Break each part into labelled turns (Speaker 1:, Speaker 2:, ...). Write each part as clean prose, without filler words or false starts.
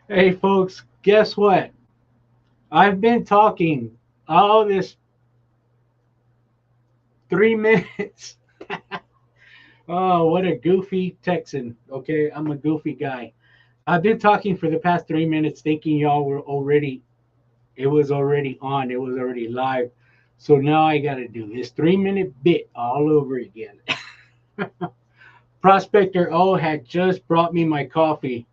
Speaker 1: Hey, folks, guess what? I've been talking all this 3 minutes. Oh, what a goofy Texan. Okay, I'm a goofy guy. I've been talking for the past 3 minutes thinking y'all were already, it was already on, it was already live. So now I got to do this 3 minute bit all over again. Prospector O had just brought me my coffee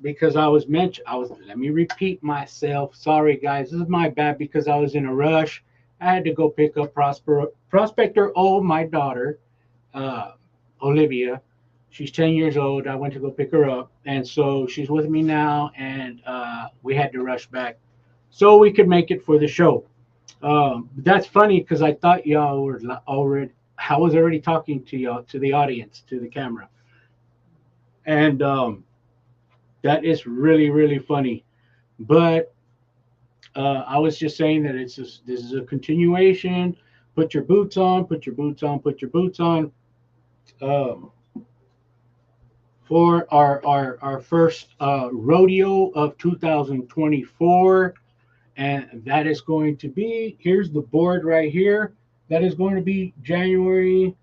Speaker 1: because let me repeat myself. Sorry guys, this is my bad because I was in a rush. I had to go pick up Prospector O, my daughter, uh, Olivia. She's 10 years old. I went to go pick her up, and so she's with me now, and we had to rush back so we could make it for the show. That's funny because I thought y'all were already. I was already talking to y'all, to the audience, to the camera, and that is really really funny. But I was just saying that this is a continuation. Put your boots on. Put your boots on. Put your boots on. Um, for our first rodeo of 2024. And that is going to be, here's the board right here. That is going to be January,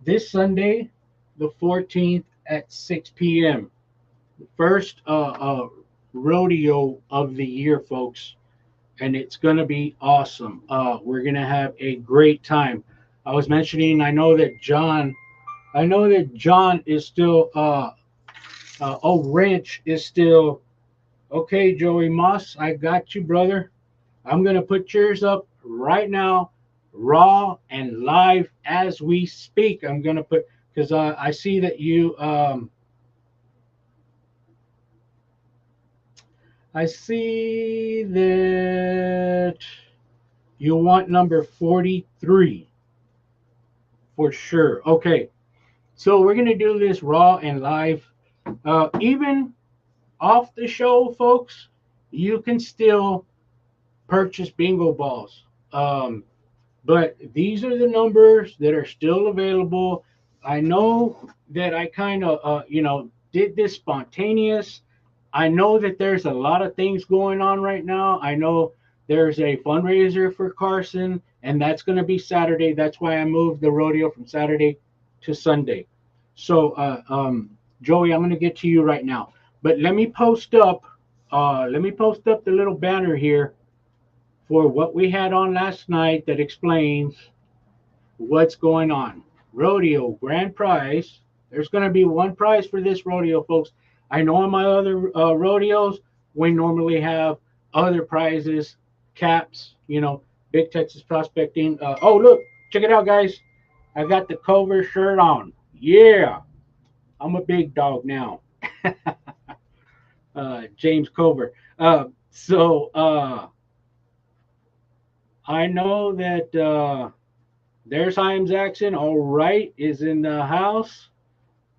Speaker 1: this Sunday, the 14th at 6 p.m. The first rodeo of the year, folks. And it's going to be awesome. We're going to have a great time. I was mentioning, I know that John is still, Wrench is still, okay, Joey Moss, I got you, brother. I'm going to put yours up right now, raw and live as we speak. I'm going to put, because I see that I see that you want number 43 for sure. Okay, so we're going to do this raw and live. Even off the show, folks, you can still purchase bingo balls. But these are the numbers that are still available. I know that I kind of, did this spontaneous. I know that there's a lot of things going on right now. I know there's a fundraiser for Carson, and that's going to be Saturday. That's why I moved the rodeo from Saturday to Sunday. So, Joey, I'm going to get to you right now. But let me post up the little banner here for what we had on last night that explains what's going on. Rodeo grand prize. There's going to be one prize for this rodeo, folks. I know on my other rodeos, we normally have other prizes, caps, Big Texas Prospecting. Oh, look, check it out, guys. I got the Culver shirt on. Yeah, I'm a big dog now. James Culver. I know that there's Chaim Jackson. All right, is in the house.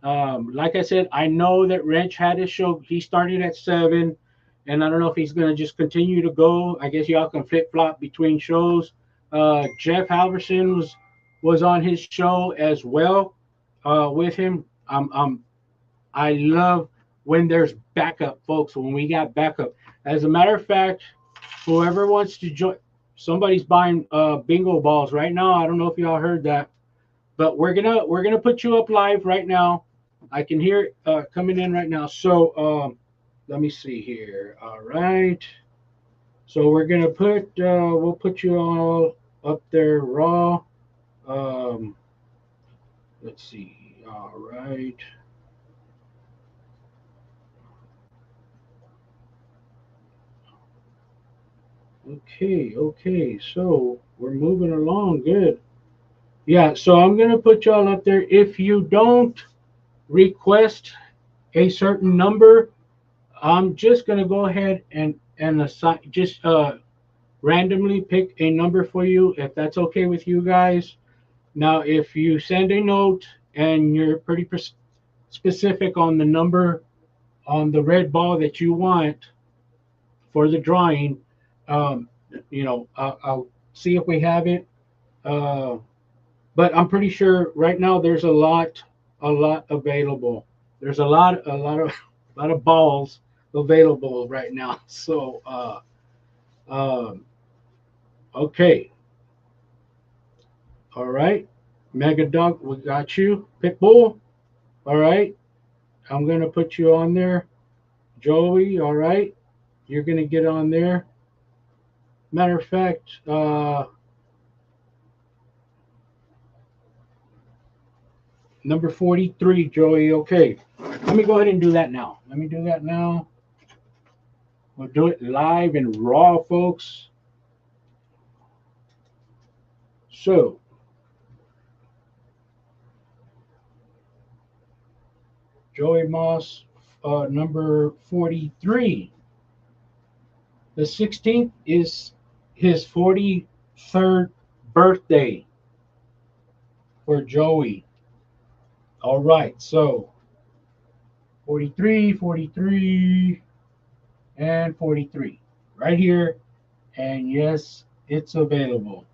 Speaker 1: Like I said, I know that Wrench had his show. He started at 7, and I don't know if he's going to just continue to go. I guess y'all can flip flop between shows. Jeff Halverson was on his show as well with him. I love when there's backup, folks. When we got backup. As a matter of fact, whoever wants to join, somebody's buying bingo balls right now. I don't know if y'all heard that, but we're gonna put you up live right now. I can hear it coming in right now. So let me see here. All right. So we'll put you all up there raw. Um, let's see. All right. Okay. So we're moving along good. Yeah, so I'm gonna put y'all up there. If you don't request a certain number, I'm just gonna go ahead and assign, just randomly pick a number for you if that's okay with you guys. Now, if you send a note and you're pretty specific on the number on the red ball that you want for the drawing, um, I'll see if we have it. Uh, but I'm pretty sure right now there's a lot available. there's a lot of balls available right now. So um, okay, all right, Mega Dog, we got you. Pitbull, all right, I'm gonna put you on there. Joey, all right, you're gonna get on there. Matter of fact, number 43, Joey. Okay, let me go ahead and do that now. Let me do that now. We'll do it live and raw, folks. So, Joey Moss, number 43. The 16th is his 43rd birthday for Joey. All right, so 43, 43, and 43. Right here. And yes, it's available.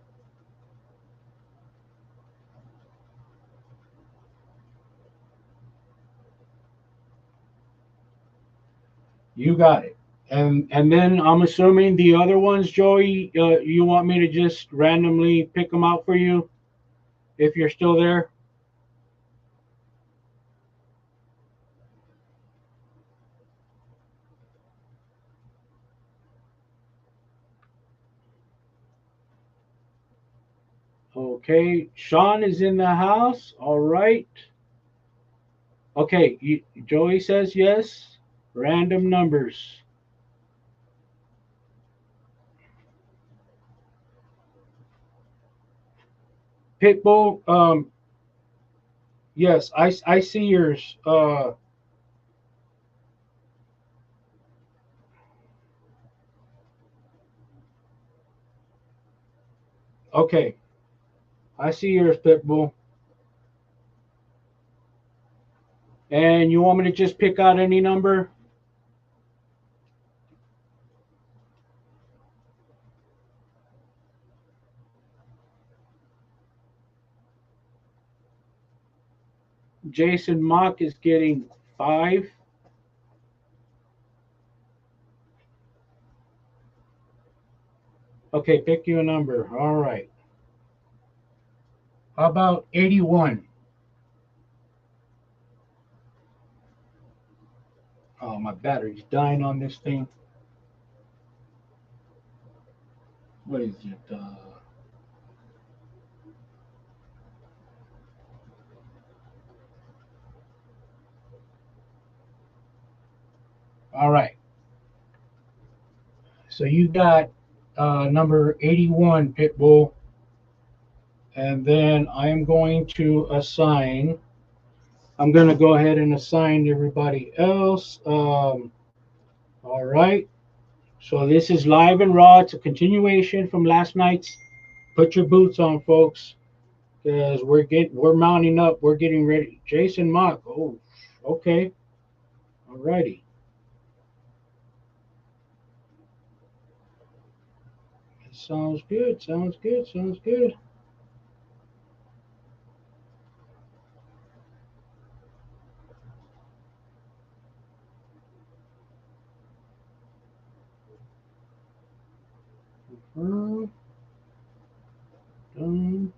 Speaker 1: You got it. And then I'm assuming the other ones, Joey, you want me to just randomly pick them out for you if you're still there? Okay, Sean is in the house. All right. Okay, Joey says yes. Random numbers. Pitbull, yes, I see yours. Okay, I see yours, Pitbull. And you want me to just pick out any number? Jason Mock is getting 5. Okay, pick you a number. All right. How about 81? Oh, my battery's dying on this thing. What is it? All right. So you got number 81, Pitbull. And then I am going to assign, I'm going to go ahead and assign everybody else. All right. So this is live and raw. It's a continuation from last night's. Put your boots on, folks, because we're mounting up. We're getting ready. Jason Mock. Oh, okay. All righty. Sounds good. Sounds good. Sounds good. Done.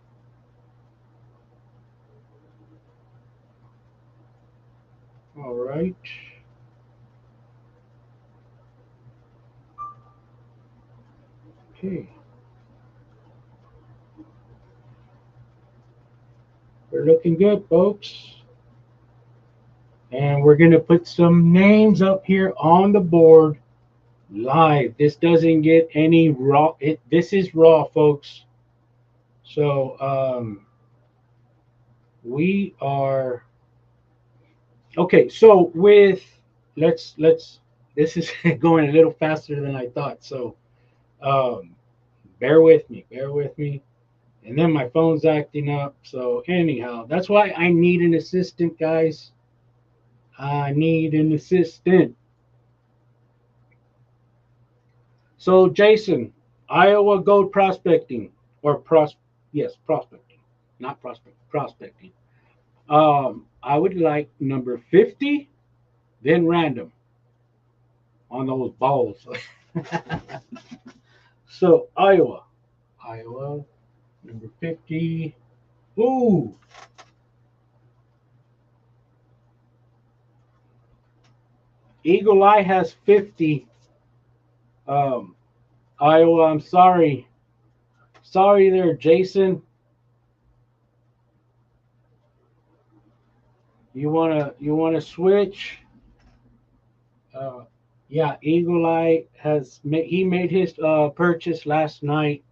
Speaker 1: All right. Okay. We're looking good, folks. And we're going to put some names up here on the board live. This doesn't get any raw. This is raw, folks. So we are okay. So with let's this is going a little faster than I thought. So um, bear with me. Bear with me. And then my phone's acting up. So anyhow, that's why I need an assistant, guys. I need an assistant. So Jason, Iowa gold prospecting or yes, prospecting, not prospecting. I would like number 50, then random on those balls. So Iowa, Iowa, number 50. Ooh, Eagle Eye has 50. Um, Iowa, I'm sorry. Sorry there, Jason. You wanna switch? Uh, yeah, Eagle Eye he made his purchase last night.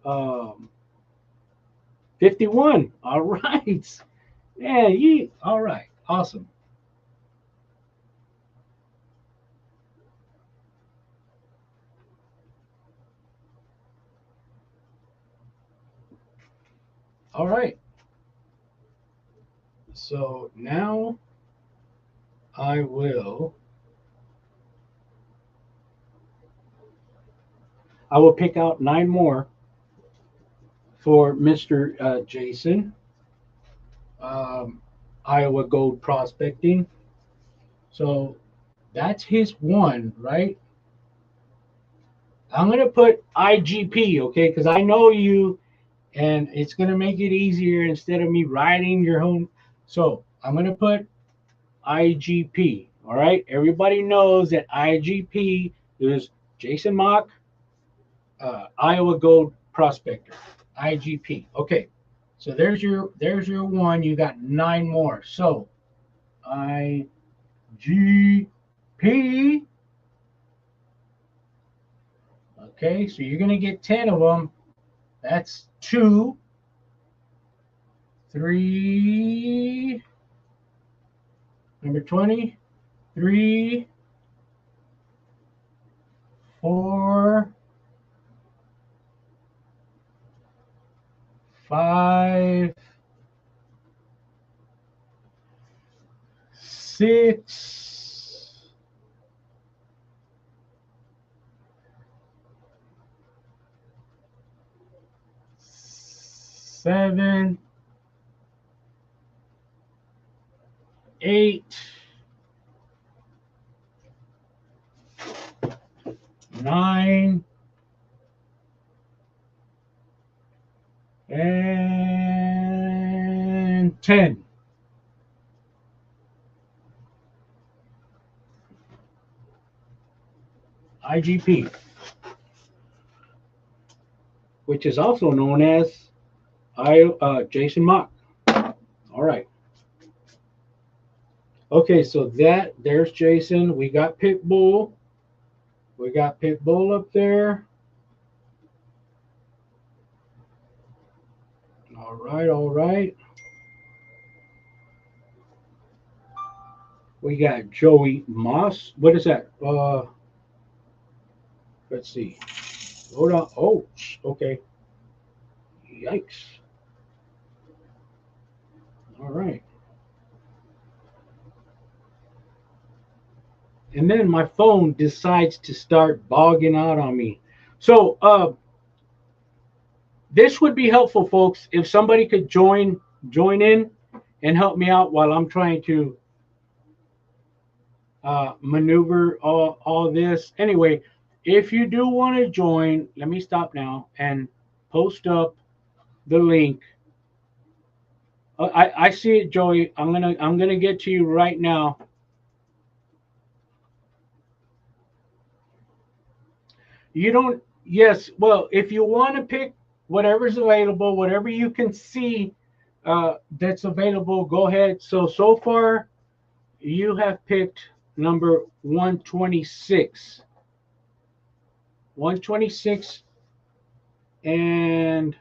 Speaker 1: Um, 51. All right. Yeah, all right. Awesome. All right. So now I will pick out 9 more for Mr. Jason. Um, Iowa Gold Prospecting. So that's his one, right? I'm gonna put IGP, okay, because I know you, and it's gonna make it easier instead of me writing your home. So I'm gonna put IGP. All right, everybody knows that IGP is Jason Mock, Iowa Gold Prospector, IGP. Okay, so there's your one. You got 9 more. So IGP. Okay, so you're gonna get 10 of them. That's 2, 3, number 20, 3, 4, 5, 6, 7, 8, 9, and 10. IGP, which is also known as Jason Mock. All right. Okay, so there's Jason. We got Pitbull. We got Pitbull up there. All right, all right. We got Joey Moss. What is that? Let's see. Hold on. Oh, okay. Yikes. All right. And then my phone decides to start bogging out on me. So this would be helpful, folks, if somebody could join in and help me out while I'm trying to maneuver all this. Anyway, if you do want to join, let me stop now and post up the link. I see it, Joey. I'm gonna get to you right now. You don't. Yes. Well, if you want to pick whatever's available, whatever you can see that's available, go ahead. So far, you have picked number 126. 126 and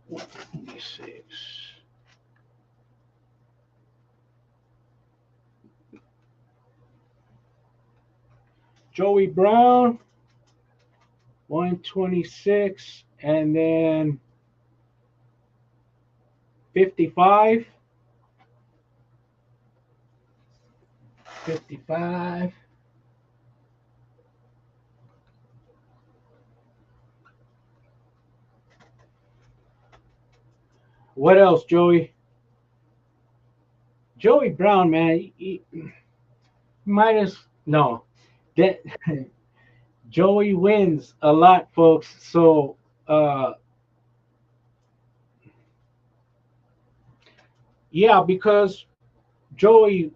Speaker 1: 126. Joey Brown, 126, and then 55. 55. What else, Joey? Joey Brown, man, he might as no. That Joey wins a lot, folks. So, yeah, because Joey,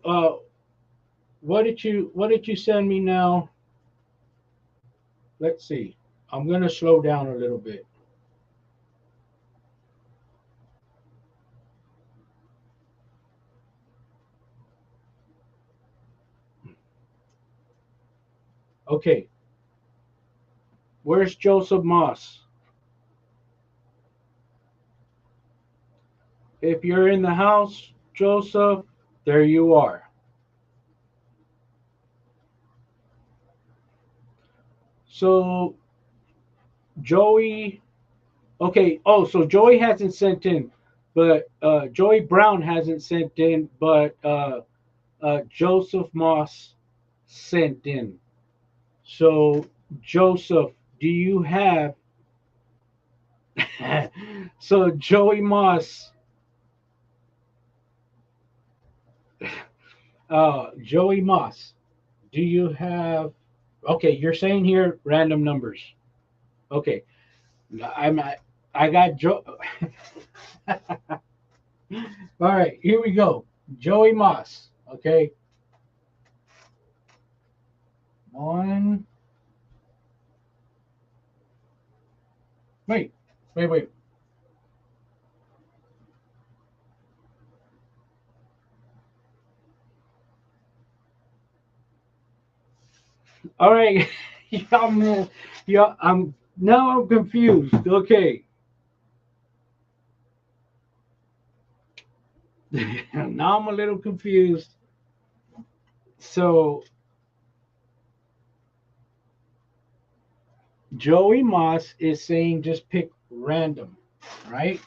Speaker 1: what did you send me now? Let's see. I'm gonna slow down a little bit. Okay, where's Joseph Moss? If you're in the house, Joseph, there you are. So Joey, okay. Oh, so Joey hasn't sent in, but Joey Brown hasn't sent in, but Joseph Moss sent in. So Joseph, do you have? So Joey Moss, Joey Moss, do you have? Okay, you're saying here random numbers. Okay, I got Joe. All right, here we go. Joey Moss. Okay, one. Wait, wait. All right, yeah, man. Yeah, I'm now I'm confused. Okay, now I'm a little confused. So Joey Moss is saying just pick random, right?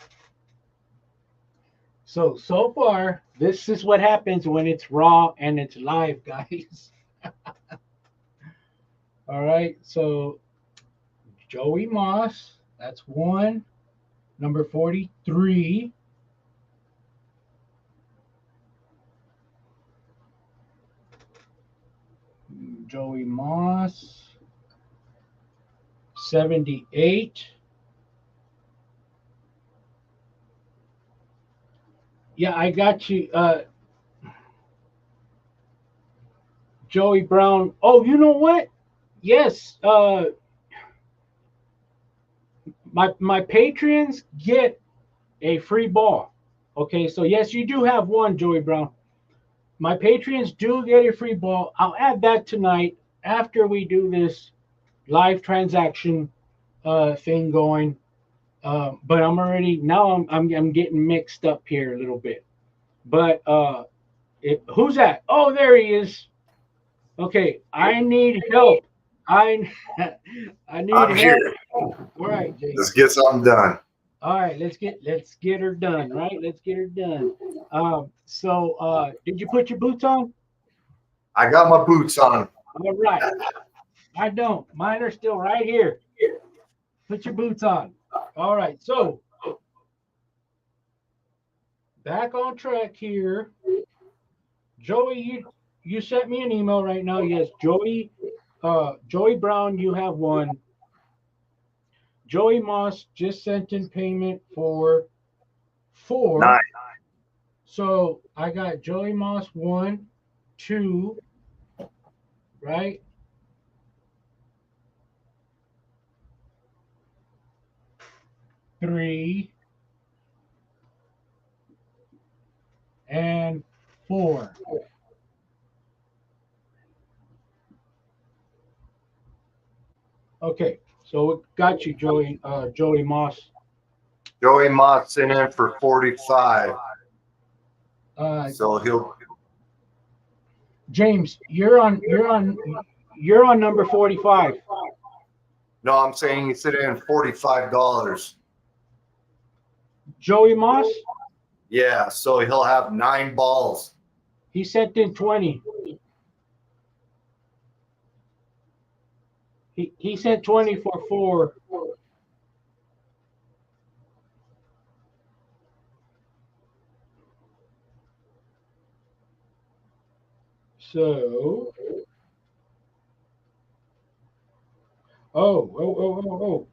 Speaker 1: So far, this is what happens when it's raw and it's live, guys. All right, so Joey Moss, that's one. Number 43, Joey Moss, 78. Yeah, I got you. Joey Brown. Oh, you know what? Yes, my patrons get a free ball. Okay, so yes, you do have one, Joey Brown. My patrons do get a free ball. I'll add that tonight after we do this live transaction thing going. But I'm already now I'm getting mixed up here a little bit. But who's that? Oh, there he is. Okay, I need help. I I need
Speaker 2: I'm here.
Speaker 1: help. All right,
Speaker 2: Let's
Speaker 1: James.
Speaker 2: get something done.
Speaker 1: All right, let's get her done. Right, let's get her done. So did you put your boots on?
Speaker 2: I got my boots on.
Speaker 1: All right, I don't. Mine are still right here. Put your boots on. All right, so back on track here. Joey, you sent me an email right now. Yes, Joey Brown, you have one. Joey Moss just sent in payment for
Speaker 2: Nine.
Speaker 1: four. So I got Joey Moss one, two, right? Three and four. Okay, so it got you, Joey Moss.
Speaker 2: Joey Mott's in for 45.
Speaker 1: Uh,
Speaker 2: So he'll.
Speaker 1: James, you're on number 45.
Speaker 2: No, I'm saying he's sitting in $45.
Speaker 1: Joey Moss,
Speaker 2: Yeah, so he'll have 9 balls.
Speaker 1: he sent in 20. He sent 20 for four. So, oh.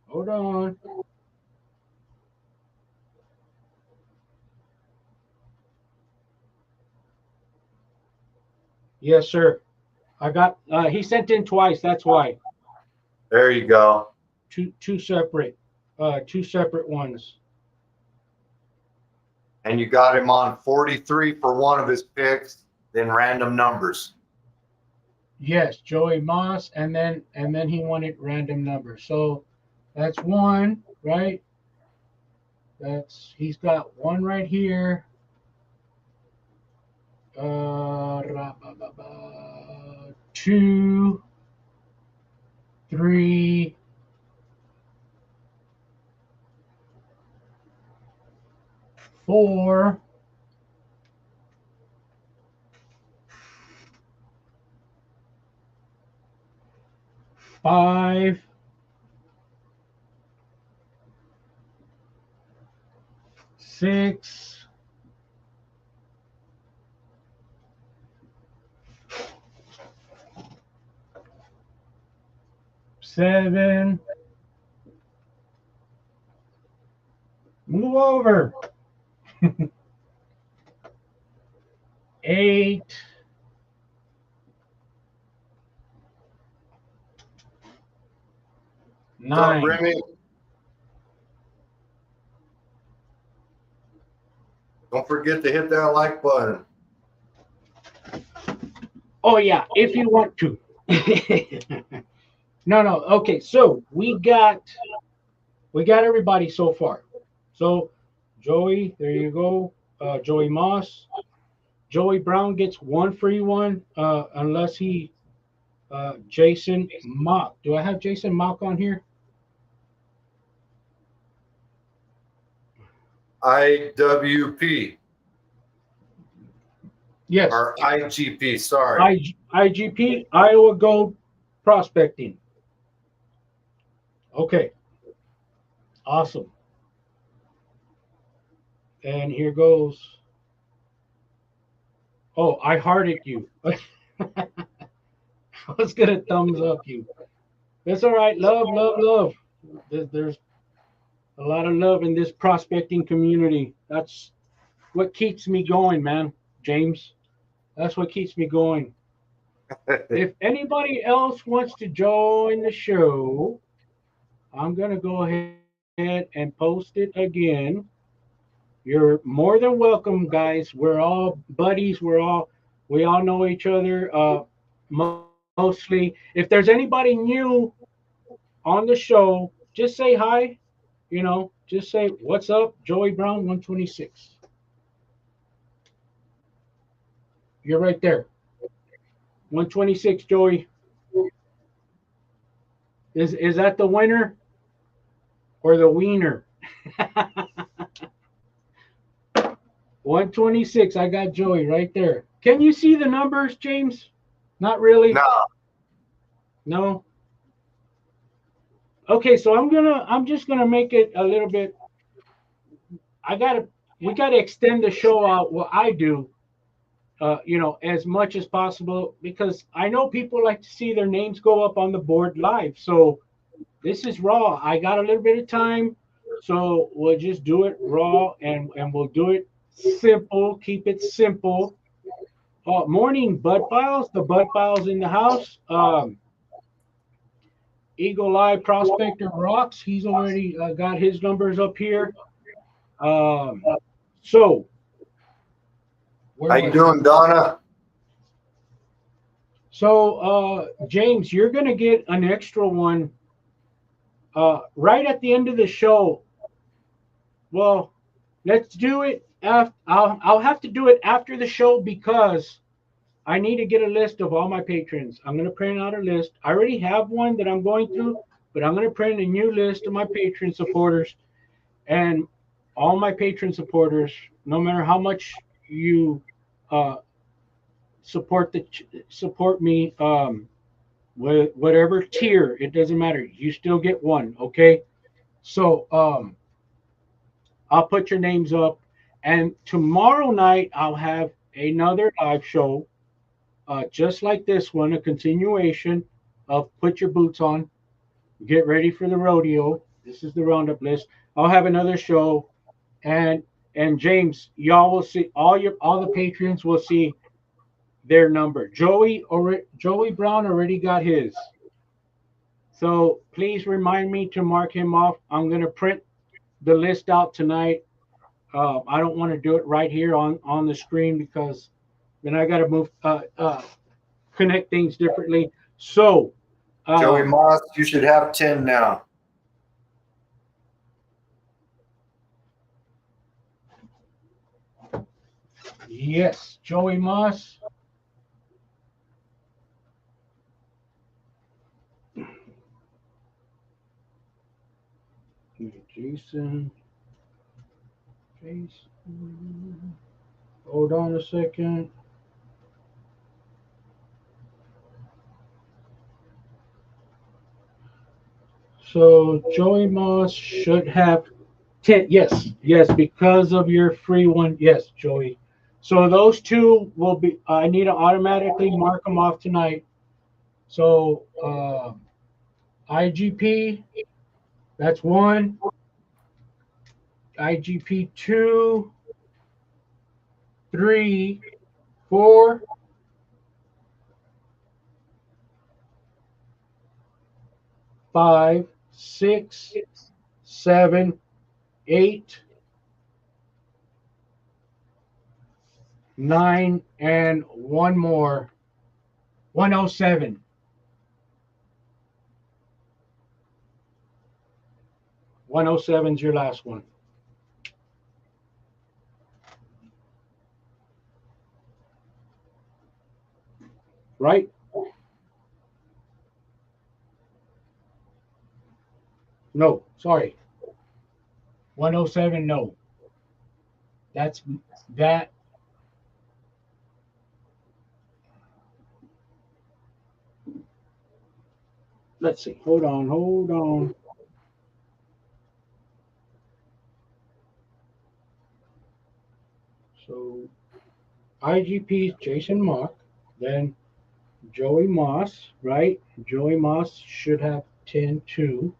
Speaker 1: Hold on. Yes, sir. I got. He sent in twice. That's why.
Speaker 2: There you go.
Speaker 1: Two separate ones.
Speaker 2: And you got him on 43 for one of his picks, then random numbers.
Speaker 1: Yes, Joey Moss, and then he wanted random numbers. So that's one, right? He's got one right here. Two, three, four, five, six, seven. Move over. 8, 9.
Speaker 2: What's up, Remy? Don't forget to hit that like button.
Speaker 1: Oh yeah, if you want to. No. Okay, so we got everybody so far. So Joey, there you go. Joey Moss. Joey Brown gets one free one, unless he Jason Mock. Do I have Jason Mock on here?
Speaker 2: IWP.
Speaker 1: Yes.
Speaker 2: Or IGP, sorry.
Speaker 1: IGP, Iowa Gold Prospecting. Okay. Awesome. And here goes. Oh, I hearted you. I was gonna thumbs up you. That's all right. Love. There's a lot of love in this prospecting community. That's what keeps me going, man. James, that's what keeps me going. If anybody else wants to join the show, I'm gonna go ahead and post it again. You're more than welcome, guys. We're all buddies. We all know each other. Mostly, if there's anybody new on the show, just say hi. Just say what's up, Joey Brown 126. You're right there. 126, Joey. Is that the winner or the wiener? 126. I got Joey right there. Can you see the numbers, James? Not really. No. Okay, so I'm just gonna make it a little bit. We gotta extend the show out. What I do, as much as possible, because I know people like to see their names go up on the board live. So this is raw. I got a little bit of time, so we'll just do it raw, and we'll do it simple. Keep it simple. Morning, Bud Files. The Bud Files in the house. Eagle Eye Prospector Rocks. He's already got his numbers up here. So,
Speaker 2: how you doing, Donna?
Speaker 1: So, James, you're going to get an extra one right at the end of the show. Well, let's do it. I'll have to do it after the show because I need to get a list of all my patrons. I'm going to print out a list. I already have one that I'm going through, but I'm going to print a new list of my patron supporters. And all my patron supporters, no matter how much you support me, with whatever tier, it doesn't matter. You still get one, okay? So I'll put your names up, and tomorrow night I'll have another live show. just like this one, a continuation of Put Your Boots On, Get Ready for the Rodeo. This is the roundup list. I'll have another show, and James, y'all will see all the patrons will see their number. Joey Brown already got his. So please remind me to mark him off. I'm gonna print the list out tonight. I don't want to do it right here on the screen because then I got to move connect things differently. So
Speaker 2: Joey Moss, you should have 10 now.
Speaker 1: Yes, Joey Moss. Jason. Hold on a second. So Joey Moss should have 10. Yes, because of your free one. Yes, Joey. So those two will be. I need to automatically mark them off tonight. So IGP, that's one. IGP 2, 3, 4, 5, 6, 7, 8, 9, and one more. 107. 107 is your last one. Right? No, sorry. 107, no. That's that. Let's see. Hold on. So IGP is Jason Mock, then Joey Moss, right? Joey Moss should have 10 too.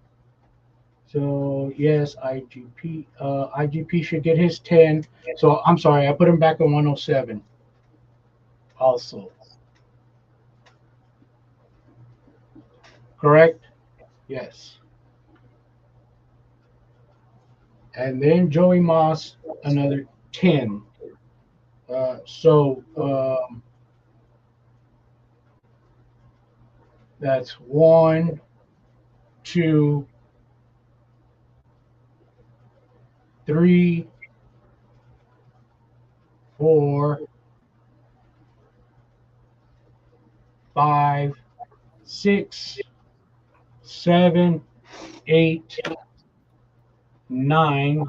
Speaker 1: So yes, IGP should get his 10. So I'm sorry, I put him back on 107 also. Correct? Yes. And then Joey Moss, another 10. That's 1, 2, 3, 4, 5, 6, 7, 8, 9,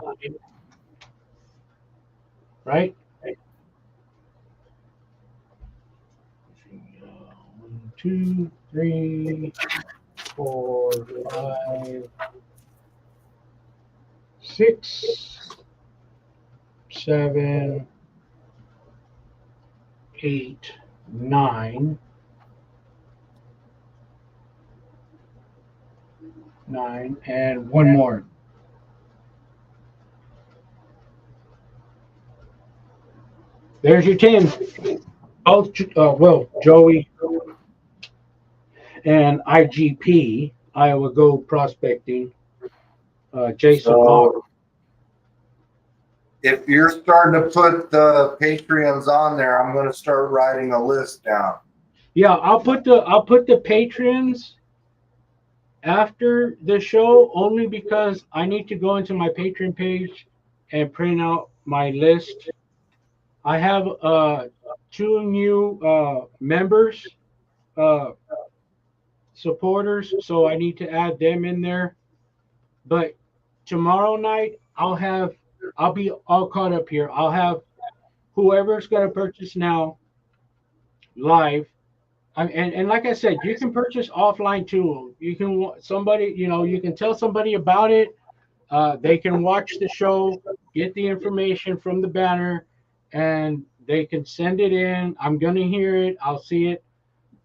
Speaker 1: right? 1, 2, 3, 4, 5, 6, 7, 8, 9, 9, and one more. There's your 10. Both, Joey and IGP, Iowa Go Prospecting, Jason Mock.
Speaker 2: So if you're starting to put the Patreons on there, I'm going to start writing a list down.
Speaker 1: Yeah, I'll put the patrons after the show only because I need to go into my Patreon page and print out my list. I have 2 new members, supporters, so I need to add them in there. But tomorrow night I'll be all caught up here. I'll have whoever's going to purchase now live. And like I said, you can purchase offline too. You can you can tell somebody about it. They can watch the show, get the information from the banner, and They can send it in. I'm gonna hear it. I'll see it.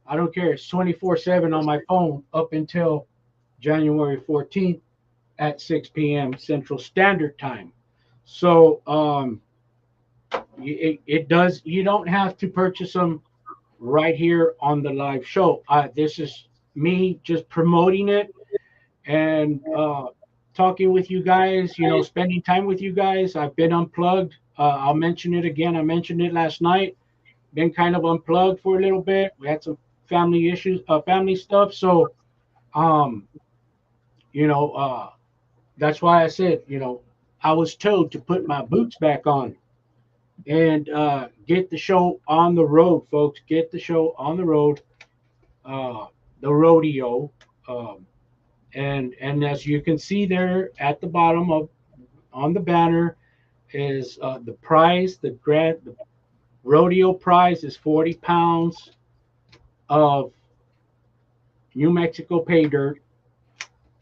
Speaker 1: I don't care. It's 24/7 on my phone up until January 14th at 6 p.m. Central Standard Time. So it does. You don't have to purchase them right here on the live show. This is me just promoting it and talking with you guys. You know, spending time with you guys. I've been unplugged. I'll mention it again. I mentioned it last night. Been kind of unplugged for a little bit. We had some family issues, family stuff. So, um, you know, that's why I said, you know, I was told to put my boots back on and get the show on the road, folks. Get the show on the road, the rodeo, um, and as you can see there at the bottom of on the banner is the prize. The rodeo prize is 40 pounds of New Mexico pay dirt.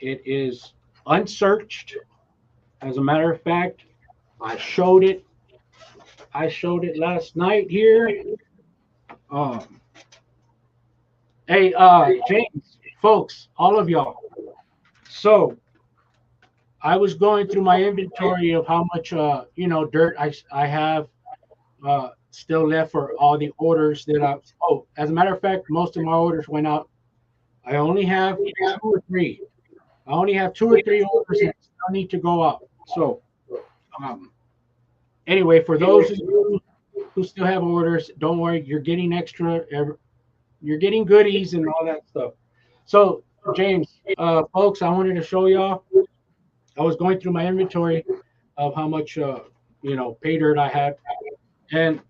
Speaker 1: It is unsearched. As a matter of fact, I showed it. I showed it last night here. Um, hey, James, folks, all of y'all. So I was going through my inventory of how much, you know, dirt I have still left for all the orders that I. Oh, as a matter of fact, most of my orders went out. I only have 2 or 3. I only have 2 or 3 orders that still need to go out. So, um, anyway, for those of you who still have orders, don't worry, you're getting extra, you're getting goodies and all that stuff. So, James, folks, I wanted to show y'all. I was going through my inventory of how much, you know, pay dirt I had, and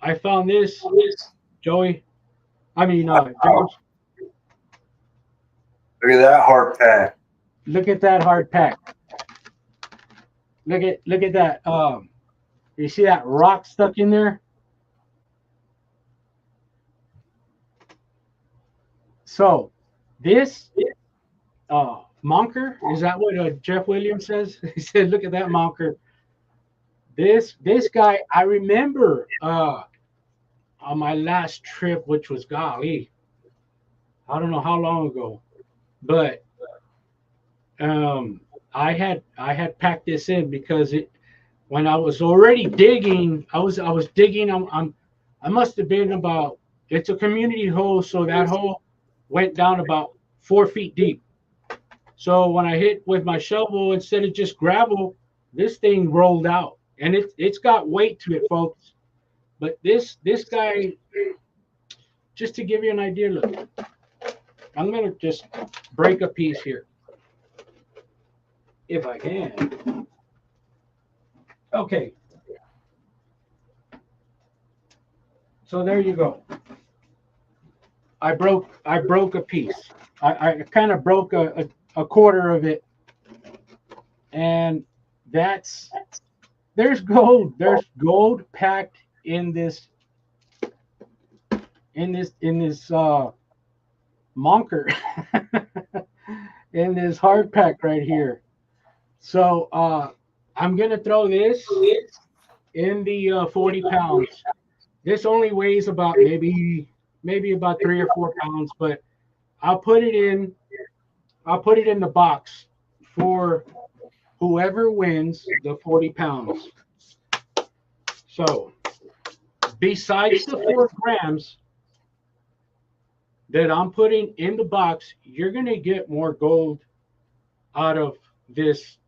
Speaker 1: I found this, Joey. I mean, James.
Speaker 2: Look at that hard pack.
Speaker 1: Look at that hard pack. Look at that. You see that rock stuck in there? So this monker, is that what Jeff Williams says? He said, "Look at that monker." This guy, I remember on my last trip, which was golly, I don't know how long ago, but I had packed this in because it when I was already digging, I was digging. I must have been about. It's a community hole, so that hole went down about 4 feet deep. So when I hit with my shovel, instead of just gravel, this thing rolled out, and it's got weight to it, folks. But this guy, just to give you an idea, look, I'm gonna just break a piece here, if I can. Okay. So there you go. I broke a piece. I kind of broke a quarter of it, and there's gold. There's gold packed in this monker in this hard pack right here. So I'm gonna throw this in the 40 pounds. This only weighs about maybe about 3 or 4 pounds, but I'll put it in the box for whoever wins the 40 pounds. So besides the 4 grams that I'm putting in the box, you're gonna get more gold out of this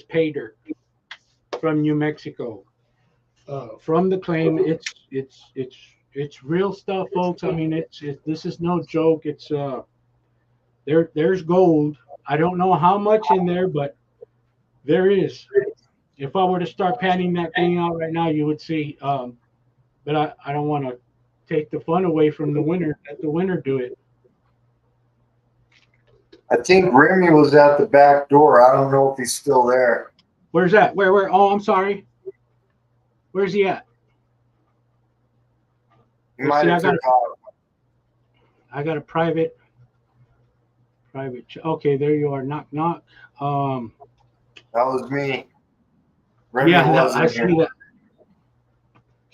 Speaker 1: pay dirt from New Mexico. From the claim, it's real stuff, folks. I mean, this is no joke. It's there's gold. I don't know how much in there, but there is. If I were to start panning that thing out right now, you would see. But I don't want to take the fun away from the winner. Let the winner do it.
Speaker 2: I think Remy was at the back door. I don't know if he's still there.
Speaker 1: Where's that? Where? Oh, I'm sorry. Where's he at?
Speaker 2: He might have took off.
Speaker 1: I got a private. Okay, there you are. Knock, knock.
Speaker 2: That was me. Remy
Speaker 1: yeah, I see that.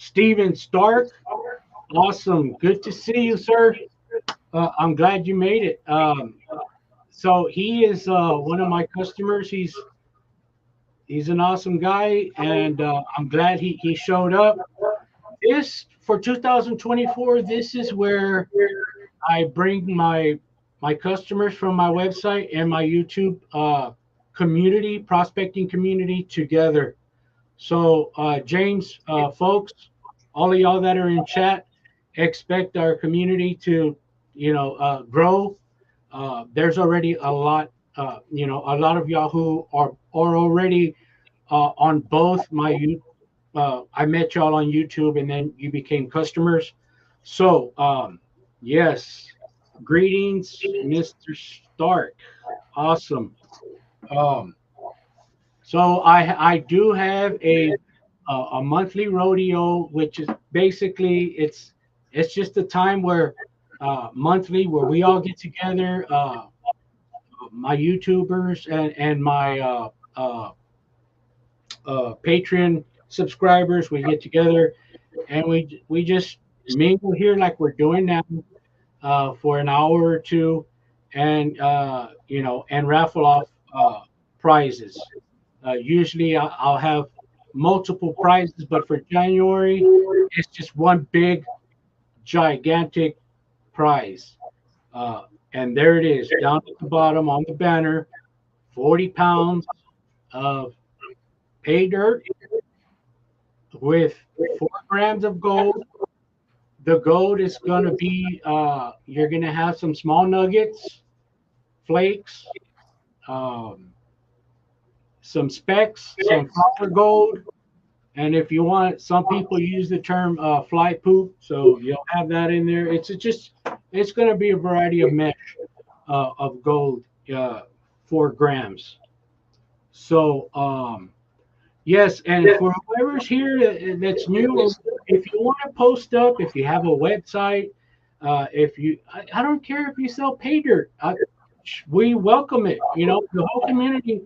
Speaker 1: Steven Stark. Awesome. Good to see you, sir. I'm glad you made it. So he is one of my customers. He's an awesome guy, and I'm glad he showed up. This for 2024. This is where I bring my customers from my website and my YouTube community, prospecting community together. So James, folks, all of y'all that are in chat, expect our community to, grow. There's already a lot, a lot of y'all who are already on both my I met y'all on YouTube and then you became customers. So, yes, greetings, Mr. Stark. Awesome. Um, so I do have a monthly rodeo, which is basically it's just a time where monthly where we all get together, my YouTubers and my Patreon subscribers. We get together and we just mingle here like we're doing now for an hour or two, and and raffle off prizes. Usually I'll have multiple prizes, but for January it's just one big gigantic prize. Uh, and there it is down at the bottom on the banner: 40 pounds of pay dirt with 4 grams of gold. The gold is going to be, you're going to have some small nuggets, flakes, um, some specks, some powder gold. And if you want, some people use the term fly poop. So you'll have that in there. It's going to be a variety of mesh of gold, 4 grams. So, yes, and for whoever's here that's new, if you want to post up, if you have a website, I don't care if you sell pay dirt. We welcome it. The whole community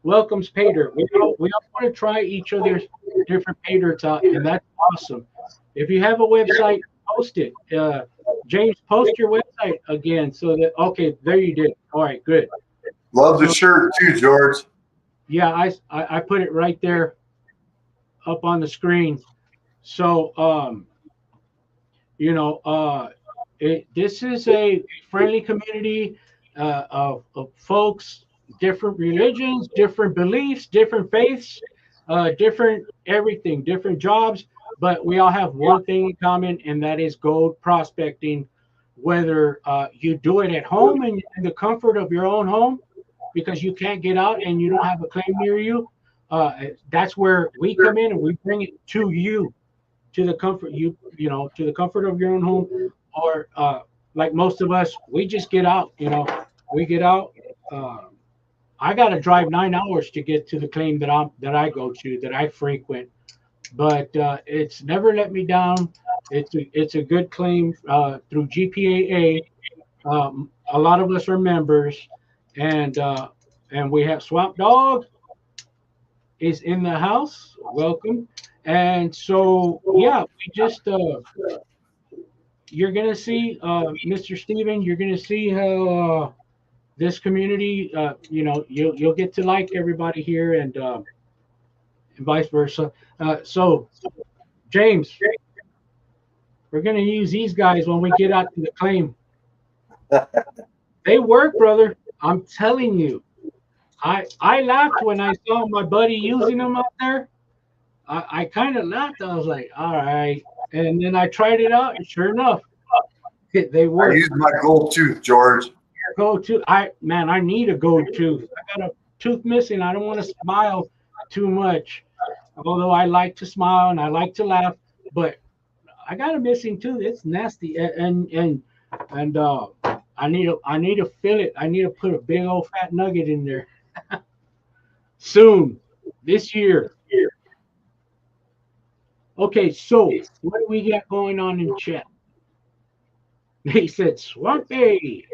Speaker 1: welcomes pay dirt. We all want to try each other's different pay dirts out, and that's awesome. If you have a website, post it. James, post your website again so that, okay, there you did. All right, good.
Speaker 2: Love the shirt too, George.
Speaker 1: Yeah, I put it right there up on the screen. So, this is a friendly community of folks, different religions, different beliefs, different faiths, different everything, different jobs, but we all have one thing in common, and that is gold prospecting. Whether you do it at home in the comfort of your own home, because you can't get out and you don't have a claim near you, that's where we come in and we bring it to you, to the comfort to the comfort of your own home. Or like most of us, we just get out. We get out. I got to drive 9 hours to get to the claim that I go to, that I frequent, but it's never let me down. It's a good claim through GPAA. A lot of us are members, and we have Swamp Dog is in the house. Welcome. And so, yeah, we just you're gonna see, Mr. Steven, you're gonna see how this community, you'll get to like everybody here, and vice versa. So, James, we're gonna use these guys when we get out to the claim. They work, brother. I'm telling you. I laughed when I saw my buddy using them out there. I kind of laughed. I was like, all right. And then I tried it out, and sure enough, they
Speaker 2: I
Speaker 1: work.
Speaker 2: use my gold tooth, George.
Speaker 1: Go to I need a gold tooth. I got a tooth missing. I don't want to smile too much, although I like to smile and I like to laugh. But I got a missing tooth. It's nasty, and I need to fill it. I need to put a big old fat nugget in there soon, this year. Okay, so what do we got going on in chat? They said Swampy.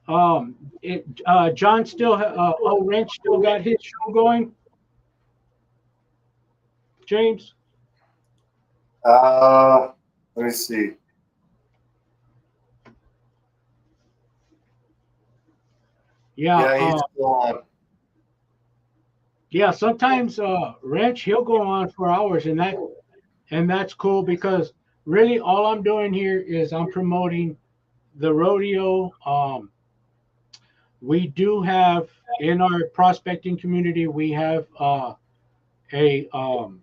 Speaker 1: John still, Wrench still got his show going, James?
Speaker 2: Let me see.
Speaker 1: Yeah,
Speaker 2: Yeah, he's still on.
Speaker 1: yeah. Sometimes Wrench he'll go on for hours, and that's cool because really all I'm doing here is I'm promoting the rodeo. We do have in our prospecting community we have a um,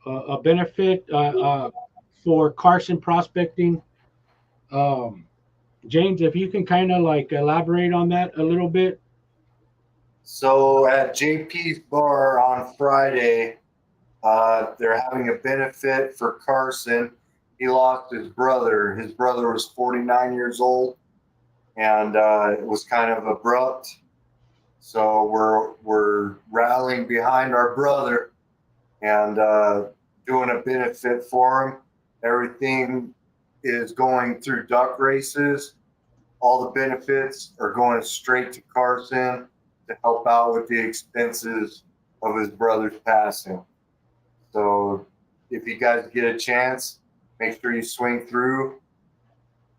Speaker 1: a benefit for Carson prospecting. Um, James, if you can kind of like elaborate on that a little bit.
Speaker 2: So at JP's bar on Friday, they're having a benefit for Carson. He lost his brother. His brother was 49 years old, and it was kind of abrupt. So we're rallying behind our brother and doing a benefit for him. Everything is going through duck races. All the benefits are going straight to Carson to help out with the expenses of his brother's passing. So if you guys get a chance, make sure you swing through,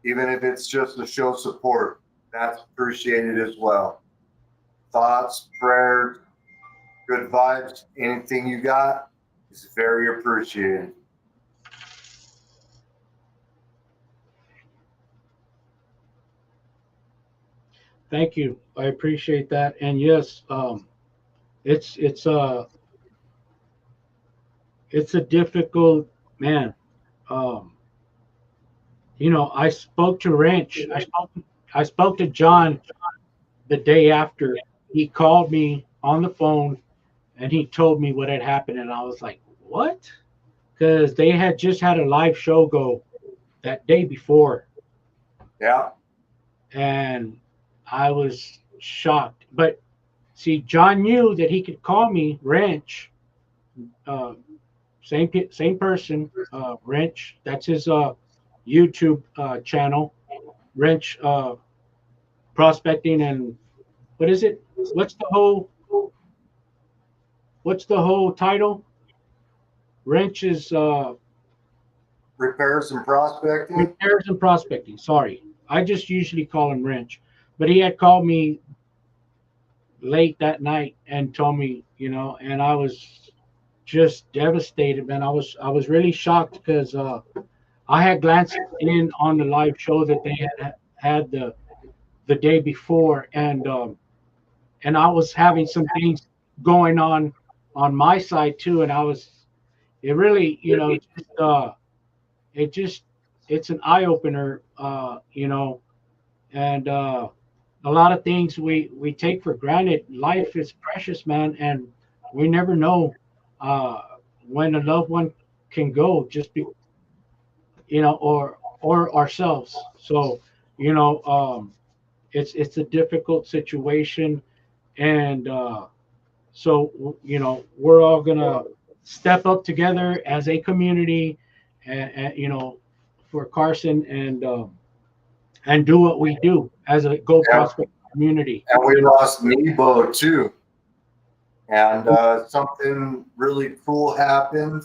Speaker 2: even if it's just to show support. That's appreciated as well. Thoughts, prayers, good vibes, anything you got is very appreciated.
Speaker 1: Thank you. I appreciate that. And yes, it's it's a it's a difficult man. Um, I spoke to Wrench. I spoke to John the day after. He called me on the phone and he told me what had happened, and I was like, "What?" Because they had just had a live show go that day before,
Speaker 2: Yeah.
Speaker 1: and I was shocked. But see, John knew that he could call me Wrench, uh, same person, Wrench. That's his YouTube channel, Wrench Prospecting, and what is it? What's the whole What's the whole title? Wrench is
Speaker 2: Repairs and prospecting.
Speaker 1: repairs and prospecting. Sorry, I just usually call him Wrench, but he had called me late that night and told me, and I was just devastated, man. I was really shocked because I had glanced in on the live show that they had the day before, and I was having some things going on my side too, and it really, it just it's an eye opener, and a lot of things we take for granted. Life is precious, man, and we never know uh, when a loved one can go, or ourselves. So, it's a difficult situation, and so we're all gonna step up together as a community, and for Carson, and do what we do as a Gold
Speaker 2: Yeah.
Speaker 1: Prospect community.
Speaker 2: And we lost Nebo too. And something really cool happened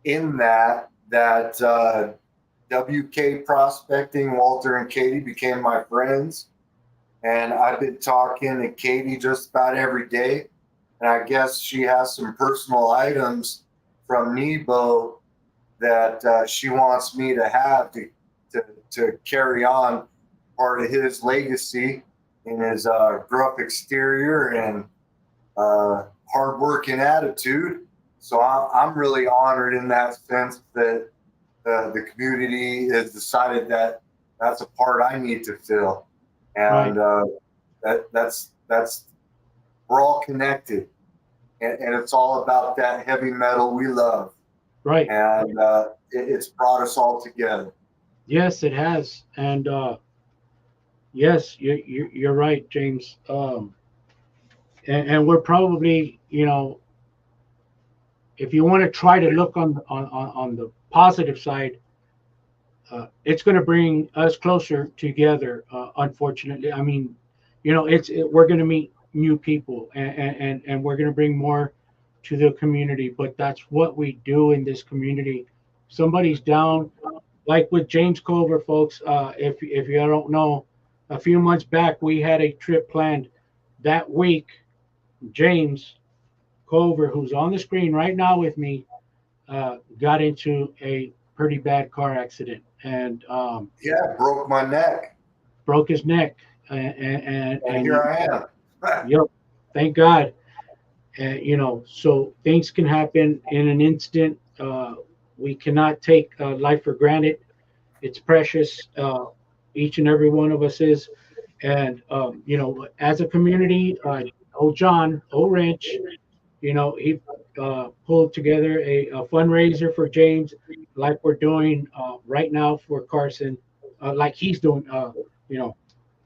Speaker 2: in that WK Prospecting, Walter and Katie became my friends. And I've been talking to Katie just about every day. And I guess she has some personal items from Nebo that she wants me to have to carry on part of his legacy in his gruff exterior and hardworking attitude. So I'm really honored in that sense that the community has decided that that's a part I need to fill, and that's we're all connected, and it's all about that heavy metal we love,
Speaker 1: Right.
Speaker 2: and it's brought us all together.
Speaker 1: Yes, it has, and yes, you're right, James. And we're probably, if you want to try to look on the positive side, it's going to bring us closer together. Unfortunately, I mean, we're going to meet new people, and we're going to bring more to the community. But that's what we do in this community. Somebody's down, like with James Culver, folks. If you don't know, a few months back we had a trip planned. That week, James Culver, who's on the screen right now with me, got into a pretty bad car accident and
Speaker 2: Yeah, broke my neck.
Speaker 1: broke his neck.
Speaker 2: And here I am.
Speaker 1: Yep, thank God. So things can happen in an instant. We cannot take life for granted. It's precious. Each and every one of us is. And, as a community, old John, old Wrench, he pulled together a fundraiser for James, like we're doing right now for Carson, like he's doing. You know,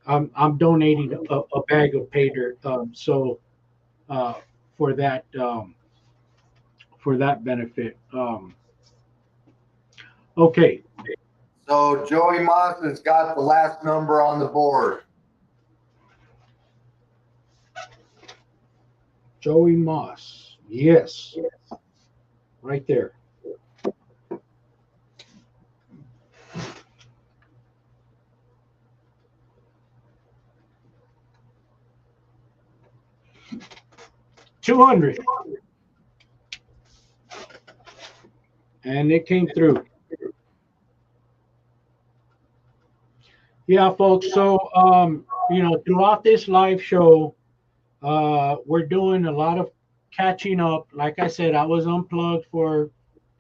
Speaker 1: I'm donating a bag of pay dirt. So uh, for that benefit. Okay,
Speaker 2: So Joey Moss has got the last number on the board.
Speaker 1: Joey Moss. Yes, right there. $200, and it came through. Yeah, folks. So, throughout this live show, we're doing a lot of catching up. Like I said, I was unplugged for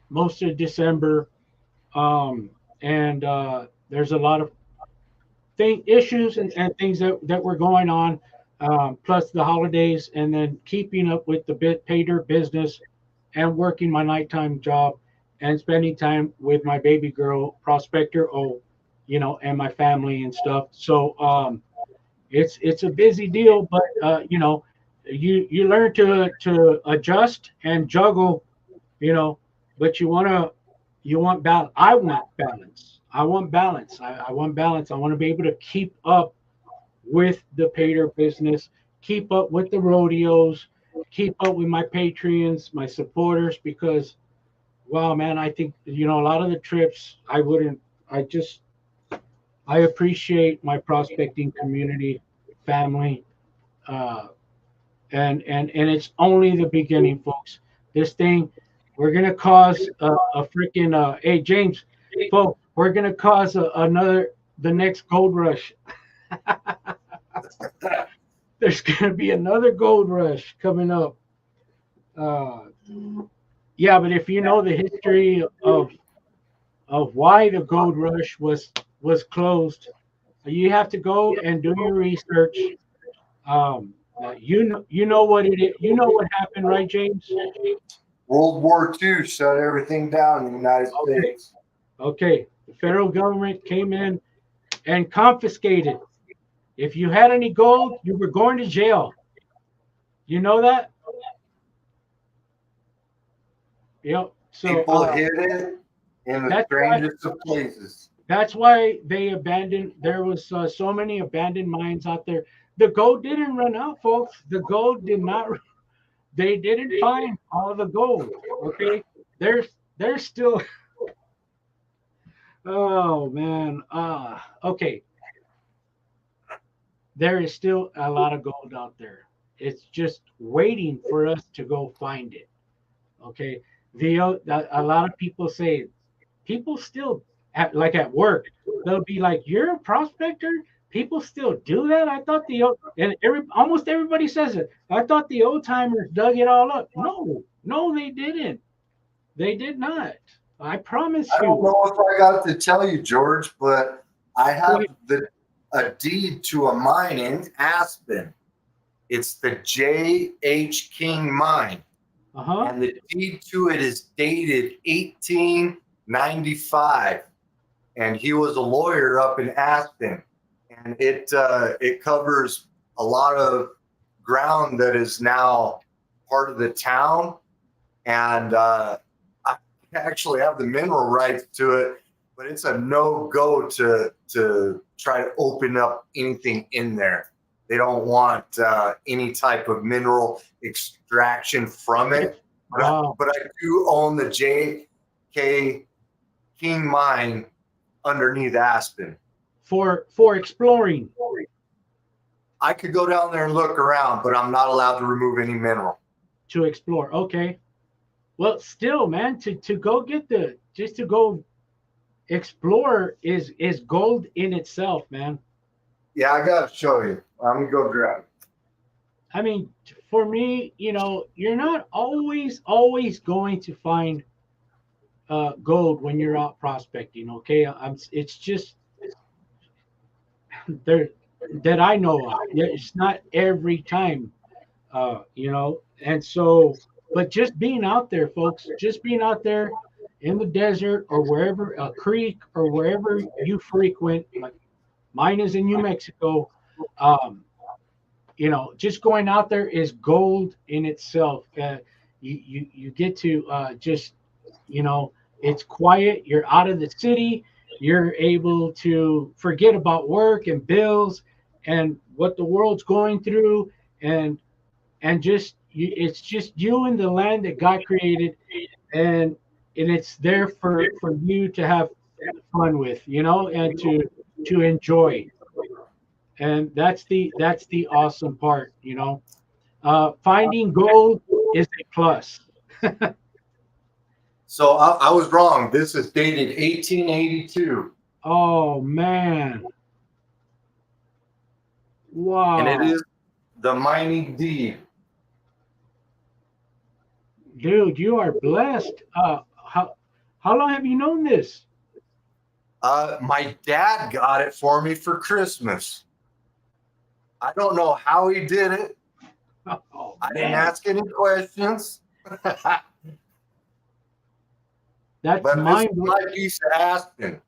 Speaker 1: most of December, and there's a lot of issues and things that were going on, plus the holidays, and then keeping up with the pay dirt business, and working my nighttime job, and spending time with my baby girl Prospector and my family and stuff. So it's a busy deal, but you learn to adjust and juggle, but you want balance. I want balance. I want balance. I want balance. I want to be able to keep up with the pay dirt business, keep up with the rodeos, keep up with my Patreons, my supporters, because wow, man, I think a lot of the trips I appreciate my prospecting community, family, uh, and it's only the beginning, folks. This thing, we're gonna cause a freaking hey James, folks, we're gonna cause the next gold rush. There's gonna be another gold rush coming up. Uh, yeah, but if you know the history of why the gold rush was closed, you have to go and do your research. You know what it is. You know what happened, right, James?
Speaker 2: World War II shut everything down in the United States.
Speaker 1: Okay. The federal government came in and confiscated. If you had any gold, you were going to jail. You know that? Yep. So
Speaker 2: People hid it in the strangest of places.
Speaker 1: that's why they abandoned. There was so many abandoned mines out there. The gold didn't run out, folks. The gold did not. They didn't find all the gold. Okay, there's still. Oh man. Okay. There is still a lot of gold out there. It's just waiting for us to go find it. Okay. A lot of people say, people still at work, they'll be like, "You're a prospector." People still do that. I thought almost everybody says it. I thought the old timers dug it all up. No, they didn't. They did not. I promise you.
Speaker 2: I don't know if I got to tell you, George, but I have a deed to a mine in Aspen. It's the J.H. King mine. And the deed to it is dated 1895. And he was a lawyer up in Aspen. And it covers a lot of ground that is now part of the town. And I actually have the mineral rights to it. but it's a no-go to try to open up anything in there. They don't want any type of mineral extraction from it.
Speaker 1: Wow.
Speaker 2: But I do own the J.K. King mine underneath Aspen.
Speaker 1: For exploring.
Speaker 2: I could go down there and look around, but I'm not allowed to remove any mineral.
Speaker 1: To explore. Okay. Well, still, man, to go get just to go explore is gold in itself, man.
Speaker 2: Yeah, I gotta show you. I'm gonna go grab it.
Speaker 1: I mean, for me, you're not always going to find gold when you're out prospecting. Okay, it's just there that I know of. Yeah, it's not every time, and so, but just being out there, folks, just being out there in the desert or wherever, a creek or wherever you frequent, like mine is in New Mexico. Um, just going out there is gold in itself. You get to just, it's quiet. You're out of the city. You're able to forget about work and bills and what the world's going through, and just it's just you and the land that God created, and it's there for you to have fun with, and to enjoy. And that's the awesome part. Finding gold is a plus.
Speaker 2: So I was wrong. This is dated 1882.
Speaker 1: Oh man,
Speaker 2: And it
Speaker 1: wow,
Speaker 2: is the mining deed.
Speaker 1: dude, you are blessed. How long have you known this?
Speaker 2: My dad got it for me for Christmas. I don't know how he did it.
Speaker 1: Oh
Speaker 2: I didn't
Speaker 1: man,
Speaker 2: ask any questions. But
Speaker 1: that's
Speaker 2: this is
Speaker 1: mind.
Speaker 2: my piece of Aspen.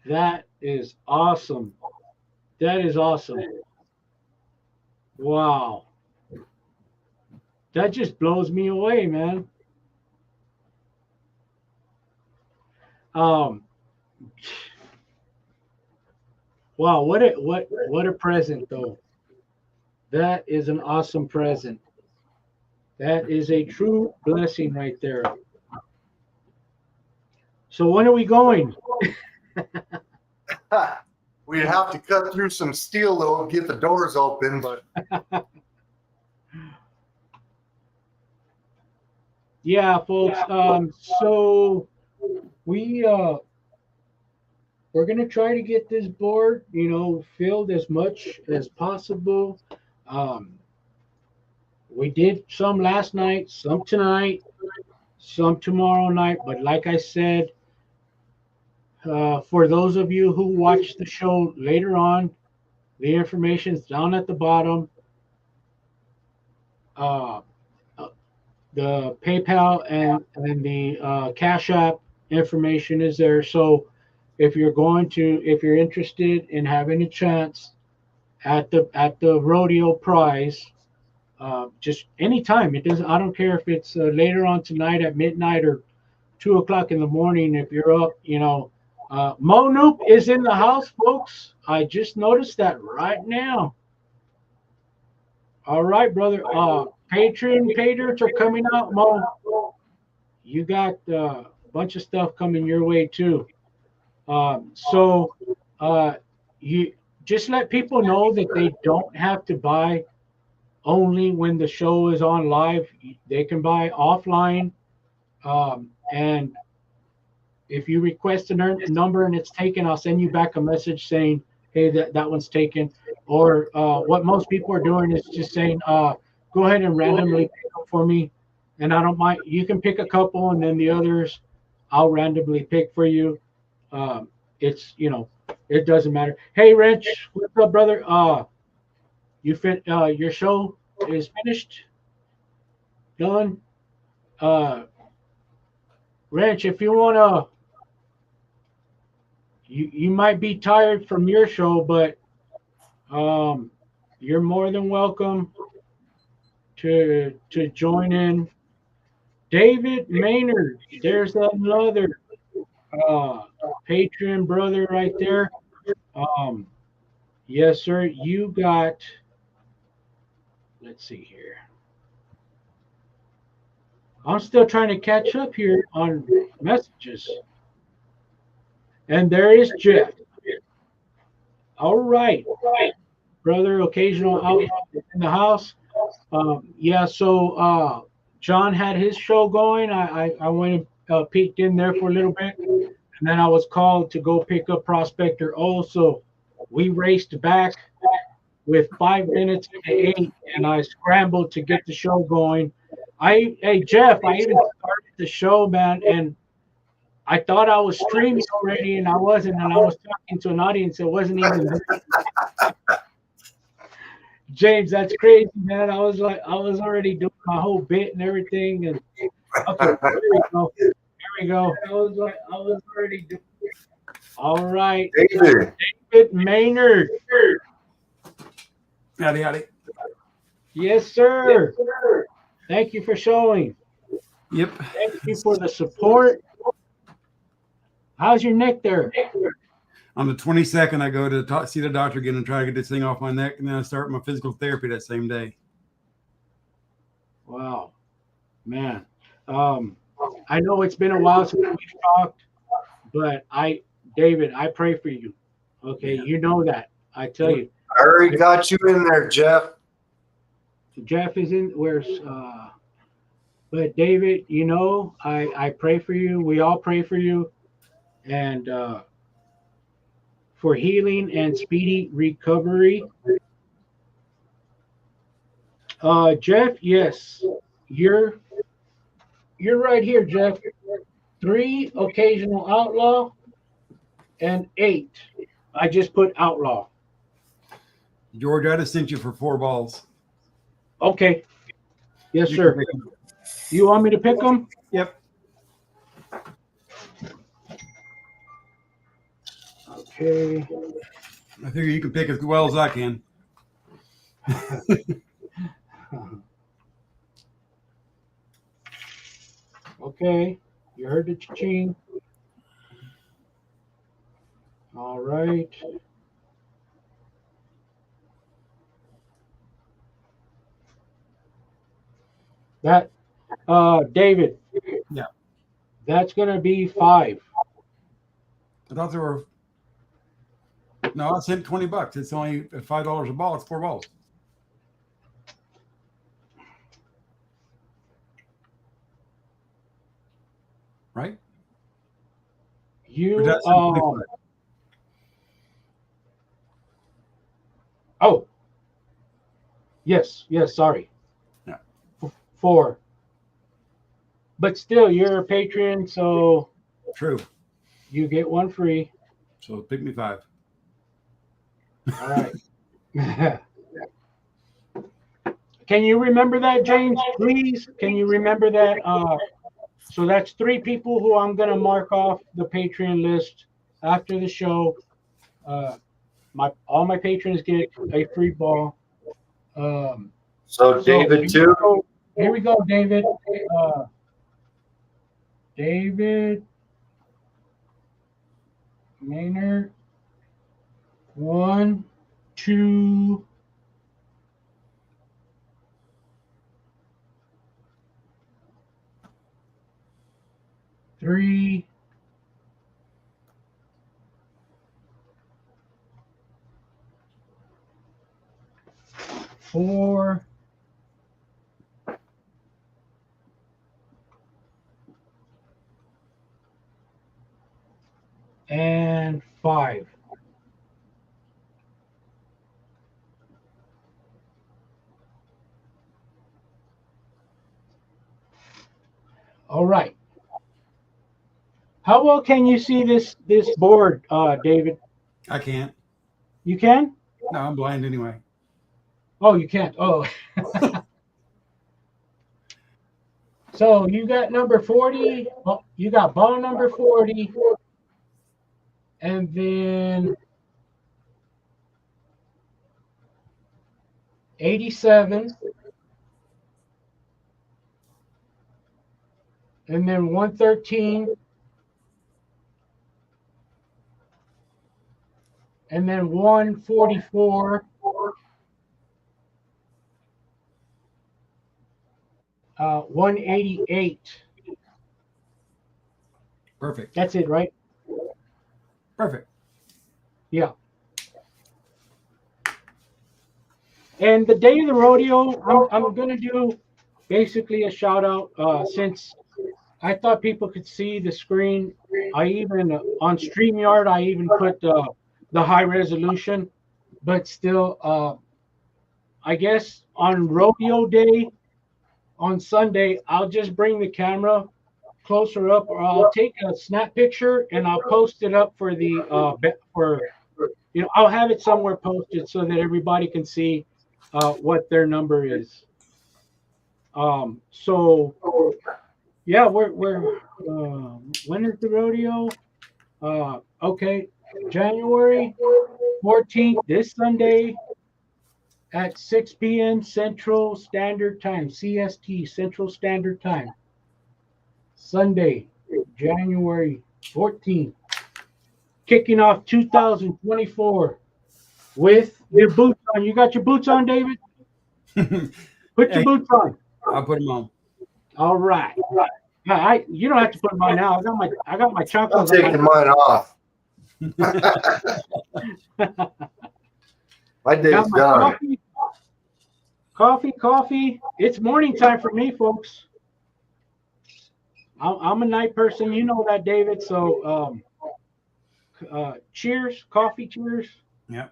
Speaker 1: That is awesome. That is awesome. Wow, that just blows me away, man. Um, wow, what a present though. That is an awesome present. That is a true blessing right there. So when are we going?
Speaker 2: We'd have to cut through some steel though and get the doors open, but
Speaker 1: Yeah, folks. So we we're gonna try to get this board, filled as much as possible. Um, we did some last night, some tonight, some tomorrow night. But like I said, for those of you who watch the show later on, the information is down at the bottom. Uh, uh, the PayPal and the Cash App information is there. So if you're interested in having a chance at the rodeo prize, just anytime. It doesn't. I don't care if it's later on tonight at midnight or 2 o'clock in the morning. If you're up, Mo Noop is in the house, folks. I just noticed that right now. All right, brother. Patreon pay dirts are coming out, Mo. You got a bunch of stuff coming your way too. So you just let people know that they don't have to buy only when the show is on live. They can buy offline. And if you request a number and it's taken, I'll send you back a message saying, hey, that one's taken. Or what most people are doing is just saying, go ahead and randomly pick up for me. And I don't mind. You can pick a couple, and then the others I'll randomly pick for you. It's, it doesn't matter. Hey, Rich, what's up, brother? Your show is finished, done. Rich, if you wanna, you might be tired from your show, but um, you're more than welcome to join in. David Maynard, there's another. patron brother right there. Um, yes, sir. You got. Let's see here. I'm still trying to catch up here on messages. And there is Jeff. All right, brother. Occasional outlaw in the house. Yeah. So John had his show going. I went and peeked in there for a little bit, and then I was called to go pick up Prospector O. So we raced back with 5 minutes to 8, and I scrambled to get the show going. Hey Jeff, I even started the show, man, and I thought I was streaming already, and I wasn't, and I was talking to an audience that wasn't even there. James, that's crazy, man. I was like, I was already doing my whole bit and everything, and okay, here we go. Here we go. I was already doing. All right,
Speaker 2: David.
Speaker 1: David Maynard.
Speaker 3: Howdy, howdy.
Speaker 1: Yes, sir. Thank you for showing.
Speaker 3: Yep.
Speaker 1: Thank you for the support. How's your neck there?
Speaker 3: On the 22nd, I go to see the doctor again and try to get this thing off my neck, and then I start my physical therapy that same day.
Speaker 1: Wow, man. I know it's been a while since we've talked, but David, I pray for you. Okay, you know that. I tell you.
Speaker 2: I already got you in there, Jeff.
Speaker 1: Jeff is in. But David, you know, I pray for you. We all pray for you, and for healing and speedy recovery. Jeff, yes, you're right here, Jeff. 3 occasional outlaw and 8. I just put outlaw.
Speaker 3: George, I just sent you for 4 balls.
Speaker 1: Okay. Yes, sir. You want me to pick them?
Speaker 3: Yep.
Speaker 1: Okay.
Speaker 3: I figure you can pick as well as I can.
Speaker 1: Okay. You heard the cha-ching. All right. That, David.
Speaker 3: Yeah.
Speaker 1: That's gonna be 5.
Speaker 3: I thought there were. No, I sent $20. It's only $5 a ball. It's 4 balls. Right?
Speaker 1: You.
Speaker 3: Or that's
Speaker 1: Oh. Yes. Sorry.
Speaker 3: Yeah.
Speaker 1: 4. But still, you're a patron, so
Speaker 3: True.
Speaker 1: you get 1 free.
Speaker 3: So pick me 5.
Speaker 1: All right. Can you remember that, James? Please, can you remember that? So that's 3 people who I'm gonna mark off the Patreon list after the show. All my patrons get a free ball.
Speaker 2: So David too.
Speaker 1: Here we go, David. David Maynard. 1, 2. 3. 4. And 5. All right. How well can you see this board, David?
Speaker 3: I can't.
Speaker 1: You can?
Speaker 3: No, I'm blind anyway.
Speaker 1: Oh, you can't. Oh. So you got number 40. Oh, you got ball number 40. And then 87. And then 113. and then 144, 188.
Speaker 3: Perfect.
Speaker 1: That's it, right?
Speaker 3: Perfect.
Speaker 1: Yeah. And the day of the rodeo, I'm gonna do basically a shout out. Since I thought people could see the screen, I even on StreamYard I even put the high resolution, but still, I guess on rodeo day on Sunday I'll just bring the camera closer up, or I'll take a snap picture and I'll post it up for the for I'll have it somewhere posted so that everybody can see what their number is. So yeah, we're when is the rodeo? Okay, January 14th, this Sunday at 6 p.m. Central Standard Time, CST Central Standard Time. Sunday, January 14th, kicking off 2024 with your boots on. You got your boots on, David? Put your
Speaker 3: Hey,
Speaker 1: boots on.
Speaker 3: I'll put them on.
Speaker 1: All right. You don't have to put them on now. I got my
Speaker 2: I'm
Speaker 1: chanclas
Speaker 2: taking mine off. My day's
Speaker 1: got my
Speaker 2: done.
Speaker 1: coffee. It's morning time for me, folks. I'm a night person. You know that, David. So cheers, coffee, cheers.
Speaker 3: Yeah.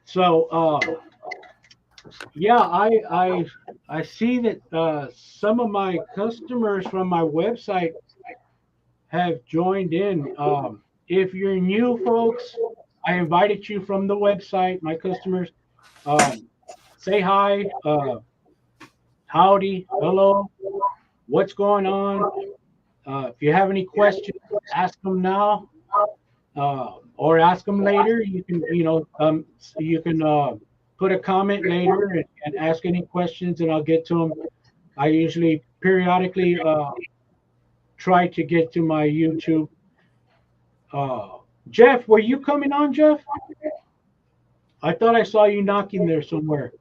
Speaker 1: So yeah, I see that some of my customers from my website have joined in. If you're new, folks, I invited you from the website. My customers, say hi, howdy, hello, what's going on? If you have any questions, ask them now, or ask them later. You can, you can put a comment later and ask any questions, and I'll get to them. I usually periodically try to get to my YouTube. Jeff, were you coming on, Jeff? I thought I saw you knocking there somewhere.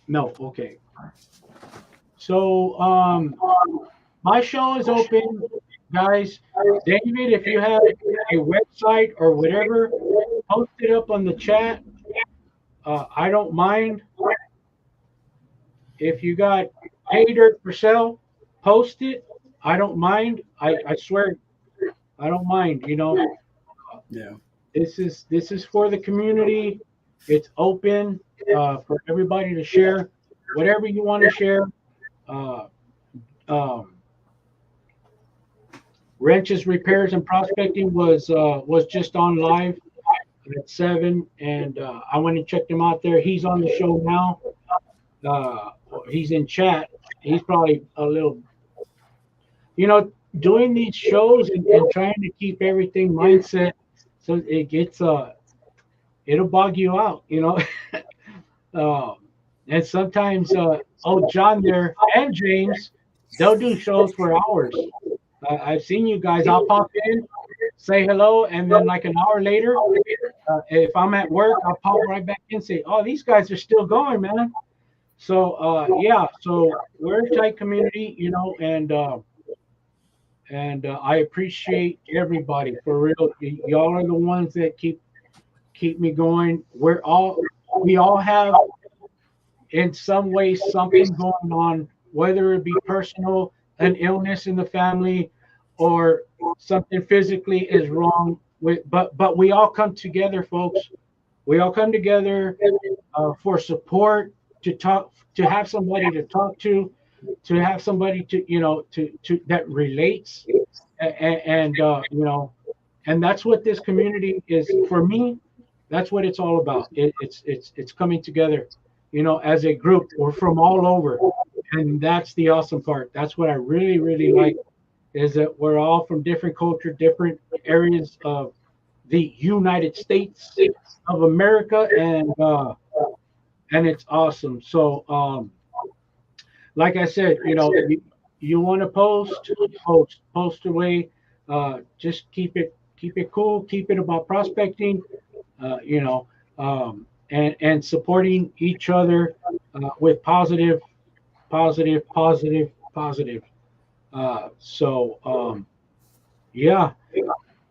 Speaker 1: No, okay. So my show is open, guys. David, if you have a website or whatever, post it up on the chat. I don't mind. If you got pay dirt for sale, post it. I don't mind. I swear, I don't mind.
Speaker 3: Yeah.
Speaker 1: This is for the community. It's open for everybody to share whatever you want to share. Uh, um, Wrenches, repairs, and prospecting was just on live at 7, and I went and checked him out there. He's on the show now. He's in chat. He's probably a little, doing these shows and trying to keep everything mindset, so it gets it'll bog you out, and sometimes John there and James, they'll do shows for hours. I've seen you guys. I'll pop in, say hello, and then like an hour later, if I'm at work, I'll pop right back in and say, "Oh, these guys are still going, man." So yeah, so we're a tight community, and I appreciate everybody for real. Y'all are the ones that keep me going. We all have in some way something going on, whether it be personal, an illness in the family, or something physically is wrong with. But we all come together, folks. We all come together for support, to talk, to have somebody to talk to have somebody to that relates, and that's what this community is for me. That's what it's all about. It's coming together, as a group. We're from all over, and that's the awesome part. That's what I really, really like, is that we're all from different culture, different areas of the United States of America, and it's awesome. So like I said, you want to post away. Just keep it cool, keep it about prospecting, you know, and supporting each other with positive. Yeah.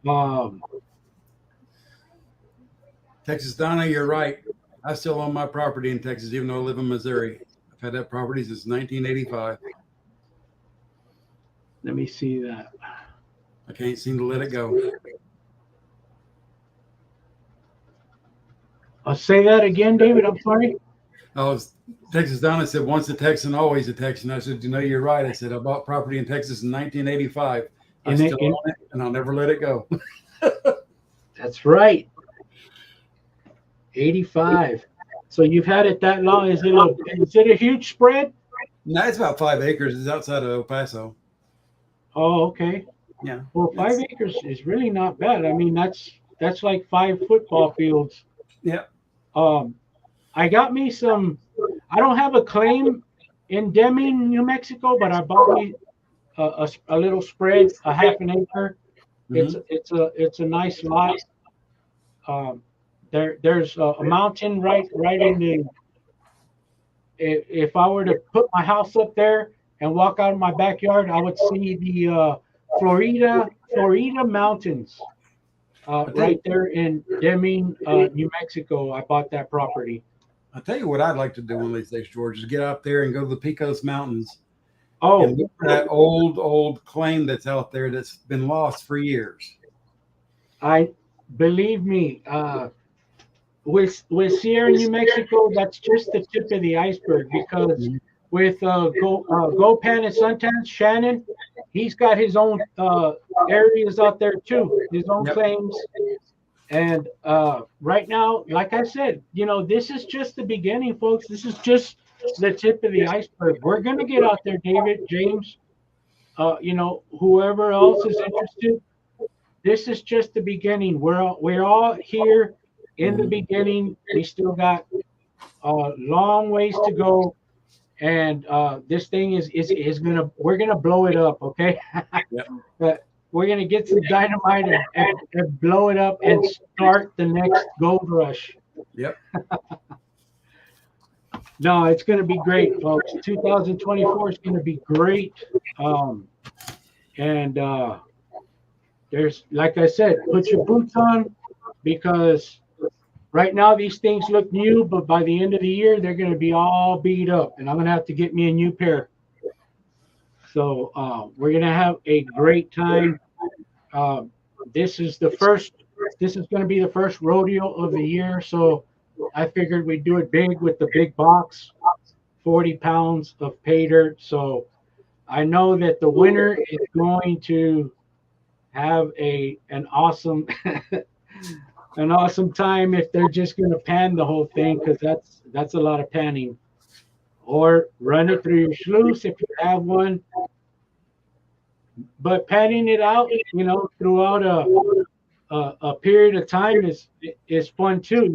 Speaker 1: Um,
Speaker 3: Texas Donna, you're right. I still own my property in Texas, even though I live in Missouri. I've had that property since 1985.
Speaker 1: let me see that.
Speaker 3: I can't seem to let it go.
Speaker 1: I'll say that again, David. I'm sorry.
Speaker 3: Texas Donna said, once a Texan, always a Texan. I said, you're right. I said, I bought property in Texas in 1985. I still own it, and I'll never let it go.
Speaker 1: That's right. 85. So you've had it that long. Is it a huge spread?
Speaker 3: No, it's about 5 acres. It's outside of El Paso.
Speaker 1: Oh, okay.
Speaker 3: Yeah.
Speaker 1: Well, 5 acres is really not bad. I mean, that's like 5 football fields.
Speaker 3: Yeah.
Speaker 1: I got me some. I don't have a claim in Deming, New Mexico, but I bought me a little spread, a half an acre.
Speaker 3: Mm-hmm.
Speaker 1: It's a nice lot. There's a mountain right in the. If I were to put my house up there and walk out of my backyard, I would see the Florida mountains right there in Deming, New Mexico. I bought that property.
Speaker 3: I'll tell you what I'd like to do one of these days, George, is get out there and go to the Pecos Mountains.
Speaker 1: Oh,
Speaker 3: and look for that old claim that's out there that's been lost for years.
Speaker 1: I believe me, with Sierra, New Mexico, that's just the tip of the iceberg because with Gopan and Suntan, Shannon, he's got his own areas out there too, his own claims. And right now, like I said, this is just the beginning, folks. This is just the tip of the iceberg. We're going to get out there, David, James, whoever else is interested. This is just the beginning. We're all here in the beginning. We still got a long ways to go. And this thing we're gonna blow it up, okay? But we're gonna get some dynamite and blow it up and start the next gold rush.
Speaker 3: Yep.
Speaker 1: No, it's gonna be great, folks. 2024 is gonna be great. There's, like I said, put your boots on because right now these things look new, but by the end of the year they're going to be all beat up, and I'm going to have to get me a new pair. So we're going to have a great time. This is going to be the first rodeo of the year, so I figured we'd do it big with the big box, 40 pounds of pay dirt. So I know that the winner is going to have an awesome time if they're just going to pan the whole thing, because that's a lot of panning, or run it through your sluice if you have one. But panning it out, throughout a period of time is fun too,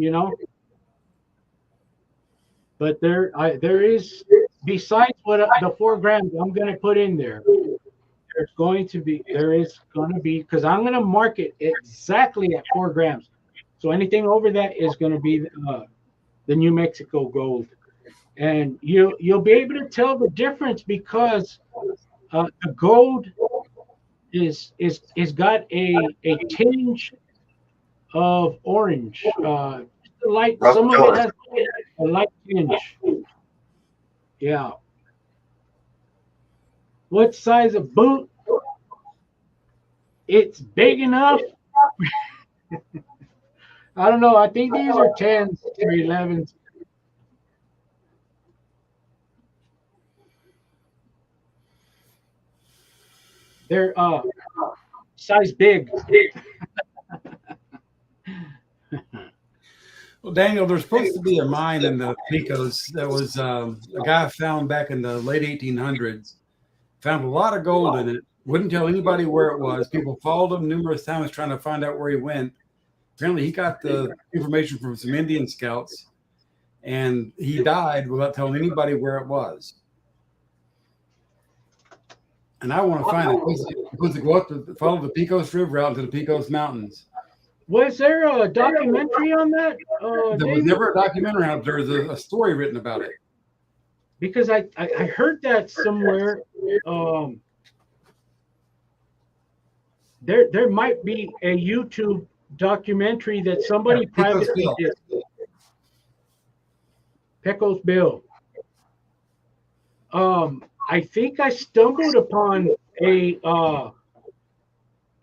Speaker 1: But there is, besides what the 4 grams I'm going to put in there, there is going to be, because I'm going to mark it exactly at 4 grams. So anything over that is going to be the New Mexico Gold, and you'll be able to tell the difference because the gold is got a tinge of orange, light. Some of it has a light tinge. Yeah. What size of boot? It's big enough. I don't know. I think these are 10s or 11s. They're size big.
Speaker 3: Well, Daniel, there's supposed to be a mine in the Pecos that was a guy found back in the late 1800s. Found a lot of gold in it. Wouldn't tell anybody where it was. People followed him numerous times trying to find out where he went. Apparently, he got the information from some Indian scouts, and he died without telling anybody where it was. And I want to find it. Supposed to go up to follow the Pecos River out into the Pecos Mountains.
Speaker 1: Was there a documentary on that?
Speaker 3: There was never a documentary out there. There's a story written about it.
Speaker 1: Because I heard that somewhere. There might be a YouTube documentary that somebody privately did. Pecos Bill. I think I stumbled upon a.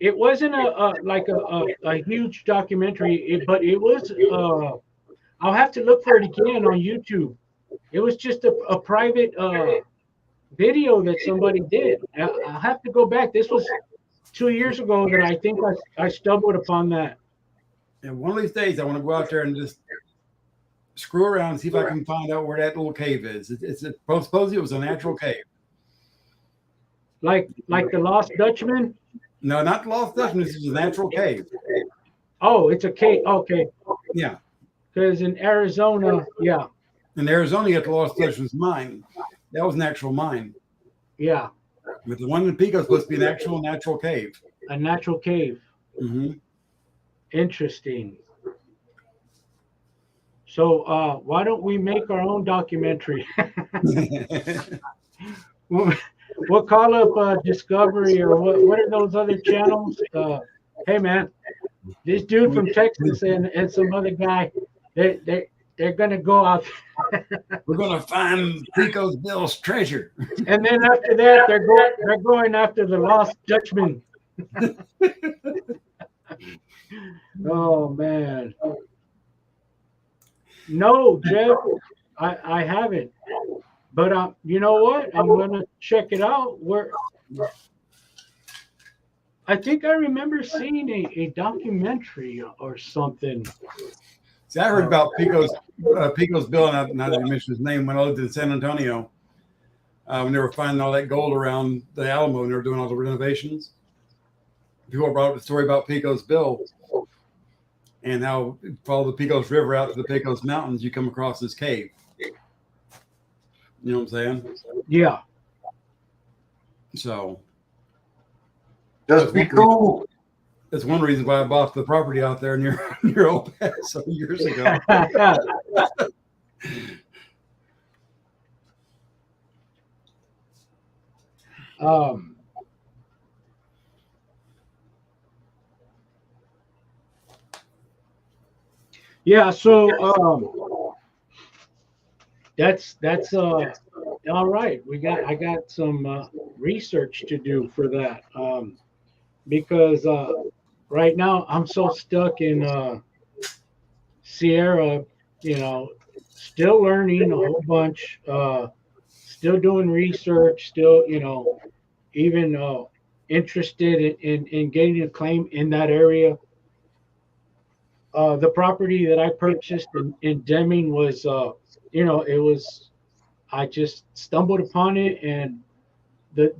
Speaker 1: It wasn't a huge documentary, but it was. I'll have to look for it again on YouTube. It was just a private video that somebody did. I'll have to go back. This was 2 years ago that I think I stumbled upon that.
Speaker 3: And one of these days, I want to go out there and just screw around and see if I can find out where that little cave is. Supposedly it was a natural cave.
Speaker 1: Like the Lost Dutchman?
Speaker 3: No, not the Lost Dutchman. This is a natural cave.
Speaker 1: Oh, it's a cave. Okay.
Speaker 3: Yeah.
Speaker 1: Because in Arizona, yeah.
Speaker 3: In Arizona, you got the Lost Dutchman's mine. That was an actual mine.
Speaker 1: Yeah.
Speaker 3: But the one in Pico is supposed to be an actual natural cave.
Speaker 1: A natural cave.
Speaker 3: Mm-hmm.
Speaker 1: Interesting. So why don't we make our own documentary? We'll call up Discovery or what are those other channels? Hey man, this dude from Texas and some other guy, they're gonna go out.
Speaker 3: We're gonna find Pecos Bill's treasure.
Speaker 1: And then after that, they're going after the Lost Dutchman. Oh man. No, Jeff, I haven't. But you know what? I'm gonna check it out. I think I remember seeing a documentary or something.
Speaker 3: See, I heard about Pecos Bill, and not to mention his name, when I lived in San Antonio, when they were finding all that gold around the Alamo and they were doing all the renovations. People brought up the story about Pecos Bill and how follow the Pecos River out to the Pecos Mountains, you come across this cave. You know what I'm saying?
Speaker 1: Yeah.
Speaker 3: So
Speaker 2: just be cool.
Speaker 3: That's one reason why I bought the property out there near El Paso years ago.
Speaker 1: Yeah, so that's all right. I got some research to do for that because right now I'm so stuck in Sierra, still learning a whole bunch, still doing research, still even interested in getting a claim in that area. The property that I purchased in Deming was, I just stumbled upon it, and the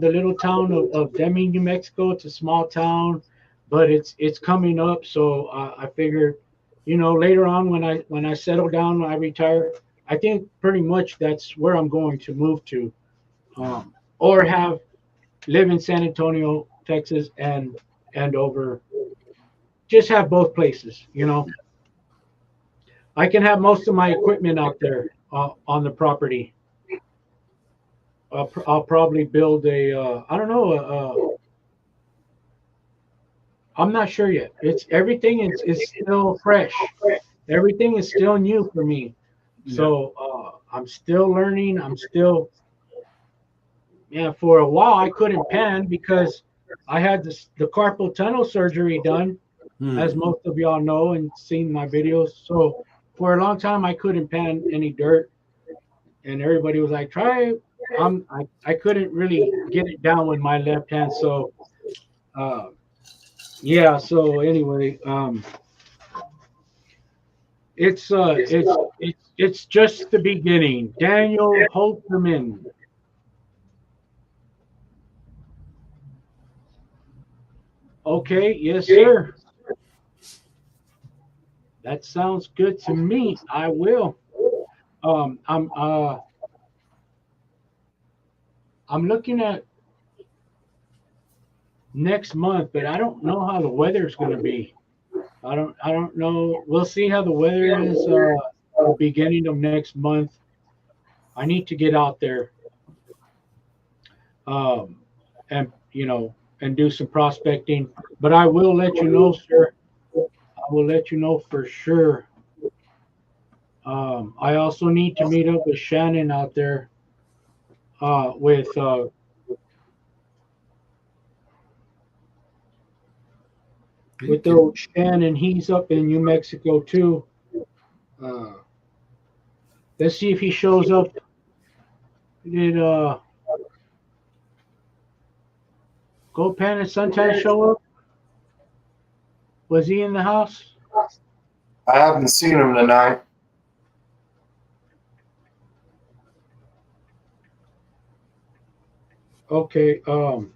Speaker 1: little town of Deming, New Mexico, it's a small town, but it's coming up. So I figured, later on when I settle down, when I retire, I think pretty much that's where I'm going to move to, or live in San Antonio, Texas, and over. Just have both places, I can have most of my equipment out there on the property. I'll probably build I don't know, I'm not sure yet. Everything is still fresh. Everything is still new for me. Yeah. So I'm still learning. For a while I couldn't pan because I had the carpal tunnel surgery done. As most of y'all know and seen my videos. So for a long time, I couldn't pan any dirt. And everybody was like, try it. I couldn't really get it down with my left hand. So, yeah. So anyway, it's just the beginning. Daniel Holterman. Okay. Yes, sir. That sounds good to me. I will. I'm looking at next month, but I don't know how the weather's going to be. I don't know. We'll see how the weather is the beginning of next month. I need to get out there, um, and and do some prospecting. But I will let you know, sir. I will let you know for sure. I also need to meet up with Shannon out there with the old Shannon. He's up in New Mexico too. Uh, let's see if he shows up. Did Gold Pan and Sunshine show up? Was he in the house?
Speaker 2: I haven't seen him tonight.
Speaker 1: Okay. All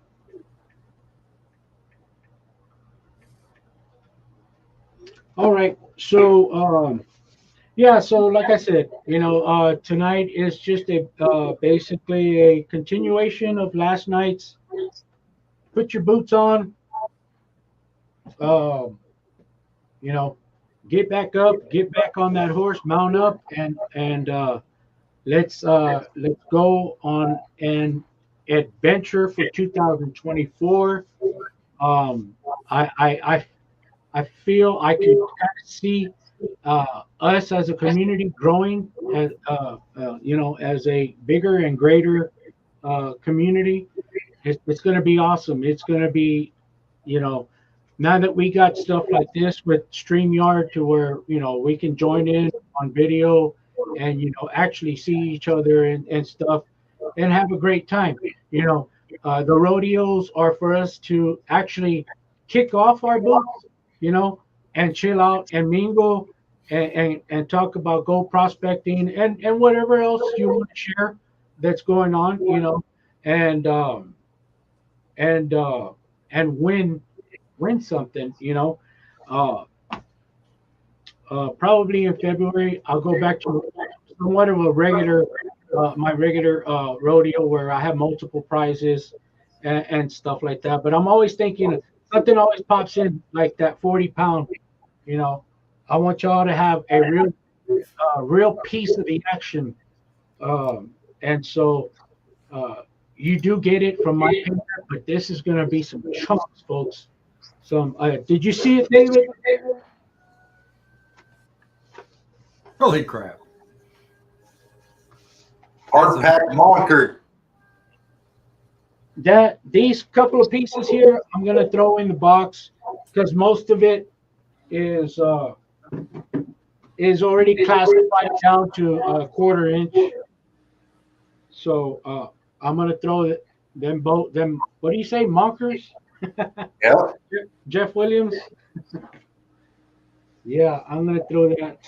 Speaker 1: right. So yeah. So like I said, tonight is just a basically a continuation of last night's. Put your boots on. Um, you know, get back up, get back on that horse, mount up, and let's go on an adventure for 2024. Um, I feel I could kind of see us as a community growing as as a bigger and greater community. It's going to be awesome. It's going to be, you know, now that we got stuff like this with StreamYard to where, we can join in on video and, actually see each other and stuff and have a great time. The rodeos are for us to actually kick off our books, you know, and chill out and mingle and talk about gold prospecting and whatever else you want to share that's going on, and and uh, and win something, Uh, probably in February, I'll go back to somewhat of a regular, my regular rodeo where I have multiple prizes and stuff like that. But I'm always thinking something always pops in like that 40 pound, you know. I want y'all to have a real piece of the action. And so you do get it from my paper, but this is going to be some chunks, folks. Some. Did you see it, David?
Speaker 3: Holy crap!
Speaker 2: Hard pack monker.
Speaker 1: That these couple of pieces here, I'm going to throw in the box because most of it is already classified down to a quarter inch. So I'm going to throw them both. Them. What do you say, monkers?
Speaker 2: Yeah.
Speaker 1: Jeff Williams. Yeah, I'm going to throw that.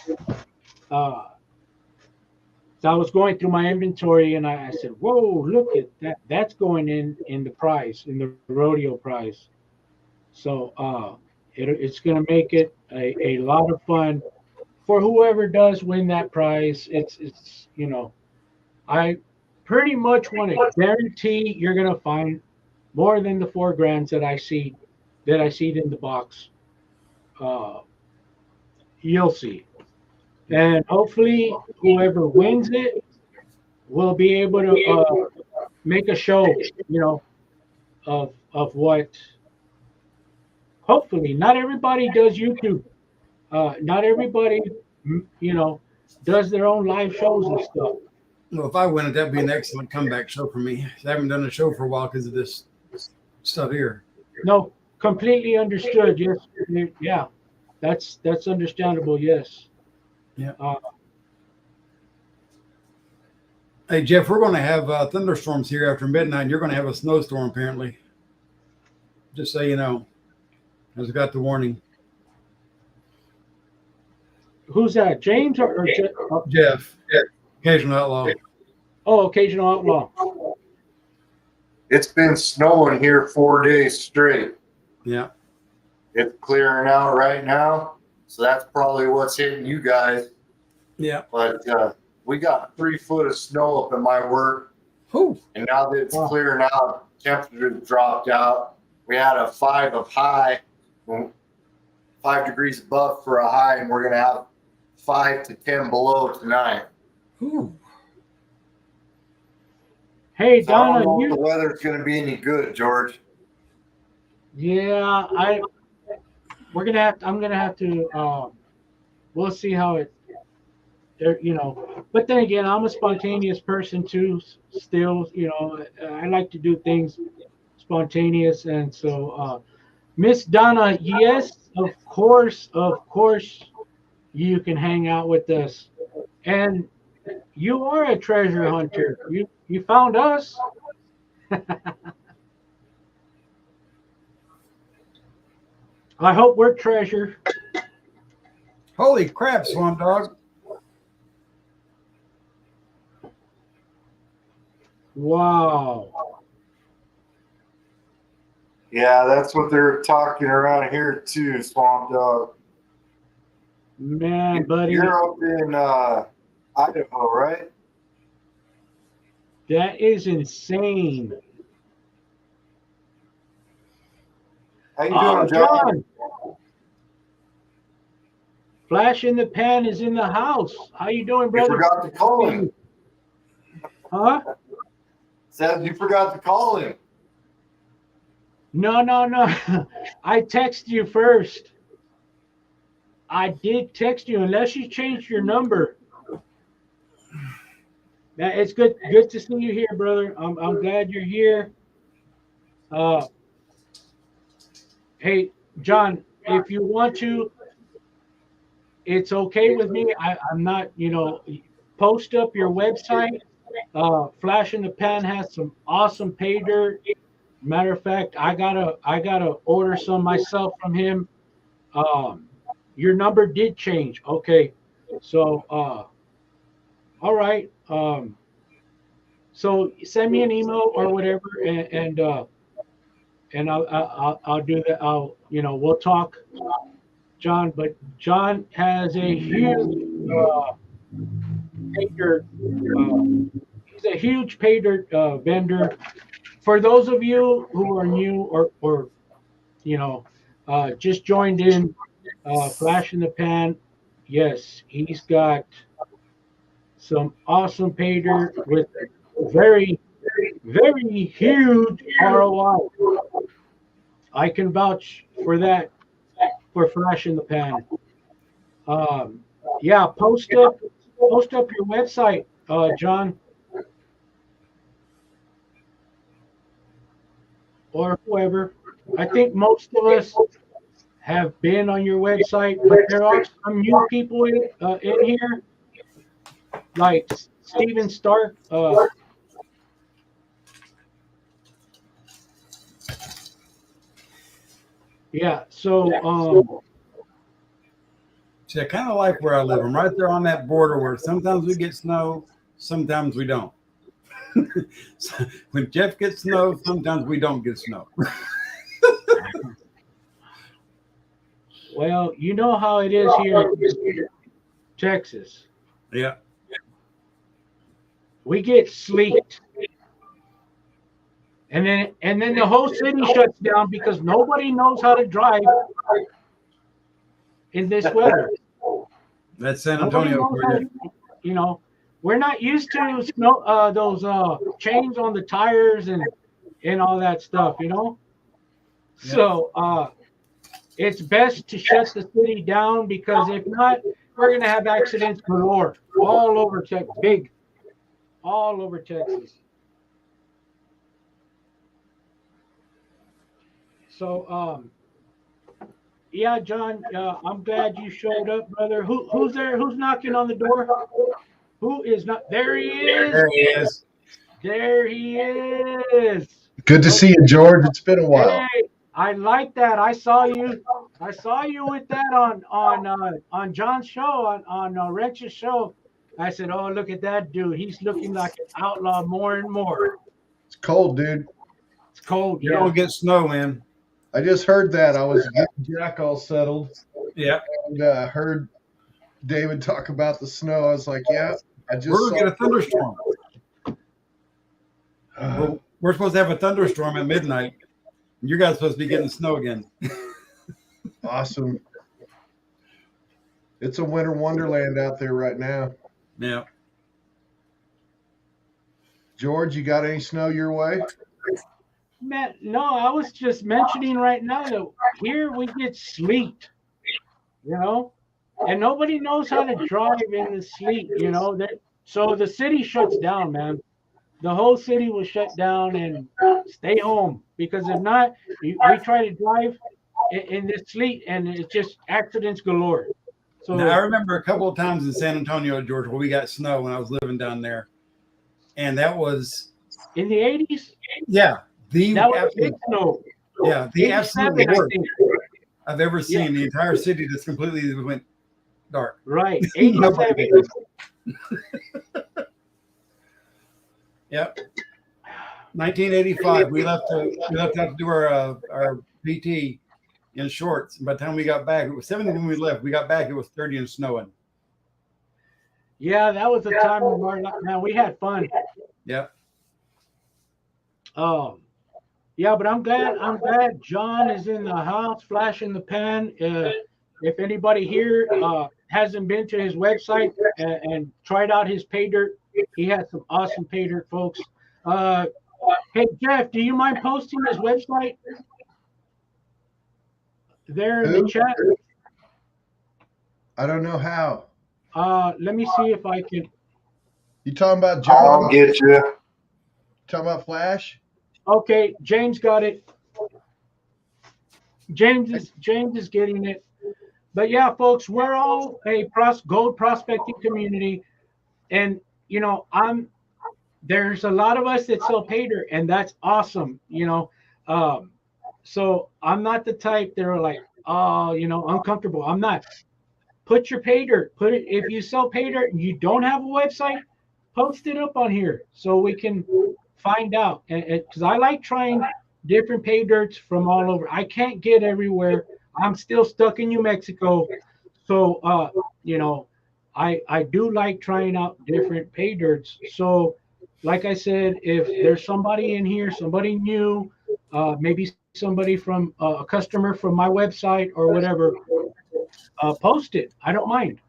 Speaker 1: So I was going through my inventory and I said, "Whoa, look at that! That's going in the prize, in the rodeo prize." So it's going to make it a lot of fun for whoever does win that prize. It's I pretty much want to guarantee you're going to find more than the 4 grands that I see in the box. Uh, you'll see. And hopefully, whoever wins it will be able to make a show, of what. Hopefully, not everybody does YouTube. Not everybody, does their own live shows and stuff.
Speaker 3: Well, if I win it, that'd be an excellent comeback show for me. I haven't done a show for a while because of this stuff here.
Speaker 1: No, completely understood. Yes, yeah, that's understandable. Yes.
Speaker 3: Yeah. Hey, Jeff, we're going to have thunderstorms here after midnight. And you're going to have a snowstorm, apparently. Just so you know, as I got the warning.
Speaker 1: Who's that? James or
Speaker 3: Jeff? Yeah. Occasional outlaw.
Speaker 1: Oh, occasional outlaw.
Speaker 2: It's been snowing here 4 days straight.
Speaker 3: Yeah.
Speaker 2: It's clearing out right now. So that's probably what's hitting you guys.
Speaker 3: Yeah.
Speaker 2: But we got 3 foot of snow up in my work.
Speaker 3: Whew.
Speaker 2: And now that it's clearing out, temperatures dropped out. we had a 5 of high, 5 degrees above for a high, and we're going to have 5 to 10 below tonight.
Speaker 3: Ooh.
Speaker 1: Hey,
Speaker 2: So I
Speaker 1: Donna,
Speaker 2: don't know if the weather's going to be any good, George.
Speaker 1: yeah, I'm gonna have to. We'll see how it. You know, but then again, I'm a spontaneous person too. Still, you know, I like to do things spontaneous, and so Miss Donna, yes, of course, you can hang out with us, and you are a treasure hunter. You found us. I hope we're treasure.
Speaker 3: Holy crap, Swamp Dog.
Speaker 1: Wow.
Speaker 2: Yeah, that's what they're talking around here too, Swamp Dog.
Speaker 1: Man, buddy.
Speaker 2: You're up in Idaho, right?
Speaker 1: That is insane.
Speaker 2: How you doing, John?
Speaker 1: Flash in the Pan is in the house. How you doing,
Speaker 2: You
Speaker 1: brother?
Speaker 2: forgot to call him.
Speaker 1: Huh?
Speaker 2: Says you forgot to call him.
Speaker 1: No. I text you first. I did text you, unless you changed your number. Now, it's good to see you here, brother. I'm glad you're here. Hey, John, if you want to, it's okay with me. I'm not, you know, post up your website. Flash in the Pan has some awesome pay dirt. Matter of fact, I gotta order some myself from him. Your number did change. Okay, so all right. So send me an email or whatever, and I'll do that. We'll talk, John. But John has a huge pay dirt. He's a huge pay dirt vendor. For those of you who are new or just joined in, Flash in the Pan, yes, he's got some awesome pay dirt with very, very huge ROI. I can vouch for that for Flash in the Pan. Yeah, post up your website, John, or whoever. I think most of us have been on your website, but there are some new people in here, like Steven Stark. Yeah, so
Speaker 3: See, I kind of like where I live. I'm right there on that border where sometimes we get snow, sometimes we don't. So when Jeff gets snow, sometimes we don't get snow.
Speaker 1: well, you know how it is here in Texas.
Speaker 3: Yeah.
Speaker 1: We get sleet. And then the whole city shuts down because nobody knows how to drive in this weather.
Speaker 3: That's San Antonio for you.
Speaker 1: You know, we're not used to snow, those chains on the tires and all that stuff, you know. Yeah. So it's best to shut the city down, because if not, we're gonna have accidents galore all over Texas, all over Texas. So yeah, John, I'm glad you showed up, brother. Who's there? Who's knocking on the door? Who is not? There he is.
Speaker 3: There he is.
Speaker 1: There he is.
Speaker 4: Good to see you, George. It's been a while.
Speaker 1: Hey, I like that. I saw you with that on John's show, on Rex's show. I said, "Oh, look at that dude. He's looking like an outlaw more and more."
Speaker 4: It's cold, dude.
Speaker 1: It's cold.
Speaker 3: You don't get snow, man.
Speaker 4: I just heard that. I was getting Jack all settled.
Speaker 3: Yeah.
Speaker 4: And heard David talk about the snow. I was like, yeah, I just
Speaker 3: We're going to get a thunderstorm. We're supposed to have a thunderstorm at midnight. You guys are supposed to be getting snow again.
Speaker 4: Awesome. It's a winter wonderland out there right now.
Speaker 3: Yeah.
Speaker 4: George, you got any snow your way?
Speaker 1: Man, no, I was just mentioning right now that here we get sleet, and nobody knows how to drive in the sleet, so the city shuts down, man. The whole city will shut down and stay home because if not, we try to drive in this sleet and it's just accidents galore. So
Speaker 3: now, I remember a couple of times in San Antonio, Georgia, where we got snow when I was living down there, and that was
Speaker 1: in the 80s,
Speaker 3: yeah,
Speaker 1: that was big snow.
Speaker 3: Yeah, the absolute
Speaker 1: 87,
Speaker 3: worst I've ever seen. The entire city just completely went dark.
Speaker 1: Right, 87.
Speaker 3: Yep. 1985, we left out to do our PT in shorts. And by the time we got back, it was 70 when we left. We got back, it was 30 and snowing.
Speaker 1: Yeah, that was the time of our life. Man, we had fun.
Speaker 3: Yep.
Speaker 1: Yeah, but I'm glad John is in the house, flash in the pan. If anybody here hasn't been to his website and tried out his pay dirt, he has some awesome pay dirt, folks. Hey Jeff, do you mind posting his website there in the chat?
Speaker 4: I don't know how.
Speaker 1: Let me see if I can.
Speaker 4: You talking about John?
Speaker 2: I'll get you.
Speaker 4: Talking about Flash?
Speaker 1: Okay, James got it. James is getting it. But yeah, folks, we're all a gold prospecting community, and there's a lot of us that sell pay dirt, and that's awesome. So I'm not the type that are like, uncomfortable. I'm not. Put your pay dirt. Put it if you sell pay dirt and you don't have a website, post it up on here so we can find out. And because I like trying different pay dirts from all over. I can't get everywhere. I'm still stuck in New Mexico, so I do like trying out different pay dirts. So, like I said, if there's somebody in here, somebody new, maybe somebody from a customer from my website or whatever, post it. I don't mind.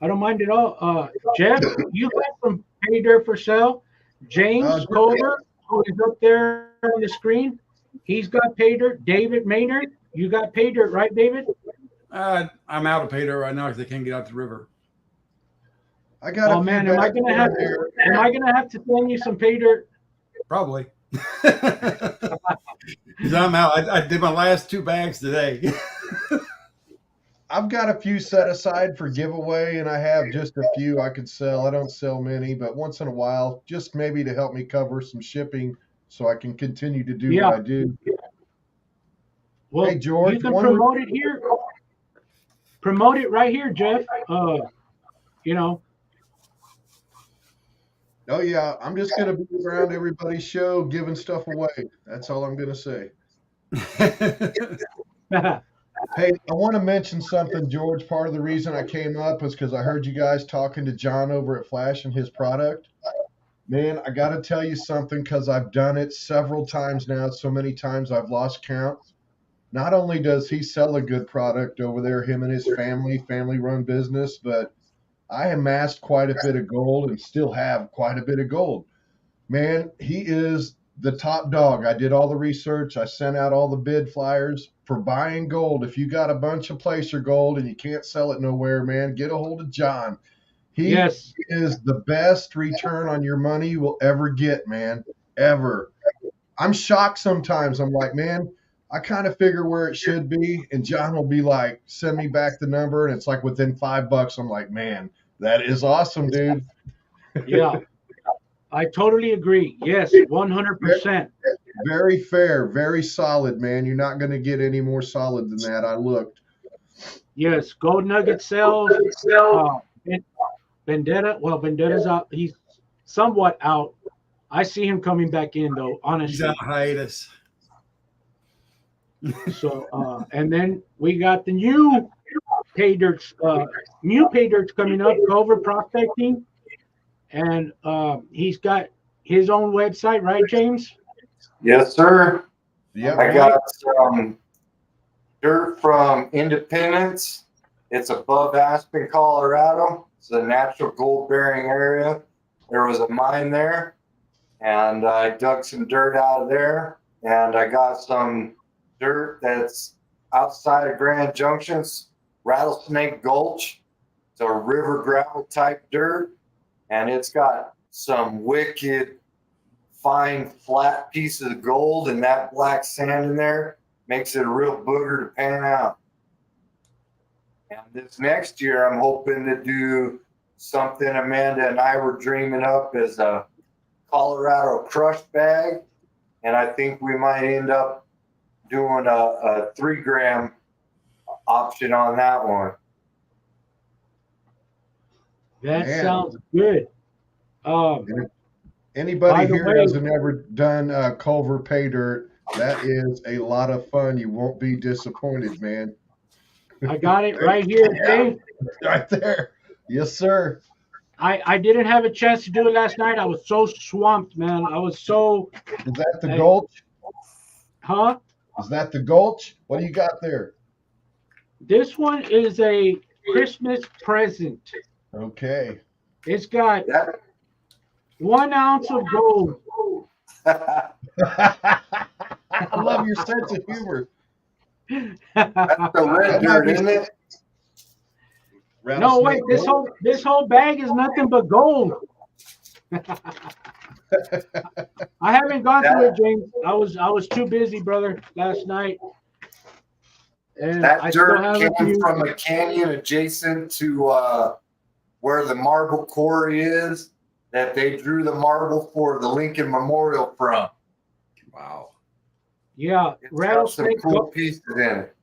Speaker 1: I don't mind at all. Jeff, you got some pay dirt for sale. James Culver, who is up there on the screen, he's got pay dirt. David Maynard, you got pay dirt, right, David?
Speaker 3: I'm out of pay dirt right now because I can't get out the river.
Speaker 4: I got.
Speaker 1: Oh man, am I gonna have to send you some pay dirt?
Speaker 3: Probably. Because I'm out. I did my last 2 bags today.
Speaker 4: I've got a few set aside for giveaway, and I have just a few I could sell. I don't sell many, but once in a while, just maybe to help me cover some shipping so I can continue to do what I do.
Speaker 1: Well,
Speaker 4: hey, George,
Speaker 1: you can promote it here. Promote it right here, Jeff.
Speaker 4: Oh, yeah. I'm just going to be around everybody's show giving stuff away. That's all I'm going to say. Hey, I want to mention something, George. Part of the reason I came up was because I heard you guys talking to John over at Flash and his product. Man, I got to tell you something because I've done it several times now, so many times I've lost count. Not only does he sell a good product over there, him and his family-run business, but I amassed quite a bit of gold and still have quite a bit of gold. Man, he is the top dog. I did all the research. I sent out all the bid flyers for buying gold. If you got a bunch of placer gold and you can't sell it nowhere, man, get a hold of John. He is the best return on your money you will ever get, man, ever. I'm shocked sometimes. I'm like, man, I kind of figure where it should be, and John will be like, send me back the number, and it's like within $5. I'm like, man, that is awesome, dude.
Speaker 1: Yeah, I totally agree. Yes, 100%.
Speaker 4: Very fair, very solid, man. You're not going to get any more solid than that. I looked.
Speaker 1: Yes, Gold Nugget sells. Vendetta, well, Vendetta's out. He's somewhat out. I see him coming back in, though, honestly.
Speaker 3: He's on hiatus.
Speaker 1: So, and then we got the new pay dirts coming up, Culver Prospecting. And he's got his own website, right, James?
Speaker 2: Yes, sir.
Speaker 4: Yeah,
Speaker 2: I got some dirt from Independence. It's above Aspen, Colorado. It's a natural gold bearing area. There was a mine there, and I dug some dirt out of there. And I got some dirt that's outside of Grand Junction's Rattlesnake Gulch. It's a river gravel type dirt, and it's got some wicked fine flat pieces of gold, and that black sand in there makes it a real booger to pan out. And this next year, I'm hoping to do something Amanda and I were dreaming up as a Colorado crush bag. And I think we might end up doing a 3 gram option on that one.
Speaker 1: That
Speaker 4: Man.
Speaker 1: sounds good.
Speaker 4: Anybody here
Speaker 1: way,
Speaker 4: hasn't ever done Culver pay dirt, that is a lot of fun. You won't be disappointed, man.
Speaker 1: I got it right here, Dave.
Speaker 4: Right there. Yes, sir.
Speaker 1: I didn't have a chance to do it last night. I was so swamped, man. I was so.
Speaker 4: Is that the gulch?
Speaker 1: Huh?
Speaker 4: Is that the gulch? What do you got there?
Speaker 1: This one is a Christmas present.
Speaker 4: Okay.
Speaker 1: It's got 1 ounce of gold.
Speaker 4: I love your sense of humor.
Speaker 2: That's the red dirt, isn't it?
Speaker 1: No, wait. This whole bag is nothing but gold. I haven't gone through it, James. I was too busy, brother, last night. And
Speaker 2: that
Speaker 1: I
Speaker 2: dirt
Speaker 1: still
Speaker 2: came
Speaker 1: haven't
Speaker 2: from a canyon adjacent to where the marble quarry is that they drew the marble for the Lincoln Memorial from.
Speaker 3: Wow.
Speaker 1: Yeah,
Speaker 2: It's got some
Speaker 1: rattlesnake
Speaker 2: cool
Speaker 1: gulch.
Speaker 2: pieces in it.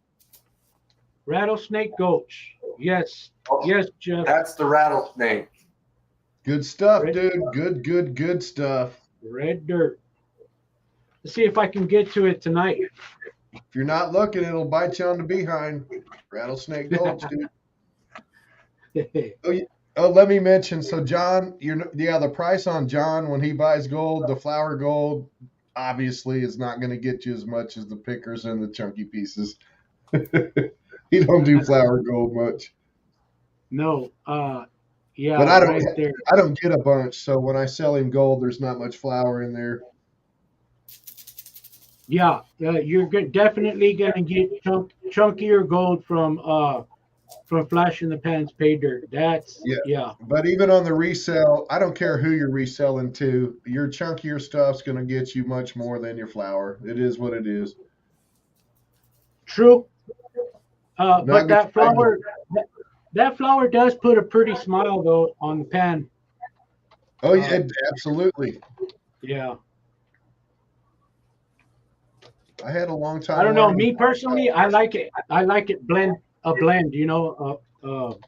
Speaker 1: Rattlesnake gulch. Yes. Yes, Jeff.
Speaker 2: That's the rattlesnake.
Speaker 4: Good stuff,
Speaker 1: Red-
Speaker 4: dude. Good stuff.
Speaker 1: Red dirt. Let's see if I can get to it tonight.
Speaker 4: If you're not looking, it'll bite you on the behind. Rattlesnake Gulch, dude. Oh, let me mention. So, John, the price on John when he buys gold, the flour gold, obviously is not going to get you as much as the pickers and the chunky pieces. He don't do flour gold much.
Speaker 1: No. Yeah.
Speaker 4: But I don't.
Speaker 1: Right there.
Speaker 4: I don't get a bunch. So when I sell him gold, there's not much flour in there.
Speaker 1: Yeah. You're definitely gonna get chunkier gold from Flash in the Pans Pay Dirt. That's yeah.
Speaker 4: But even on the resale, I don't care who you're reselling to. Your chunkier stuff's going to get you much more than your flour. It is what it is.
Speaker 1: True. But
Speaker 4: Not
Speaker 1: that
Speaker 4: good.
Speaker 1: that flour does put a pretty smile though on the pan.
Speaker 4: Oh yeah, absolutely.
Speaker 1: Yeah.
Speaker 4: I had a long time.
Speaker 1: I don't know. Me personally, I like it. I like it blend, you know,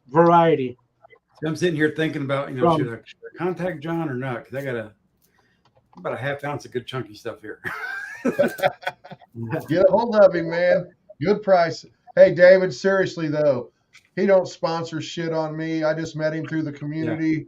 Speaker 1: variety.
Speaker 3: So I'm sitting here thinking about, should I contact John or not? Because I got about a half ounce of good chunky stuff here.
Speaker 4: Get a hold of him, man. Good price. Hey, David, seriously though, he don't sponsor shit on me. I just met him through the community.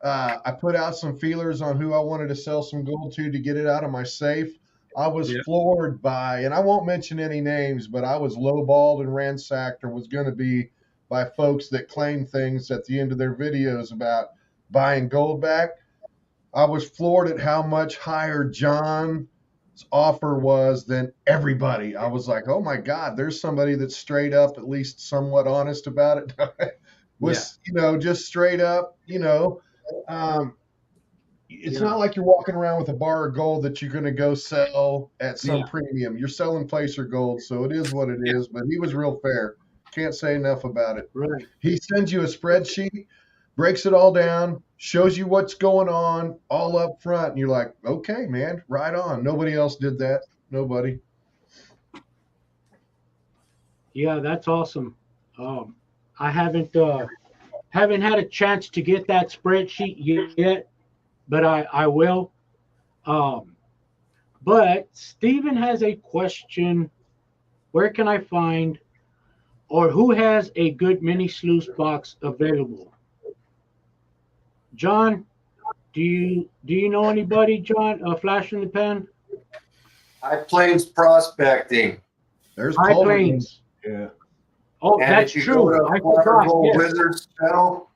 Speaker 4: I put out some feelers on who I wanted to sell some gold to get it out of my safe. I was floored by, and I won't mention any names, but I was lowballed and ransacked, or was going to be, by folks that claim things at the end of their videos about buying gold back. I was floored at how much higher John's offer was than everybody. I was like, oh my God, there's somebody that's straight up, at least somewhat honest about it. Just straight up, it's not like you're walking around with a bar of gold that you're going to go sell at some premium. You're selling placer gold, so it is what it is. But he was real fair. Can't say enough about it.
Speaker 1: Right.
Speaker 4: He sends you a spreadsheet, breaks it all down, shows you what's going on all up front, and you're like, okay, man, right on. Nobody else did that. Nobody.
Speaker 1: Yeah, that's awesome. I haven't had a chance to get that spreadsheet yet, but I will. But Stephen has a question. Where can I find, or who has a good mini sluice box available? John, do you know anybody, John? Flash in the Pan?
Speaker 2: High Plains Prospecting.
Speaker 4: There's
Speaker 1: High
Speaker 4: Culver.
Speaker 1: Plains.
Speaker 4: Yeah.
Speaker 1: Oh,
Speaker 2: And
Speaker 1: that's
Speaker 2: if you
Speaker 1: true.
Speaker 2: go
Speaker 1: I
Speaker 2: to
Speaker 1: forgot.
Speaker 2: Fargo
Speaker 1: Yes.
Speaker 2: Wizards channel,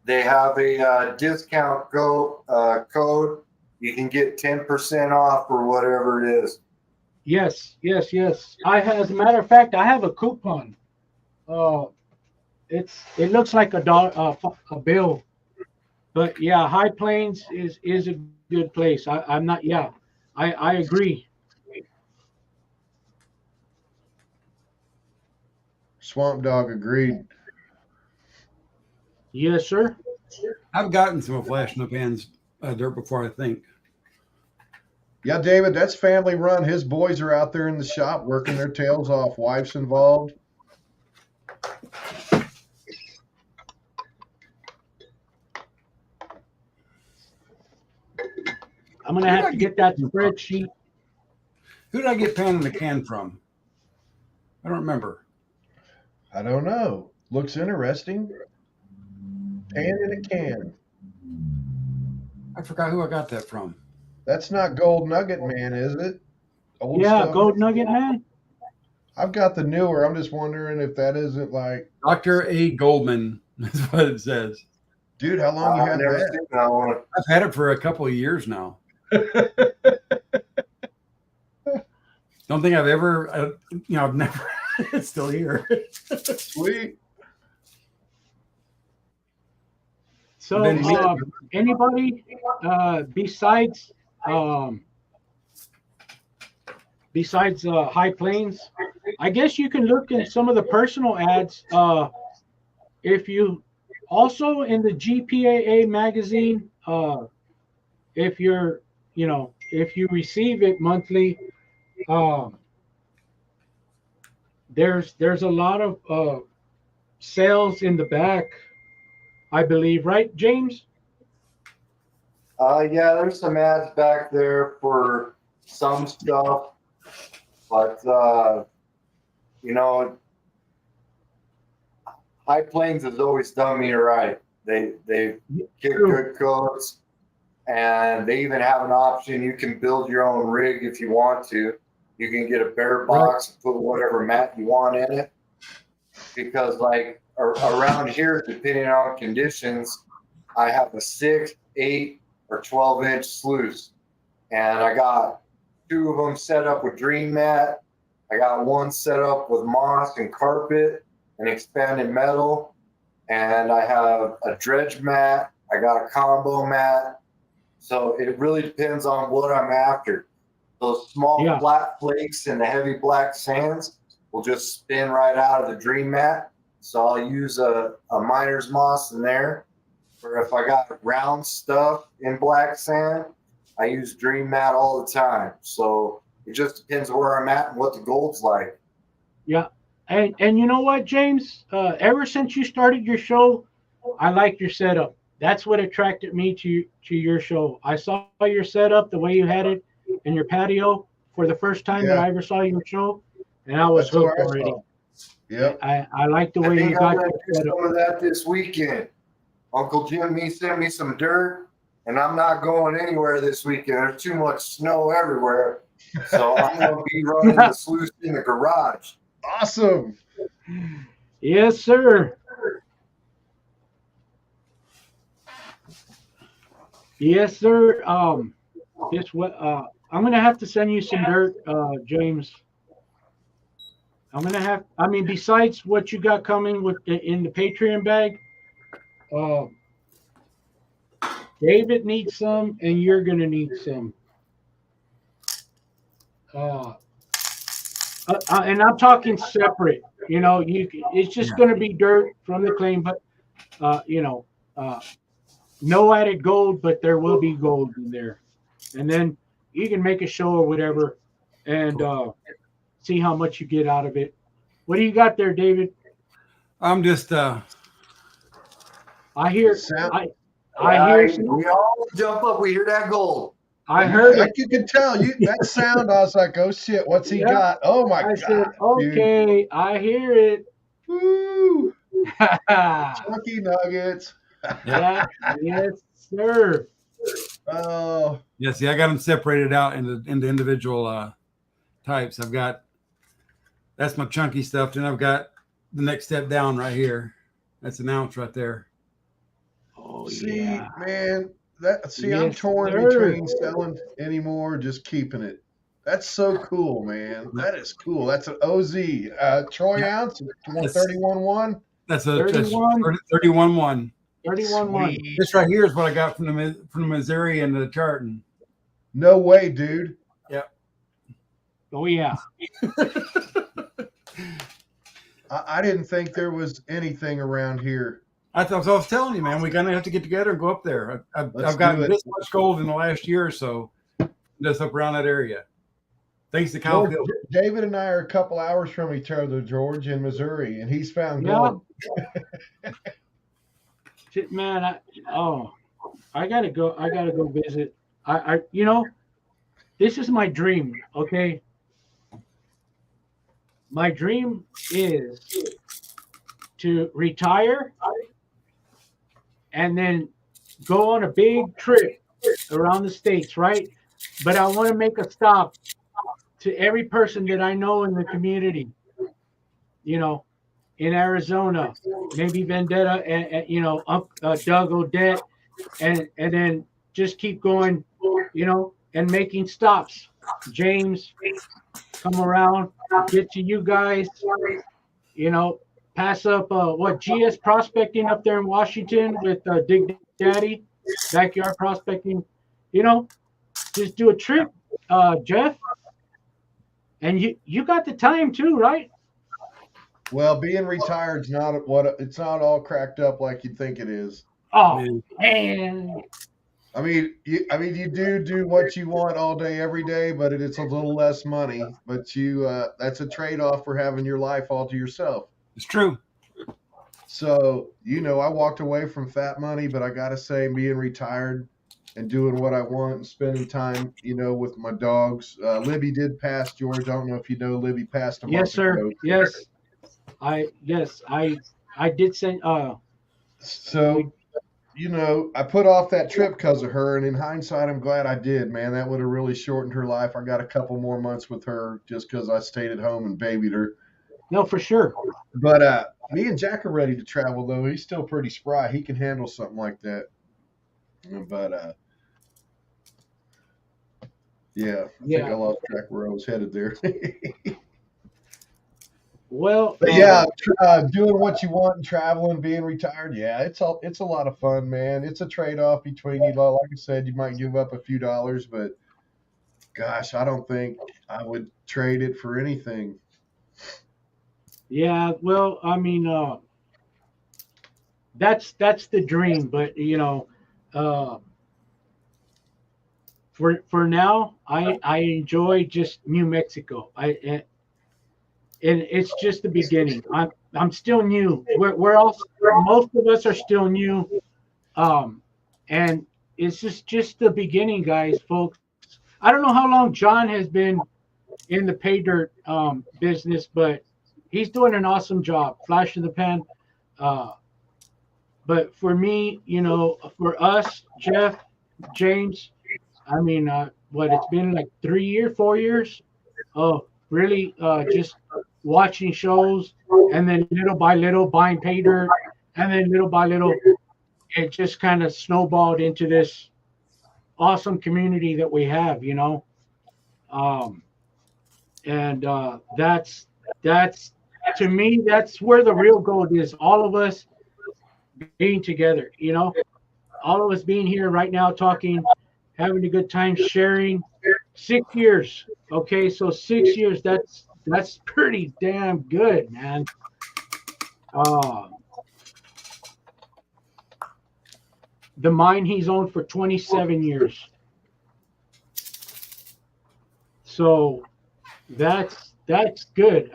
Speaker 2: they have a discount code. You can get 10% off or whatever it is.
Speaker 1: Yes. As a matter of fact, I have a coupon. It looks like a bill, but yeah, High Plains is a good place. I'm not. Yeah, I agree.
Speaker 4: Swamp Dog agreed.
Speaker 1: Yes, sir.
Speaker 3: I've gotten some of Flash in the Pan's dirt before, I think.
Speaker 4: Yeah, David, that's family run. His boys are out there in the shop working their tails off. Wife's involved.
Speaker 1: I'm gonna have to get that spreadsheet.
Speaker 3: Who did I get Pan in the Can from? I don't remember.
Speaker 4: I don't know. Looks interesting. Pan in a can.
Speaker 3: I forgot who I got that from.
Speaker 4: That's not Gold Nugget Man, is it? Old
Speaker 1: Yeah,
Speaker 4: stuff.
Speaker 1: Gold Nugget Man.
Speaker 4: I've got the newer. I'm just wondering if that isn't like,
Speaker 3: Dr. A. Goldman is what it says.
Speaker 4: dude, how long you
Speaker 2: I've
Speaker 4: had
Speaker 2: never
Speaker 4: that?
Speaker 2: seen that one.
Speaker 3: I've had it for a couple of years now. Don't think I've ever, I've never, it's still here.
Speaker 4: Sweet.
Speaker 1: So, anybody besides High Plains, I guess you can look at some of the personal ads. If you also in the GPAA magazine, if you're, if you receive it monthly, there's a lot of sales in the back, I believe, right, James?
Speaker 2: Yeah, there's some ads back there for some stuff, but High Plains has always done me right. They get good codes, and they even have an option. You can build your own rig if you want to. You can get a bare box and put whatever mat you want in it. Because like around here, depending on conditions, I have a 6, 8, or 12-inch sluice, and I got 2 of them set up with dream mat. I got 1 set up with moss and carpet and expanded metal, and I have a dredge mat. I got a combo mat. So it really depends on what I'm after. Those small flat flakes and the heavy black sands will just spin right out of the dream mat. So I'll use a miner's moss in there. Or if I got round stuff in black sand, I use dream mat all the time. So it just depends where I'm at and what the gold's like.
Speaker 1: Yeah. And you know what, James? Ever since you started your show, I liked your setup. That's what attracted me to your show. I saw your setup, the way you had it in your patio for the first time that I ever saw your show, and I was hooked already.
Speaker 4: Yep.
Speaker 1: I like the way you got your setup.
Speaker 2: Some of that this weekend. Uncle Jimmy sent me some dirt, and I'm not going anywhere this weekend. There's too much snow everywhere. So I'm going to be running the sluice in the garage.
Speaker 4: Awesome.
Speaker 1: Yes, sir. Yes, sir. Guess what? I'm gonna have to send you some dirt, James. Besides what you got coming with in the Patreon bag, David needs some, and you're gonna need some. And I'm talking separate. It's just gonna be dirt from the claim, but no added gold, but there will be gold in there. And then you can make a show or whatever and see how much you get out of it. What do you got there, David?
Speaker 3: I'm just
Speaker 1: I hear
Speaker 2: we all jump up, we hear that gold.
Speaker 1: I heard
Speaker 4: like
Speaker 1: it.
Speaker 4: you could tell that sound. I was like, oh shit, what's he got? Oh my God.
Speaker 1: Said, okay, dude. I hear it.
Speaker 4: Woo. Chunky nuggets.
Speaker 1: Yeah, yes, sir.
Speaker 4: Oh,
Speaker 3: Yeah, see, I got them separated out into individual types. That's my chunky stuff. Then I've got the next step down right here. That's an ounce right there.
Speaker 1: Oh
Speaker 4: see,
Speaker 1: yeah.
Speaker 4: man, I'm
Speaker 1: Yes,
Speaker 4: torn
Speaker 1: sir.
Speaker 4: between selling anymore or just keeping it. That's so cool, man. That is cool. That's an OZ. Troy
Speaker 3: Yeah,
Speaker 4: ounce,
Speaker 3: that's
Speaker 4: 31.1.
Speaker 3: that's
Speaker 1: 31,
Speaker 3: 31.1.
Speaker 1: 31-1.
Speaker 4: Sweet.
Speaker 3: This right here is what I got from the Missouri and the Charton.
Speaker 4: No way, dude.
Speaker 3: Yeah.
Speaker 1: Oh yeah.
Speaker 4: I didn't think there was anything around here.
Speaker 3: I was telling you, man, we're gonna have to get together and go up there.
Speaker 4: Let's
Speaker 3: I've gotten
Speaker 4: do it.
Speaker 3: this much gold in the last year or so, just up around that area. Thanks to Kyle
Speaker 4: George,
Speaker 3: Field.
Speaker 4: David and I are a couple hours from each other, George, in Missouri, and he's found
Speaker 1: Yeah.
Speaker 4: gold.
Speaker 1: Shit, man, I gotta go. I gotta go visit. This is my dream. Okay, my dream is to retire and then go on a big trip around the states, right? But I want to make a stop to every person that I know in the community. In Arizona, maybe Vendetta, and Doug Odette, and then just keep going, and making stops. James, come around, get to you guys, pass up GS prospecting up there in Washington with Dig Daddy, backyard prospecting, just do a trip, Jeff. And you got the time too, right?
Speaker 4: Well, being retired is not it's not all cracked up like you'd think it is.
Speaker 1: Oh man.
Speaker 4: I mean, you do what you want all day, every day, but it's a little less money. But that's a trade-off for having your life all to yourself.
Speaker 3: It's true.
Speaker 4: So, I walked away from fat money, but I gotta say, being retired and doing what I want and spending time, with my dogs. Libby did pass, George. I don't know if you know, Libby passed a month
Speaker 1: Yes, sir.
Speaker 4: ago.
Speaker 1: Yes. I did send
Speaker 4: So, I put off that trip because of her, and in hindsight, I'm glad I did, man. That would have really shortened her life. I got a couple more months with her just because I stayed at home and babied her.
Speaker 1: No, for sure.
Speaker 4: But me and Jack are ready to travel, though. He's still pretty spry. He can handle something like that. But yeah, I think I lost track where I was headed there.
Speaker 1: Well,
Speaker 4: But yeah, doing what you want and traveling, being retired, yeah, it's a lot of fun, man. It's a trade-off between like I said, you might give up a few dollars, but gosh, I don't think I would trade it for anything.
Speaker 1: yeah, well, I mean, that's the dream, but for now, I enjoy just New Mexico. And it's just the beginning. I'm still new. We're all, most of us are still new, and it's just the beginning, guys, folks. I don't know how long John has been in the pay dirt business, but he's doing an awesome job. Flash in the pan. But for me, for us, Jeff, James, I mean, it's been like 3 years, 4 years. Oh, really? Just watching shows, and then little by little buying pay dirt, and then little by little, it just kind of snowballed into this awesome community that we have, and that's to me, that's where the real gold is. All of us being together, all of us being here right now, talking, having a good time, sharing. 6 years. Okay, so 6 years. That's pretty damn good, man. The mine he's owned for 27 years. So that's good,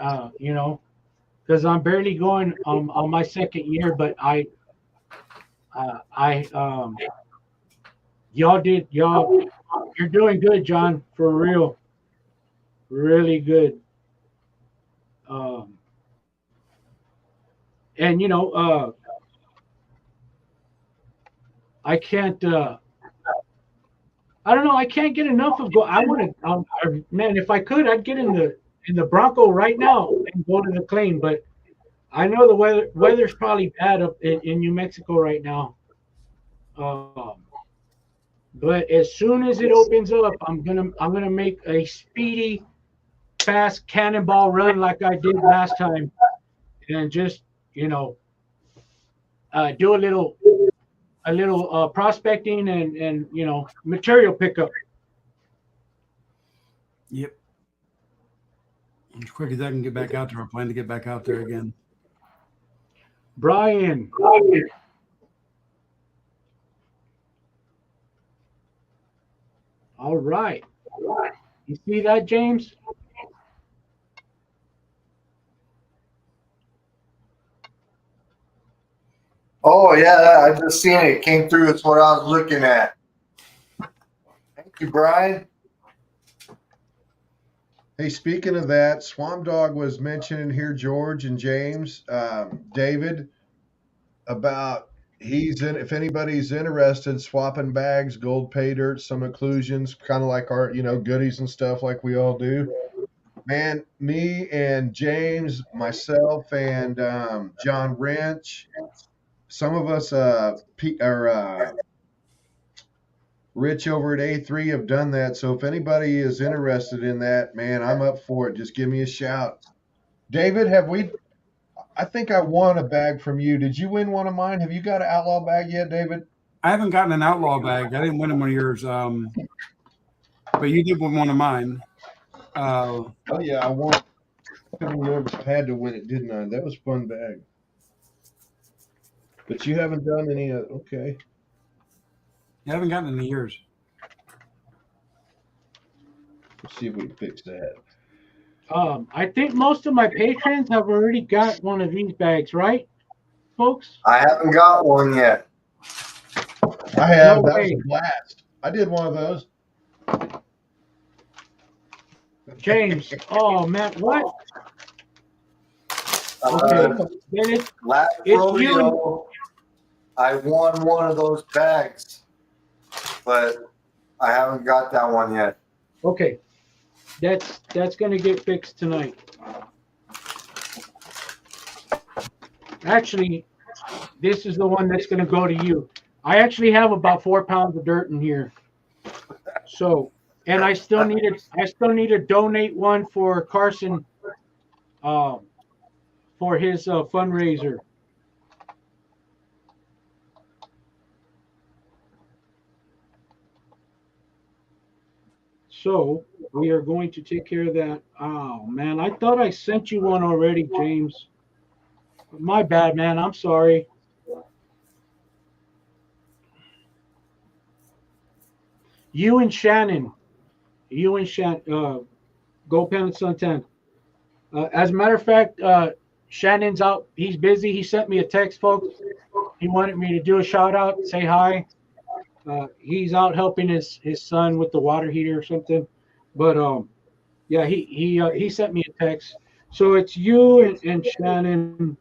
Speaker 1: because I'm barely going on my second year, but you're doing good, John, for real. Really good. And I can't I don't know. I can't get enough of go. I want to, man. If I could, I'd get in the Bronco right now and go to the claim. But I know the weather's probably bad up in New Mexico right now. Um, but as soon as it opens up, I'm gonna make a speedy, fast cannonball run like I did last time, and just you know do a little prospecting and material pickup.
Speaker 3: Yep. As quick as I can get back out there, I plan to get back out there again.
Speaker 1: Brian. All right. You see that, James?
Speaker 2: Oh yeah, I just seen it. It came through. It's what I was looking at. Thank you, Brian.
Speaker 4: Hey, speaking of that, Swamp Dog was mentioning here, George and James, David, about if anybody's interested, swapping bags, gold pay dirt, some inclusions, kind of like our, goodies and stuff like we all do. Man, me and James, myself, and John Wrench, some of us Rich over at A3 have done that. So if anybody is interested in that, man, I'm up for it. Just give me a shout. David, I think I won a bag from you. Did you win one of mine? Have you got an outlaw bag yet, David?
Speaker 3: I haven't gotten an outlaw bag. I didn't win one of yours, but you did win one of mine.
Speaker 4: Oh yeah, I won. I had to win it, didn't I? That was a fun bag. But you haven't done any. Okay.
Speaker 3: I haven't gotten any yours.
Speaker 4: Let's see if we can fix that.
Speaker 1: I think most of my patrons have already got one of these bags, right, folks?
Speaker 2: I haven't got one yet.
Speaker 4: I have.
Speaker 1: No
Speaker 4: that
Speaker 1: way.
Speaker 4: was a blast. I did one of those.
Speaker 1: James. Oh man, what? Okay. Then
Speaker 2: Last rodeo, I won one of those bags, but I haven't got that one yet.
Speaker 1: Okay. That's gonna get fixed tonight. Actually, this is the one that's gonna go to you. I actually have about 4 pounds of dirt in here. So, and I still need to donate one for Carson, for his fundraiser. So we are going to take care of that. Oh man, I thought I sent you one already, James. My bad, man. I'm sorry. You and Shannon, Go Pen and Suntan. As a matter of fact, Shannon's out. He's busy. He sent me a text, folks. He wanted me to do a shout out, say hi. He's out helping his son with the water heater or something. But yeah, he sent me a text. So it's you and Shannon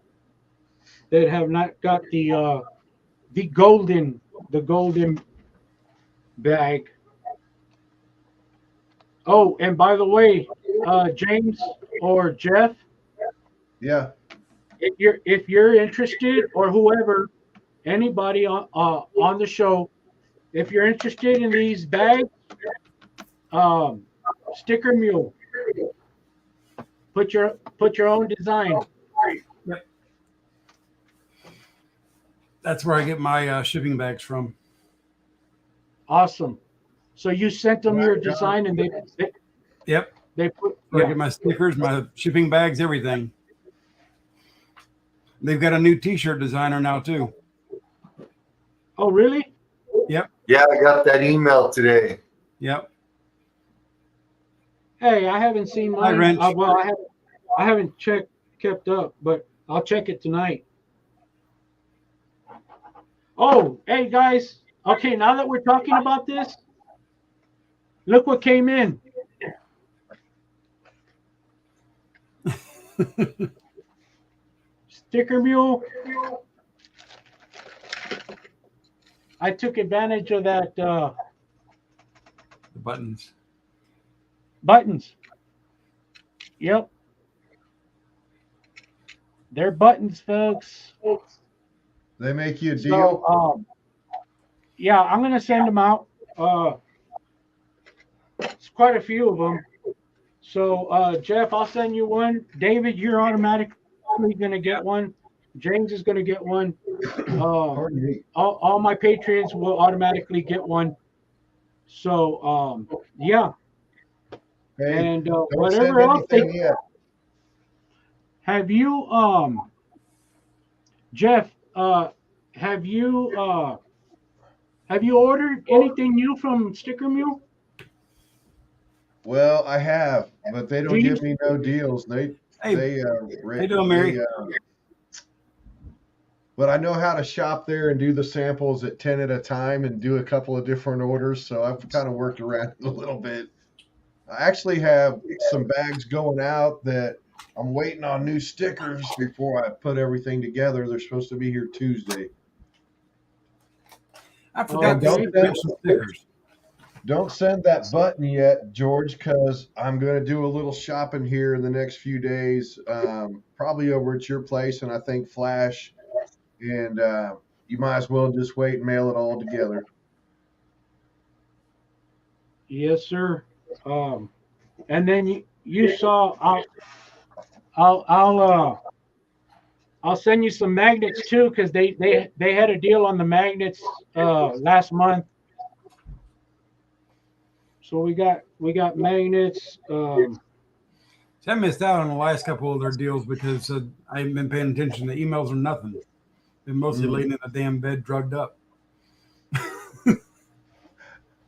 Speaker 1: that have not got the golden bag. Oh, and by the way, James or Jeff,
Speaker 4: Yeah.
Speaker 1: if you're interested, or whoever, anybody on the show, if you're interested in these bags, sticker mule, put your own design.
Speaker 3: Yep. That's where I get my shipping bags from.
Speaker 1: Awesome. So you sent them your design, and
Speaker 3: Yep.
Speaker 1: They put.
Speaker 3: I get my stickers, my shipping bags, everything. They've got a new T-shirt designer now too.
Speaker 1: Oh, really?
Speaker 3: Yep.
Speaker 2: Yeah, I got that email today.
Speaker 3: Yep.
Speaker 1: Hey, I haven't seen mine. Well, I haven't kept up, but I'll check it tonight. Oh, hey guys. Okay, now that we're talking about this, look what came in. Sticker mule. I took advantage of that
Speaker 3: buttons.
Speaker 1: Buttons. Yep. They're buttons, folks.
Speaker 4: They make you a deal.
Speaker 1: So, yeah, I'm gonna send them out. It's quite a few of them. So, Jeff, I'll send you one. David, you're automatically gonna get one. James is gonna get one.
Speaker 4: Pardon me.
Speaker 1: All my patrons will automatically get one. So, yeah,
Speaker 4: Hey,
Speaker 1: and
Speaker 4: don't
Speaker 1: whatever
Speaker 4: send
Speaker 1: else they
Speaker 4: anything yet.
Speaker 1: have you, Jeff, have you ordered anything new from Sticker Mule?
Speaker 4: Well, I have, but they don't
Speaker 1: Do you?
Speaker 4: give me no deals. They
Speaker 3: Hey,
Speaker 4: Rick,
Speaker 3: how you doing, Mary?
Speaker 4: but I know how to shop there and do the samples at 10 at a time and do a couple of different orders. So I've kind of worked around it a little bit. I actually have some bags going out that I'm waiting on new stickers before I put everything together. They're supposed to be here Tuesday.
Speaker 3: I forgot
Speaker 1: Okay.
Speaker 3: to get some stickers.
Speaker 4: Don't send that button yet, George, because I'm going to do a little shopping here in the next few days, probably over at your place, and I think Flash. And you might as well just wait and mail it all together.
Speaker 1: Yes, sir. And then you saw I'll send you some magnets too, because they had a deal on the magnets last month. So we got magnets.
Speaker 3: See, I missed out on the last couple of their deals because I haven't been paying attention to emails or nothing. Been mostly laying in a damn bed, drugged up.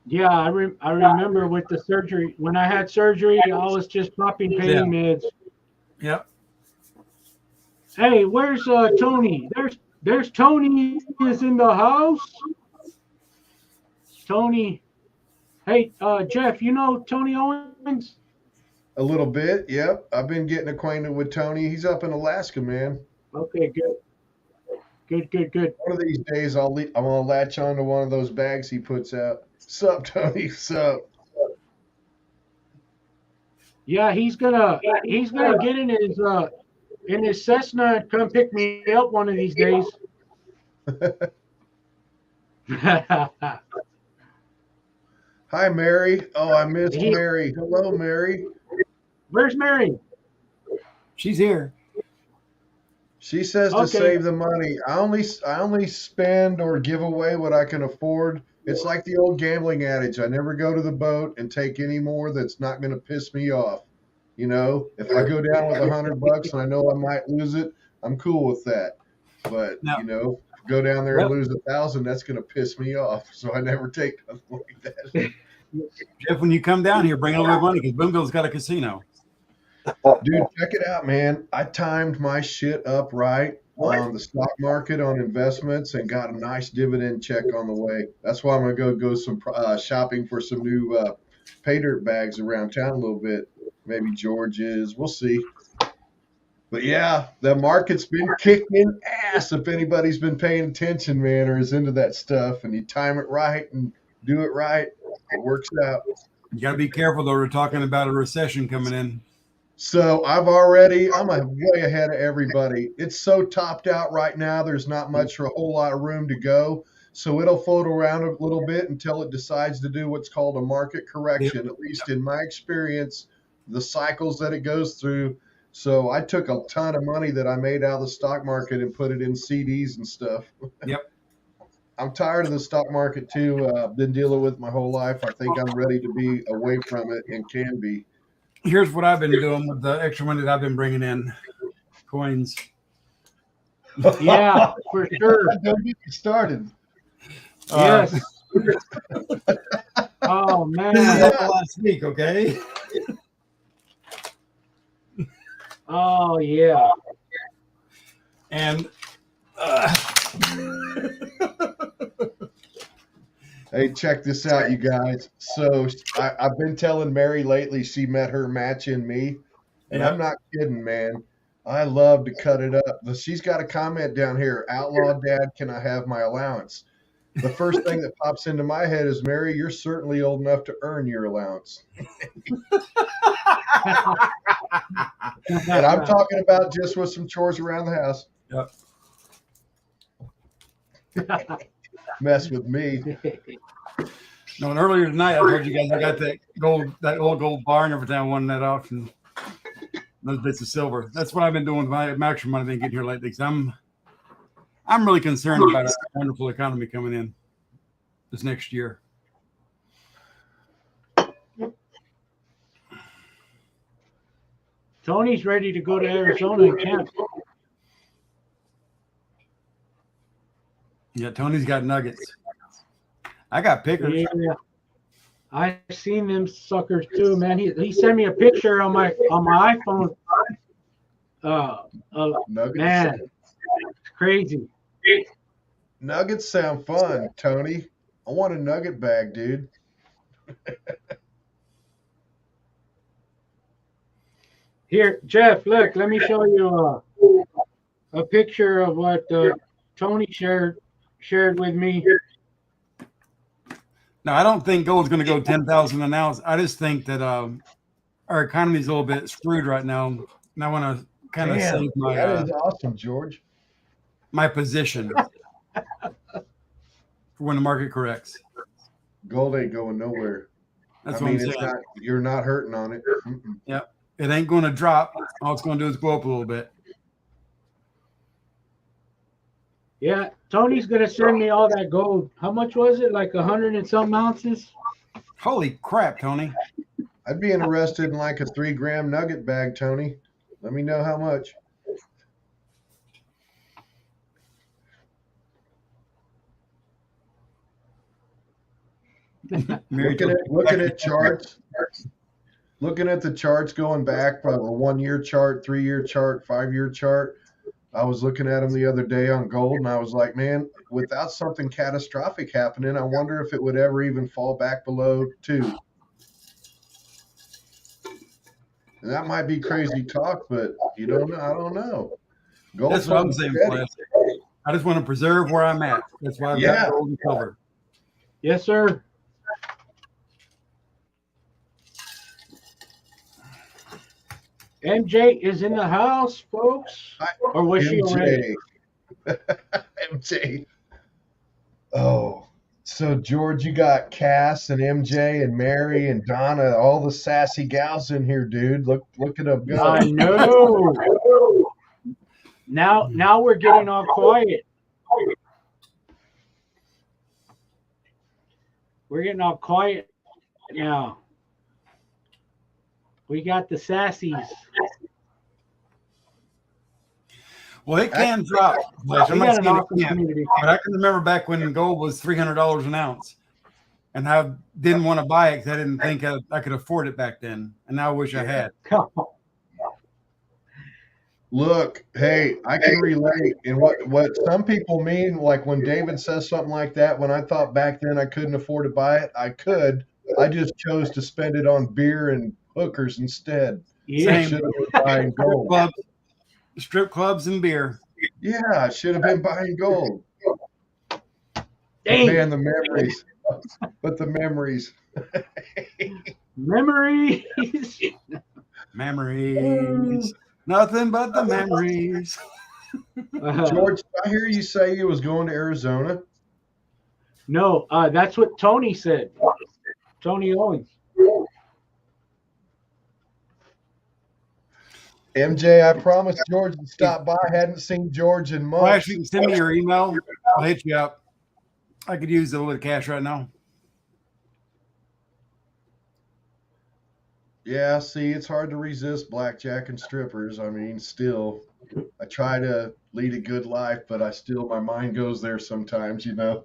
Speaker 1: Yeah, I remember with the surgery. When I had surgery, I was just popping pain meds.
Speaker 3: Yep.
Speaker 1: Hey, where's Tony? There's Tony is in the house. Tony. Hey, Jeff, you know Tony Owens?
Speaker 4: A little bit, yep. I've been getting acquainted with Tony. He's up in Alaska, man.
Speaker 1: Okay, good.
Speaker 4: One of these days, I'm gonna latch onto one of those bags he puts out. Sup, Tony? Sup?
Speaker 1: Yeah, he's gonna get in his Cessna and come pick me up one of these days.
Speaker 4: Hi, Mary. Oh, I missed Mary. Hello, Mary.
Speaker 1: Where's Mary?
Speaker 3: She's here.
Speaker 4: She says to save the money. I only spend or give away what I can afford. It's like the old gambling adage. I never go to the boat and take any more that's not going to piss me off. You know, if I go down with $100 and I know I might lose it, I'm cool with that. But you know, go down there and lose 1,000, that's going to piss me off. So I never take nothing like that.
Speaker 3: Jeff, when you come down here, bring a little money because Boonville's got a casino.
Speaker 4: Dude, check it out, man. I timed my shit up right on the stock market on investments and got a nice dividend check on the way. That's why I'm going to go some shopping for some new pay dirt bags around town a little bit. Maybe George's. We'll see. But yeah, the market's been kicking ass if anybody's been paying attention, man, or is into that stuff. And you time it right and do it right, it works out.
Speaker 3: You got to be careful, though. We're talking about a recession coming in.
Speaker 4: So I'm way ahead of everybody. It's so topped out right now. There's not much or a whole lot of room to go. So it'll float around a little bit until it decides to do what's called a market correction, at least in my experience, the cycles that it goes through. So I took a ton of money that I made out of the stock market and put it in CDs and stuff.
Speaker 3: Yep.
Speaker 4: I'm tired of the stock market too. Been dealing with my whole life. I think I'm ready to be away from it and can be.
Speaker 3: Here's what I've been doing with the extra money that I've been bringing in. Coins.
Speaker 1: Yeah, for sure.
Speaker 4: Don't get me started.
Speaker 1: Yes. Oh, man.
Speaker 3: Last week, okay?
Speaker 1: Oh, yeah.
Speaker 3: And
Speaker 4: hey, check this out, you guys. So I've been telling Mary lately she met her match in me. And I'm not kidding, man. I love to cut it up. She's got a comment down here. Outlaw Dad, can I have my allowance? The first thing that pops into my head is, Mary, you're certainly old enough to earn your allowance. And I'm talking about just with some chores around the house.
Speaker 3: Yep.
Speaker 4: Mess with me.
Speaker 3: No, and earlier tonight I told you guys I got that old gold bar and everything. I won that auction. Those bits of silver. That's what I've been doing with my extra money been getting here lately. Because I'm really concerned about a wonderful economy coming in this next year.
Speaker 1: Tony's ready to go to Arizona and camp.
Speaker 3: Yeah, Tony's got nuggets. I got pickers.
Speaker 1: Yeah, I've seen them suckers too, man. He sent me a picture on my iPhone.
Speaker 4: Nuggets.
Speaker 1: Man, it's crazy.
Speaker 4: Nuggets sound fun, Tony. I want a nugget bag, dude.
Speaker 1: Here, Jeff, look, let me show you a picture of what Tony shared with me.
Speaker 3: No, I don't think gold's going to go 10,000 an ounce. I just think that our economy's a little bit screwed right now, and I want to kind of save
Speaker 4: that is awesome, George.
Speaker 3: my position for when the market corrects.
Speaker 4: Gold ain't going nowhere.
Speaker 3: That's
Speaker 4: I
Speaker 3: what
Speaker 4: mean,
Speaker 3: I'm
Speaker 4: it's
Speaker 3: saying.
Speaker 4: not. You're not hurting on it. Mm-mm.
Speaker 3: Yep, it ain't going to drop. All it's going to do is go up a little bit.
Speaker 1: Yeah, Tony's gonna send me all that gold. How much was it? Like 100 and some ounces?
Speaker 3: Holy crap, Tony!
Speaker 4: I'd be interested in like a 3-gram nugget bag, Tony. Let me know how much. Looking at charts. Looking at the charts going back, probably a 1-year chart, 3-year chart, 5-year chart. I was looking at them the other day on gold, and I was like, man, without something catastrophic happening, I wonder if it would ever even fall back below 2. And that might be crazy talk, but you don't know. I don't know. Gold.
Speaker 3: That's what I'm saying, Flash. I just want to preserve where I'm at. That's why I've got gold and silver.
Speaker 1: Yes, sir. MJ is in the house, folks. Or was she already?
Speaker 4: MJ. Oh, so George, you got Cass and MJ and Mary and Donna, all the sassy gals in here, dude. Look at them go.
Speaker 1: I know. Now we're getting all quiet. We're getting all quiet now. We got the sassies.
Speaker 3: Well, it can drop. I'm not saying it can't, but I can remember back when gold was $300 an ounce, and I didn't want to buy it because I didn't think I could afford it back then, and now I wish I had.
Speaker 4: Look, hey, I can relate. And what some people mean, like when David says something like that, when I thought back then I couldn't afford to buy it, I could. I just chose to spend it on beer and hookers instead.
Speaker 1: Yeah.
Speaker 4: I should have been buying gold.
Speaker 3: Strip clubs and beer.
Speaker 4: Yeah, I should have been buying gold.
Speaker 1: Dang.
Speaker 4: Man, the memories. But the memories.
Speaker 1: Memories.
Speaker 3: Memories. Nothing but the memories.
Speaker 4: George, did I hear you say you was going to Arizona?
Speaker 1: No, that's what Tony said. Tony Owens.
Speaker 4: MJ, I promised George to stop by. I hadn't seen George in months.
Speaker 3: Well, actually, you can send me your email. I'll hit you up. I could use a little cash right now.
Speaker 4: Yeah, see, it's hard to resist blackjack and strippers. I mean, still, I try to lead a good life, but my mind goes there sometimes, you know.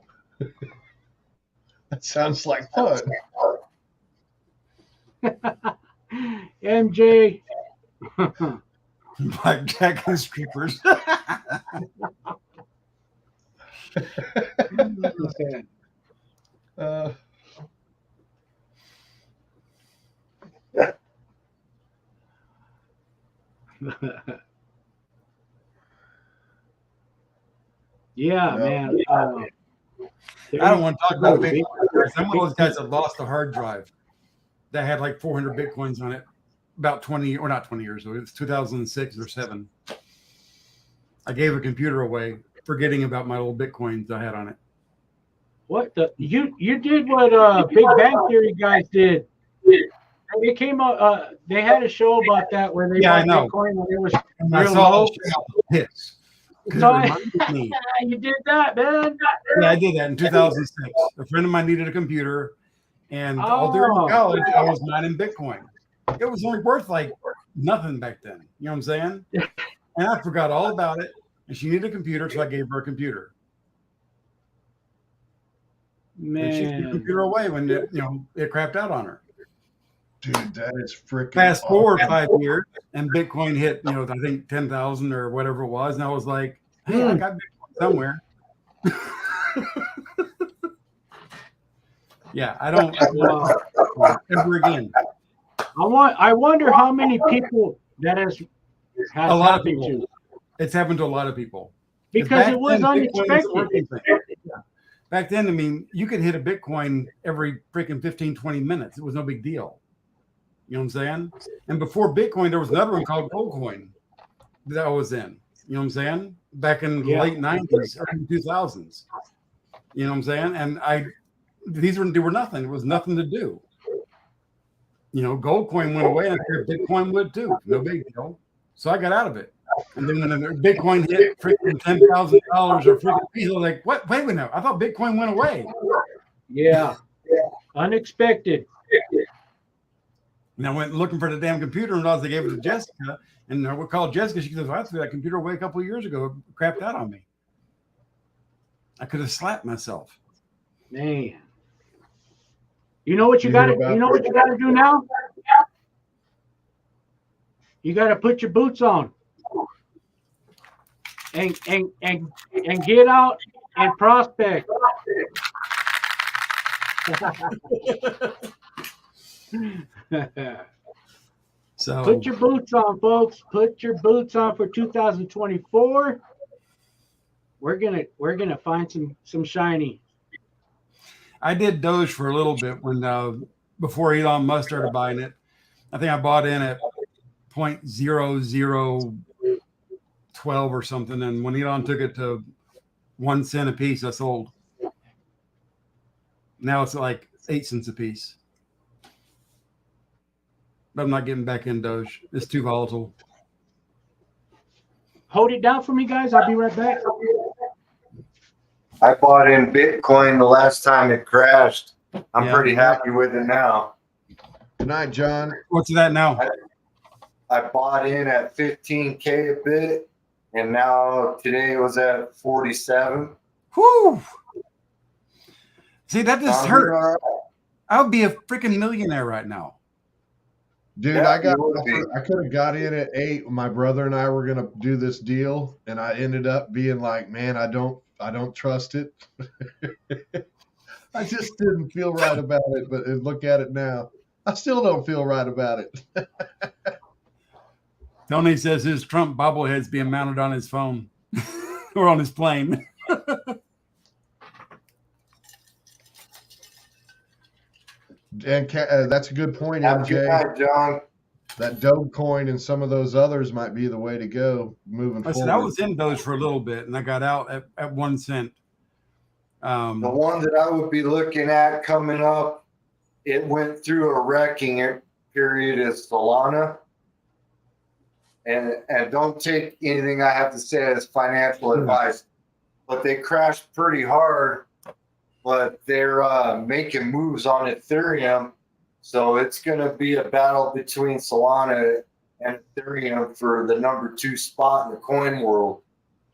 Speaker 4: That sounds like fun.
Speaker 1: MJ.
Speaker 3: Blackjack and strippers.
Speaker 1: Yeah, man.
Speaker 3: I don't want to talk about Bitcoin. I'm one of those guys that lost a hard drive that had like 400 Bitcoins on it about 20, or not 20 years ago. It was 2006 or 7. I gave a computer away, forgetting about my little Bitcoins I had on it.
Speaker 1: What the? You did what Big Bang Theory guys did. They came out. They had a show about that where they bought Bitcoin and it was real low.
Speaker 3: Yes.
Speaker 1: You did that, man.
Speaker 3: Yeah, I did that in 2006. A friend of mine needed a computer, and all during college, I was mining Bitcoin. It was only worth like nothing back then. You know what I'm saying? And I forgot all about it. And she needed a computer, so I gave her a computer.
Speaker 1: Man,
Speaker 3: and she threw the computer away when it crapped out on her.
Speaker 4: Dude, that is freaking.
Speaker 3: Fast forward 5 years, and Bitcoin hit, I think 10,000 or whatever it was, and I was like, "Hey, I got Bitcoin somewhere." Yeah, I don't ever again.
Speaker 1: I wonder how many people that has
Speaker 3: a lot of people. To. It's happened to a lot of people
Speaker 1: because it was unexpected.
Speaker 3: Back then, I mean, you could hit a Bitcoin every freaking 15, 20 minutes. It was no big deal. You know what I'm saying? And before Bitcoin, there was another one called Goldcoin that I was in. You know what I'm saying? Back in the late 90s, early 2000s. You know what I'm saying? And they were nothing. It was nothing to do. Goldcoin went away, and I figured Bitcoin would too. No big deal. So I got out of it. And then when Bitcoin hit freaking $10,000 or freaking people like, what? Wait a minute. I thought Bitcoin went away.
Speaker 1: Yeah. Unexpected.
Speaker 3: And I went looking for the damn computer, and I gave it to Jessica. And I would call Jessica. She goes, I threw that computer away a couple of years ago. It crapped out on me. I could have slapped myself.
Speaker 1: Man. You know what you got to do now? You got to put your boots on. And get out and prospect.
Speaker 3: So
Speaker 1: put your boots on, folks. Put your boots on for 2024. We're gonna find some shiny.
Speaker 3: I did Doge for a little bit when before Elon Musk started buying it. I think I bought in at 0.0012 or something, and when Elon took it to 1 cent a piece, I sold. Now it's like 8 cents a piece. But I'm not getting back in Doge. It's too volatile.
Speaker 1: Hold it down for me, guys. I'll be right back.
Speaker 2: I bought in Bitcoin the last time it crashed. I'm pretty happy with it now.
Speaker 4: Good night, John.
Speaker 3: What's that now?
Speaker 2: I bought in at 15K a bit, and now today it was at 47.
Speaker 3: Whew. See, that just hurt. I would be a freaking millionaire right now.
Speaker 4: Dude, I could have got in at 8. My brother and I were gonna do this deal, and I ended up being like, man, I don't trust it. I just didn't feel right about it, but look at it now. I still don't feel right about it.
Speaker 3: Tony says his Trump bobblehead's being mounted on his phone or on his plane.
Speaker 4: And that's a good point,
Speaker 2: Have
Speaker 4: MJ.
Speaker 2: a good night, John.
Speaker 4: That Dogecoin and some of those others might be the way to go moving forward.
Speaker 3: I was in Doge for a little bit, and I got out at 1 cent.
Speaker 2: The one that I would be looking at coming up, it went through a wrecking period, is Solana. And don't take anything I have to say as financial advice, but they crashed pretty hard. But they're making moves on Ethereum. So it's going to be a battle between Solana and Ethereum for the number 2 spot in the coin world.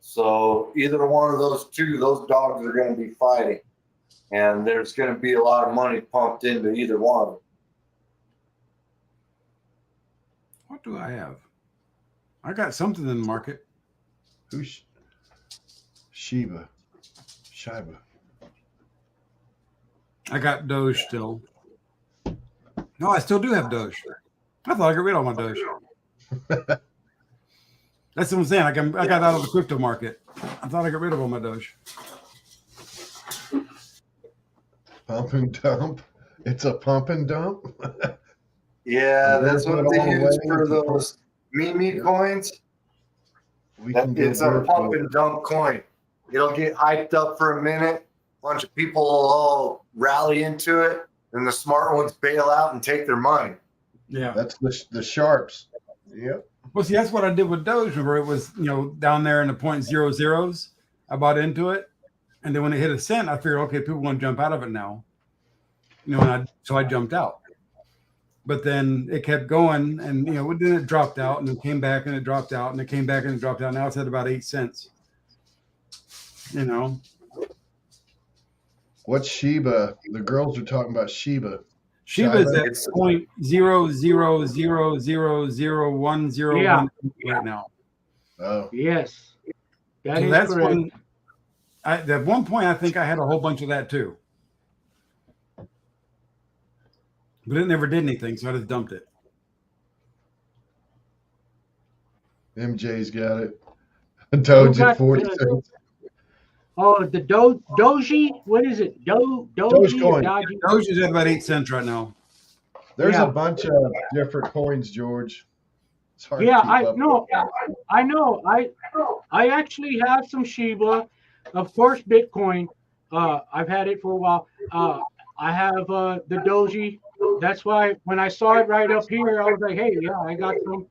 Speaker 2: So either one of those two, those dogs are going to be fighting. And there's going to be a lot of money pumped into either one of them.
Speaker 3: What do I have? I got something in the market.
Speaker 4: Who's Shiba?
Speaker 3: I got Doge still. No, I still do have Doge. I thought I got rid of all my Doge. That's what I'm saying. I got out of the crypto market. I thought I got rid of all my Doge.
Speaker 4: Pump and dump. It's a pump and dump.
Speaker 2: Yeah, that's
Speaker 4: Put
Speaker 2: what
Speaker 4: it
Speaker 2: they
Speaker 4: all
Speaker 2: use
Speaker 4: away.
Speaker 2: for those meme
Speaker 4: Yeah.
Speaker 2: coins.
Speaker 4: We can go
Speaker 2: It's a
Speaker 4: barefoot.
Speaker 2: pump and dump coin. It'll get hyped up for a minute. A bunch of people will all rally into it, and the smart ones bail out and take their money.
Speaker 3: Yeah.
Speaker 4: That's the sharps. Yep.
Speaker 3: Well, see, that's what I did with Doge. Remember, it was, down there in the 0.00s. I bought into it, and then when it hit a cent, I figured, okay, people want to jump out of it now. So I jumped out. But then it kept going, and then it dropped out, and it came back, and it dropped out, and it came back, and it dropped out. Now it's at about 8 cents.
Speaker 4: What's Shiba? The girls are talking about Shiba.
Speaker 3: Shiba's at
Speaker 2: It's
Speaker 3: 0.00000101 right now.
Speaker 4: Oh,
Speaker 1: Yes, that
Speaker 3: So
Speaker 1: is
Speaker 3: that's
Speaker 1: correct.
Speaker 3: when, at one point, I think I had a whole bunch of that too. But it never did anything, so I just dumped it.
Speaker 4: MJ's got it. Doge
Speaker 1: got
Speaker 4: at 40
Speaker 1: the-
Speaker 4: cents.
Speaker 1: Oh, the Doji. What is it? Doji or
Speaker 4: Dogecoin.
Speaker 1: Doji?
Speaker 3: Doge is at about 8 cents right now.
Speaker 4: There's
Speaker 1: Yeah.
Speaker 4: a bunch of different coins, George. It's hard
Speaker 1: Yeah,
Speaker 4: to keep
Speaker 1: I
Speaker 4: up
Speaker 1: know.
Speaker 4: with.
Speaker 1: I know. I actually have some Shiba, of course, Bitcoin. I've had it for a while. I have the Doji. That's why when I saw it right up here, I was like, hey, yeah, I got some.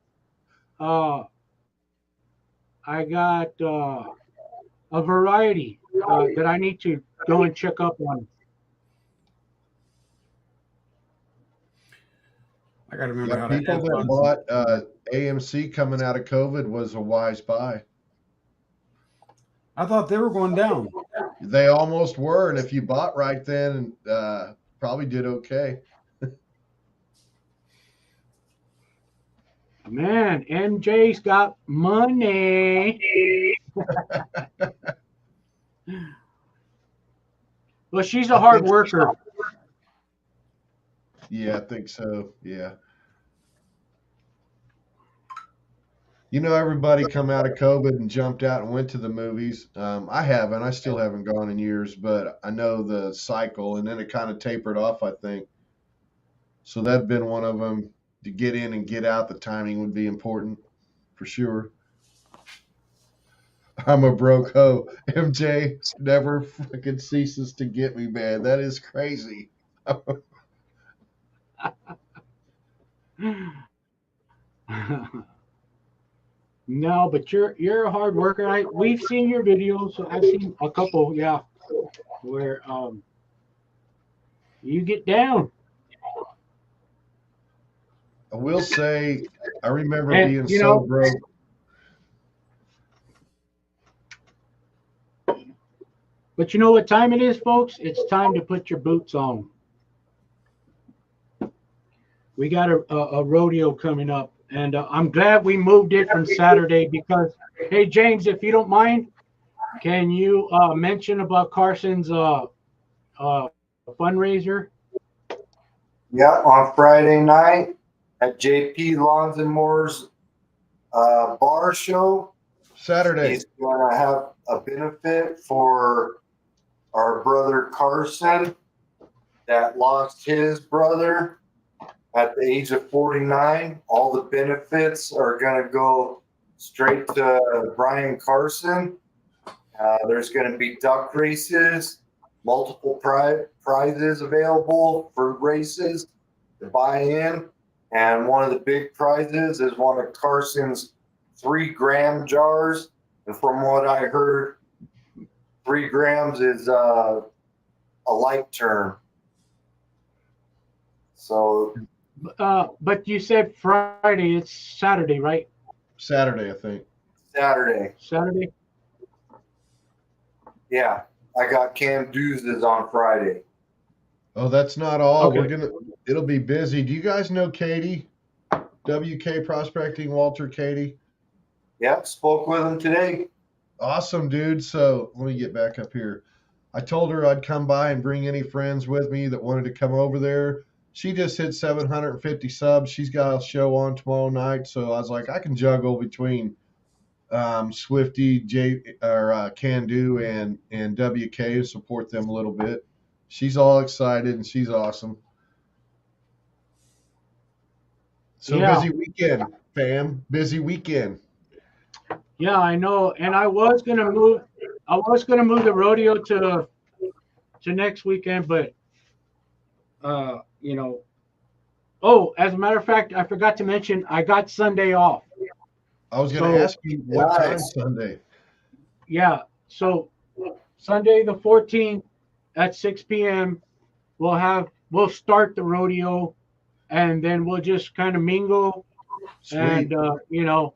Speaker 1: I got a variety that I need to go and check up on.
Speaker 3: I got to remember how
Speaker 4: Yeah,
Speaker 3: to
Speaker 4: people
Speaker 3: add
Speaker 4: that
Speaker 3: funds.
Speaker 4: bought AMC coming out of COVID was a wise buy.
Speaker 3: I thought they were going down.
Speaker 4: They almost were, and if you bought right then, probably did okay.
Speaker 1: Man, MJ's got money. Well, she's a hard worker.
Speaker 4: Yeah, I think so. Yeah. Everybody come out of COVID and jumped out and went to the movies. I haven't. I still haven't gone in years, but I know the cycle, and then it kind of tapered off, I think. So that'd been one of them. To get in and get out, the timing would be important for sure. I'm a broke hoe. MJ never fucking ceases to get me, man. That is crazy.
Speaker 1: No, but you're a hard worker. We've seen your videos. I've seen a couple, yeah, where you get down.
Speaker 4: I will say, I remember
Speaker 1: And,
Speaker 4: being
Speaker 1: you
Speaker 4: so
Speaker 1: know-
Speaker 4: broke.
Speaker 1: But you know what time it is, folks? It's time to put your boots on. We got a rodeo coming up, and I'm glad we moved it from Saturday because, hey, James, if you don't mind, can you mention about Carson's fundraiser?
Speaker 2: Yeah, on Friday night at JP Lawns and Moore's bar show.
Speaker 4: Saturday.
Speaker 2: He's going to have a benefit for our brother Carson that lost his brother at the age of 49. All the benefits are going to go straight to Brian Carson. There's going to be duck races, multiple prizes available for races to buy in. And one of the big prizes is one of Carson's 3-gram jars. And from what I heard, 3 grams is a light term. So,
Speaker 1: But you said Friday. It's Saturday, right?
Speaker 4: Saturday, I think.
Speaker 2: Saturday.
Speaker 1: Saturday.
Speaker 2: Yeah, I got canned deuces on Friday.
Speaker 4: Oh, that's not all.
Speaker 1: Okay.
Speaker 4: It'll be busy. Do you guys know Katie? WK Prospecting, Walter Katie?
Speaker 2: Yep, spoke with him today.
Speaker 4: Awesome, dude. So let me get back up here. I told her I'd come by and bring any friends with me that wanted to come over there. She just hit 750 subs. She's got a show on tomorrow night. So I was like, I can juggle between Swifty, Can Do, and WK to support them a little bit. She's all excited and she's awesome. So
Speaker 1: Yeah.
Speaker 4: busy weekend, fam. Busy weekend.
Speaker 1: Yeah, I know. And I was gonna move the rodeo to next weekend, but you know, oh, as a matter of fact, I forgot to mention I got Sunday off.
Speaker 4: I was going to
Speaker 1: So
Speaker 4: ask you what time
Speaker 2: Nice.
Speaker 4: Sunday.
Speaker 1: yeah, so Sunday the 14th at 6 p.m. we'll start the rodeo, and then we'll just kind of mingle
Speaker 4: Sweet.
Speaker 1: and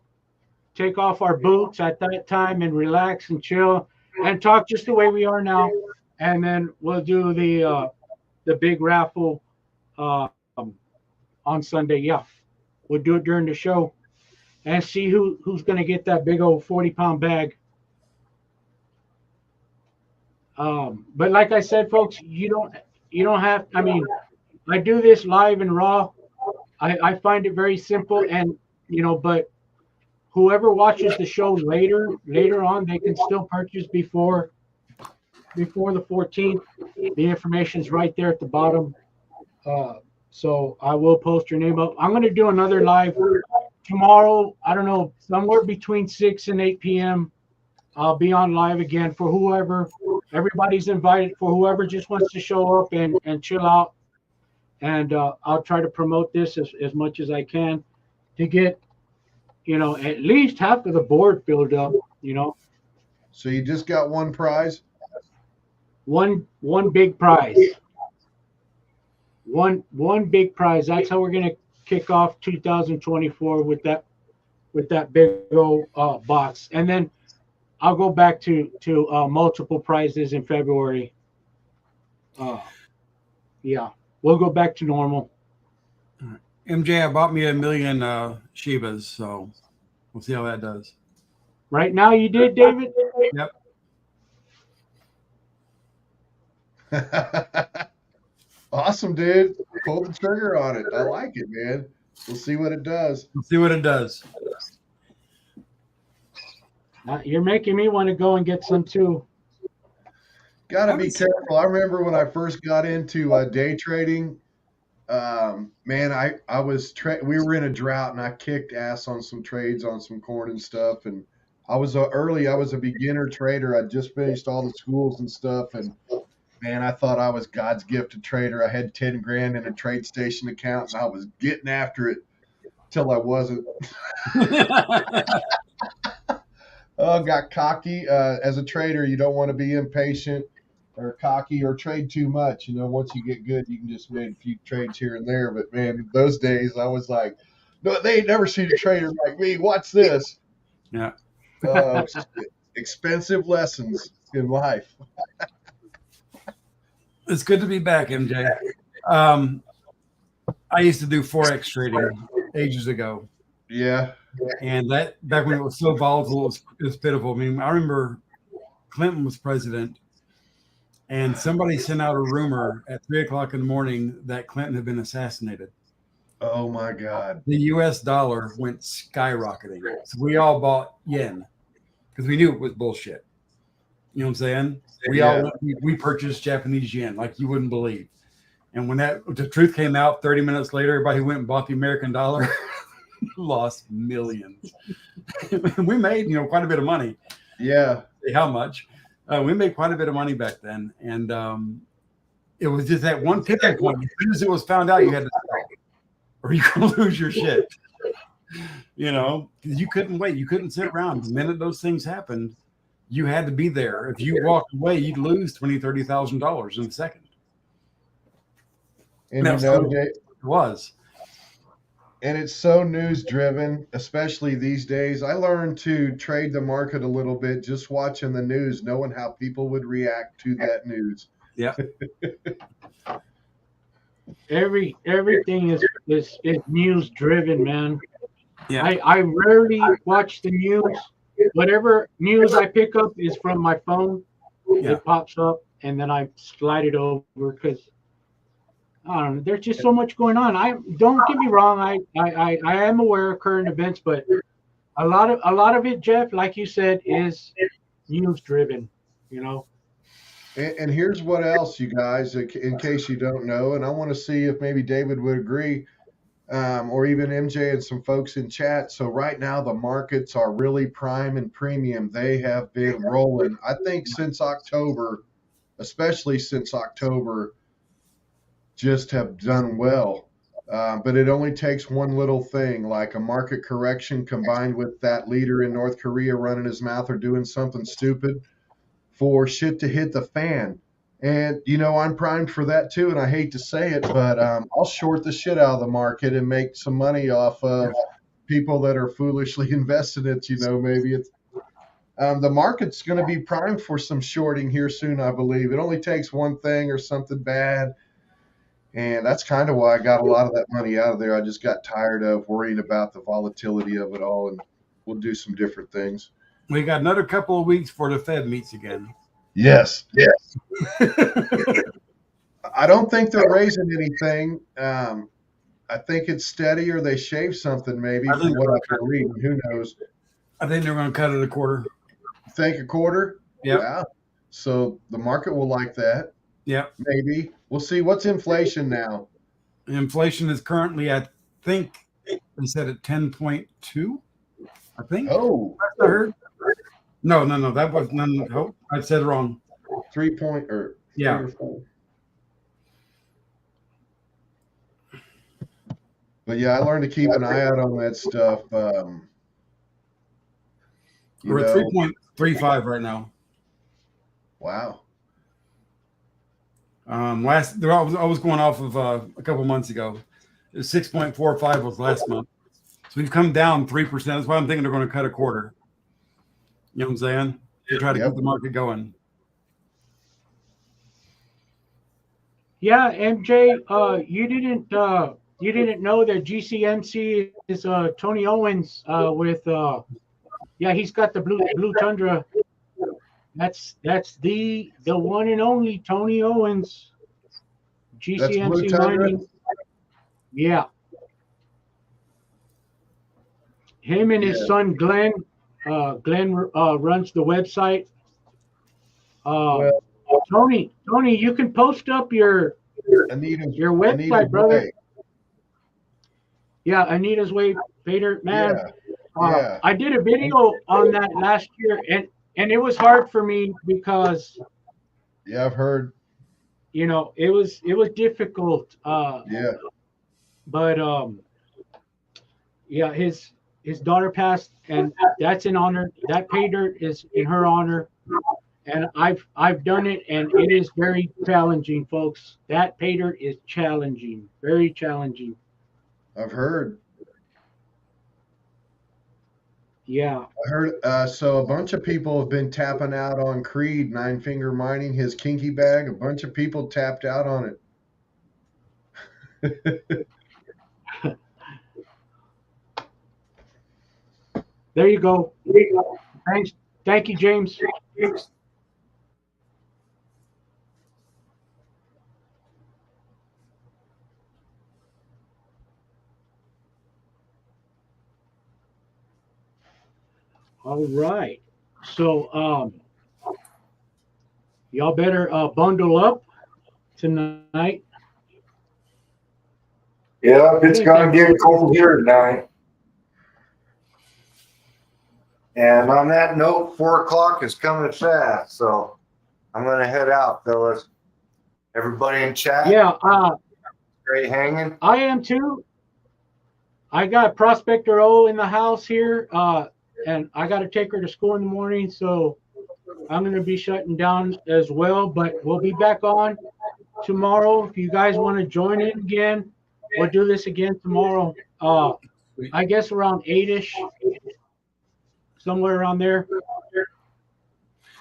Speaker 1: take off our boots at that time and relax and chill and talk just the way we are now, and then we'll do the big raffle on Sunday. Yeah, we'll do it during the show and see who's going to get that big old 40-pound bag. But like I said, folks, you don't have. I mean, I do this live and raw. I find it very simple, and but whoever watches the show later on, they can still purchase before the 14th. The information's right there at the bottom. So I will post your name up. I'm going to do another live tomorrow. I don't know, somewhere between 6 and 8 p.m. I'll be on live again for whoever. Everybody's invited, for whoever just wants to show up and chill out. And I'll try to promote this as much as I can to get, at least half of the board filled up,
Speaker 4: So you just got one prize?
Speaker 1: One big prize. One big prize. That's how we're gonna kick off 2024 with that big old box, and then I'll go back to multiple prizes in February. Yeah, we'll go back to normal.
Speaker 3: MJ, I bought me 1 million Shibas, so we'll see how that does.
Speaker 1: Right now, you did, David?
Speaker 3: Yep.
Speaker 4: Awesome, dude. Pull the trigger on it. I like it, man. We'll see what it does.
Speaker 3: We'll see what it does.
Speaker 1: You're making me want to go and get some too.
Speaker 4: Gotta be careful. I remember when I first got into day trading, man, we were in a drought and I kicked ass on some trades on some corn and stuff. And I was a beginner trader. I just finished all the schools and stuff. And man, I thought I was God's gifted trader. I had 10 grand in a trade station account and I was getting after it till I wasn't. Oh, got cocky. As a trader, you don't want to be impatient or cocky or trade too much. Once you get good, you can just make a few trades here and there. But man, those days I was like, no, they ain't never seen a trader like me. Watch this.
Speaker 3: Yeah.
Speaker 4: Expensive lessons in life.
Speaker 3: It's good to be back, MJ. I used to do Forex trading ages ago.
Speaker 4: Yeah.
Speaker 3: And that back when it was so volatile, it was pitiful. I mean, I remember Clinton was president, and somebody sent out a rumor at 3 o'clock in the morning that Clinton had been assassinated.
Speaker 4: Oh my God.
Speaker 3: The US dollar went skyrocketing. So we all bought yen because we knew it was bullshit. You know what I'm saying? We purchased Japanese yen like you wouldn't believe. And when the truth came out 30 minutes later, everybody went and bought the American dollar. Lost millions. We made quite a bit of money.
Speaker 4: Yeah.
Speaker 3: How much? We made quite a bit of money back then, and it was just that one tipping point. As soon as it was found out, you had to sell, or you're gonna lose your shit. Because you couldn't wait. You couldn't sit around. The minute those things happened, you had to be there. If you walked away, you'd lose $20,000-$30,000 in a second.
Speaker 4: And
Speaker 3: it was.
Speaker 4: And it's so news driven, especially these days. I learned to trade the market a little bit just watching the news, knowing how people would react to that news.
Speaker 3: Yeah.
Speaker 1: Everything is news driven, man.
Speaker 3: Yeah.
Speaker 1: I rarely watch the news. Whatever news I pick up is from my phone.
Speaker 3: Yeah.
Speaker 1: It pops up and then I slide it over because I don't know. There's just so much going on. Don't get me wrong. I am aware of current events, but a lot of it, Jeff, like you said, is news driven.
Speaker 4: And here's what else, you guys, in case you don't know, and I want to see if maybe David would agree, or even MJ and some folks in chat. So right now the markets are really prime and premium. They have been rolling. I think since October, especially since October, just have done well. But it only takes one little thing, like a market correction combined with that leader in North Korea running his mouth or doing something stupid, for shit to hit the fan. And, I'm primed for that too. And I hate to say it, but I'll short the shit out of the market and make some money off of people that are foolishly invested in it. Maybe it's the market's going to be primed for some shorting here soon, I believe. It only takes one thing or something bad. And that's kind of why I got a lot of that money out of there. I just got tired of worrying about the volatility of it all, and we'll do some different things.
Speaker 3: We got another couple of weeks before the Fed meets again.
Speaker 4: Yes. I don't think they're raising anything. I think it's steady, or they shave something maybe from what I've been reading. Who knows?
Speaker 3: I think they're going to cut it a quarter.
Speaker 4: Think a quarter?
Speaker 3: Yep.
Speaker 4: Yeah. So the market will like that.
Speaker 3: Yeah.
Speaker 4: Maybe. We'll see. What's inflation now?
Speaker 3: Inflation is currently, I think, they said at 10.2. I think.
Speaker 4: Oh.
Speaker 3: I heard. No. That was none. Oh, I said wrong.
Speaker 4: 3 point or
Speaker 3: yeah.
Speaker 4: 3 or 4. But yeah, I learned to keep an eye out on that stuff.
Speaker 3: We're at 3.35 right now.
Speaker 4: Wow.
Speaker 3: I was going off of a couple months ago. It was 6.45 was last month. So we've come down 3%. That's why I'm thinking they're going to cut a quarter. You know what I'm saying? To try to keep the market going.
Speaker 1: Yeah, MJ, you didn't know that GCMC is Tony Owens with he's got the blue Tundra. That's the one and only Tony Owens. GCMC Mining. Yeah. Him and his son Glenn. Glenn runs the website. Tony, you can post up your website, brother.
Speaker 4: Way.
Speaker 1: Yeah, Anita's Way, PAYDIRT, man.
Speaker 4: Yeah.
Speaker 1: I did a video on that last year, and it was hard for me because
Speaker 4: I've heard.
Speaker 1: It was difficult. But his daughter passed, and that's in honor. That PAYDIRT is in her honor. And I've done it, and it is very challenging, folks. That PAYDIRT is challenging, very challenging.
Speaker 4: I've heard.
Speaker 1: Yeah.
Speaker 4: I heard. So a bunch of people have been tapping out on Creed, 9 Finger Mining, his kinky bag. A bunch of people tapped out on it.
Speaker 1: There you go. Thanks. Thank you, James. All right. So y'all better bundle up tonight.
Speaker 2: Yeah, it's gonna get cold here tonight. And on that note, 4 o'clock is coming fast, so I'm gonna head out, fellas. Everybody in chat?
Speaker 1: Yeah.
Speaker 2: Great hanging.
Speaker 1: I am too. I got Prospector O in the house here, and I got to take her to school in the morning, so I'm going to be shutting down as well. But we'll be back on tomorrow. If you guys want to join in again, we'll do this again tomorrow. I guess around 8-ish, somewhere around there.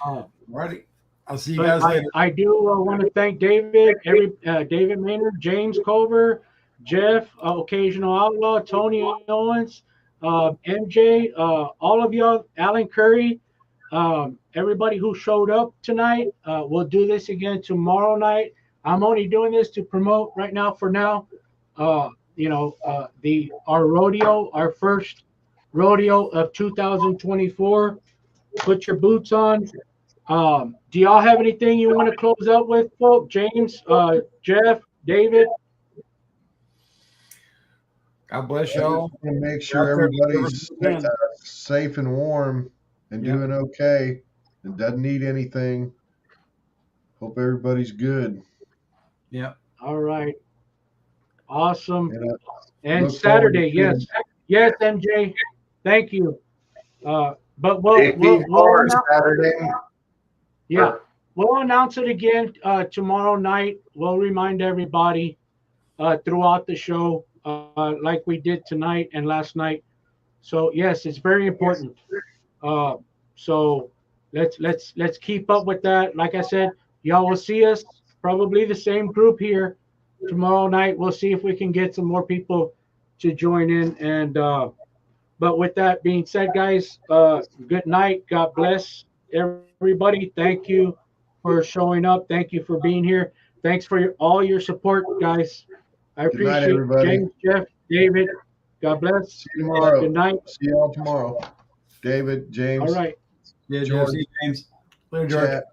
Speaker 3: Alrighty. I'll see you guys later.
Speaker 1: I do want to thank David, David Maynard, James Culver, Jeff, Occasional Outlaw, Tony Owens, MJ, all of y'all, Alan Curry, everybody who showed up tonight. We'll do this again tomorrow night. I'm only doing this to promote right now for now. Our rodeo, our first rodeo of 2024. Put your boots on. Do y'all have anything you want to close out with, folks? James, Jeff, David?
Speaker 3: God bless
Speaker 4: I
Speaker 3: y'all.
Speaker 4: just want to make sure everybody's
Speaker 3: Again.
Speaker 4: safe and warm and doing okay and doesn't need anything. Hope everybody's good.
Speaker 3: Yeah.
Speaker 1: All right. Awesome.
Speaker 4: And
Speaker 1: And Saturday, yes. Yes, MJ. Thank you. But
Speaker 2: JP Bar Saturday.
Speaker 1: Yeah, we'll announce it again tomorrow night. We'll remind everybody throughout the show, like we did tonight and last night. So yes, it's very important. So let's keep up with that. Like I said, y'all will see us probably the same group here tomorrow night. We'll see if we can get some more people to join in. And but with that being said, guys, good night. God bless everybody. Thank you for showing up. Thank you for being here. Thanks for all your support, guys. I
Speaker 4: Good night,
Speaker 1: appreciate
Speaker 4: everybody.
Speaker 1: James, Jeff, David. God bless.
Speaker 4: See you tomorrow.
Speaker 1: Good night.
Speaker 4: See you all tomorrow. David, James.
Speaker 1: All right.
Speaker 3: Yeah,
Speaker 4: George.
Speaker 3: see you, James. Later, George.
Speaker 4: Chat.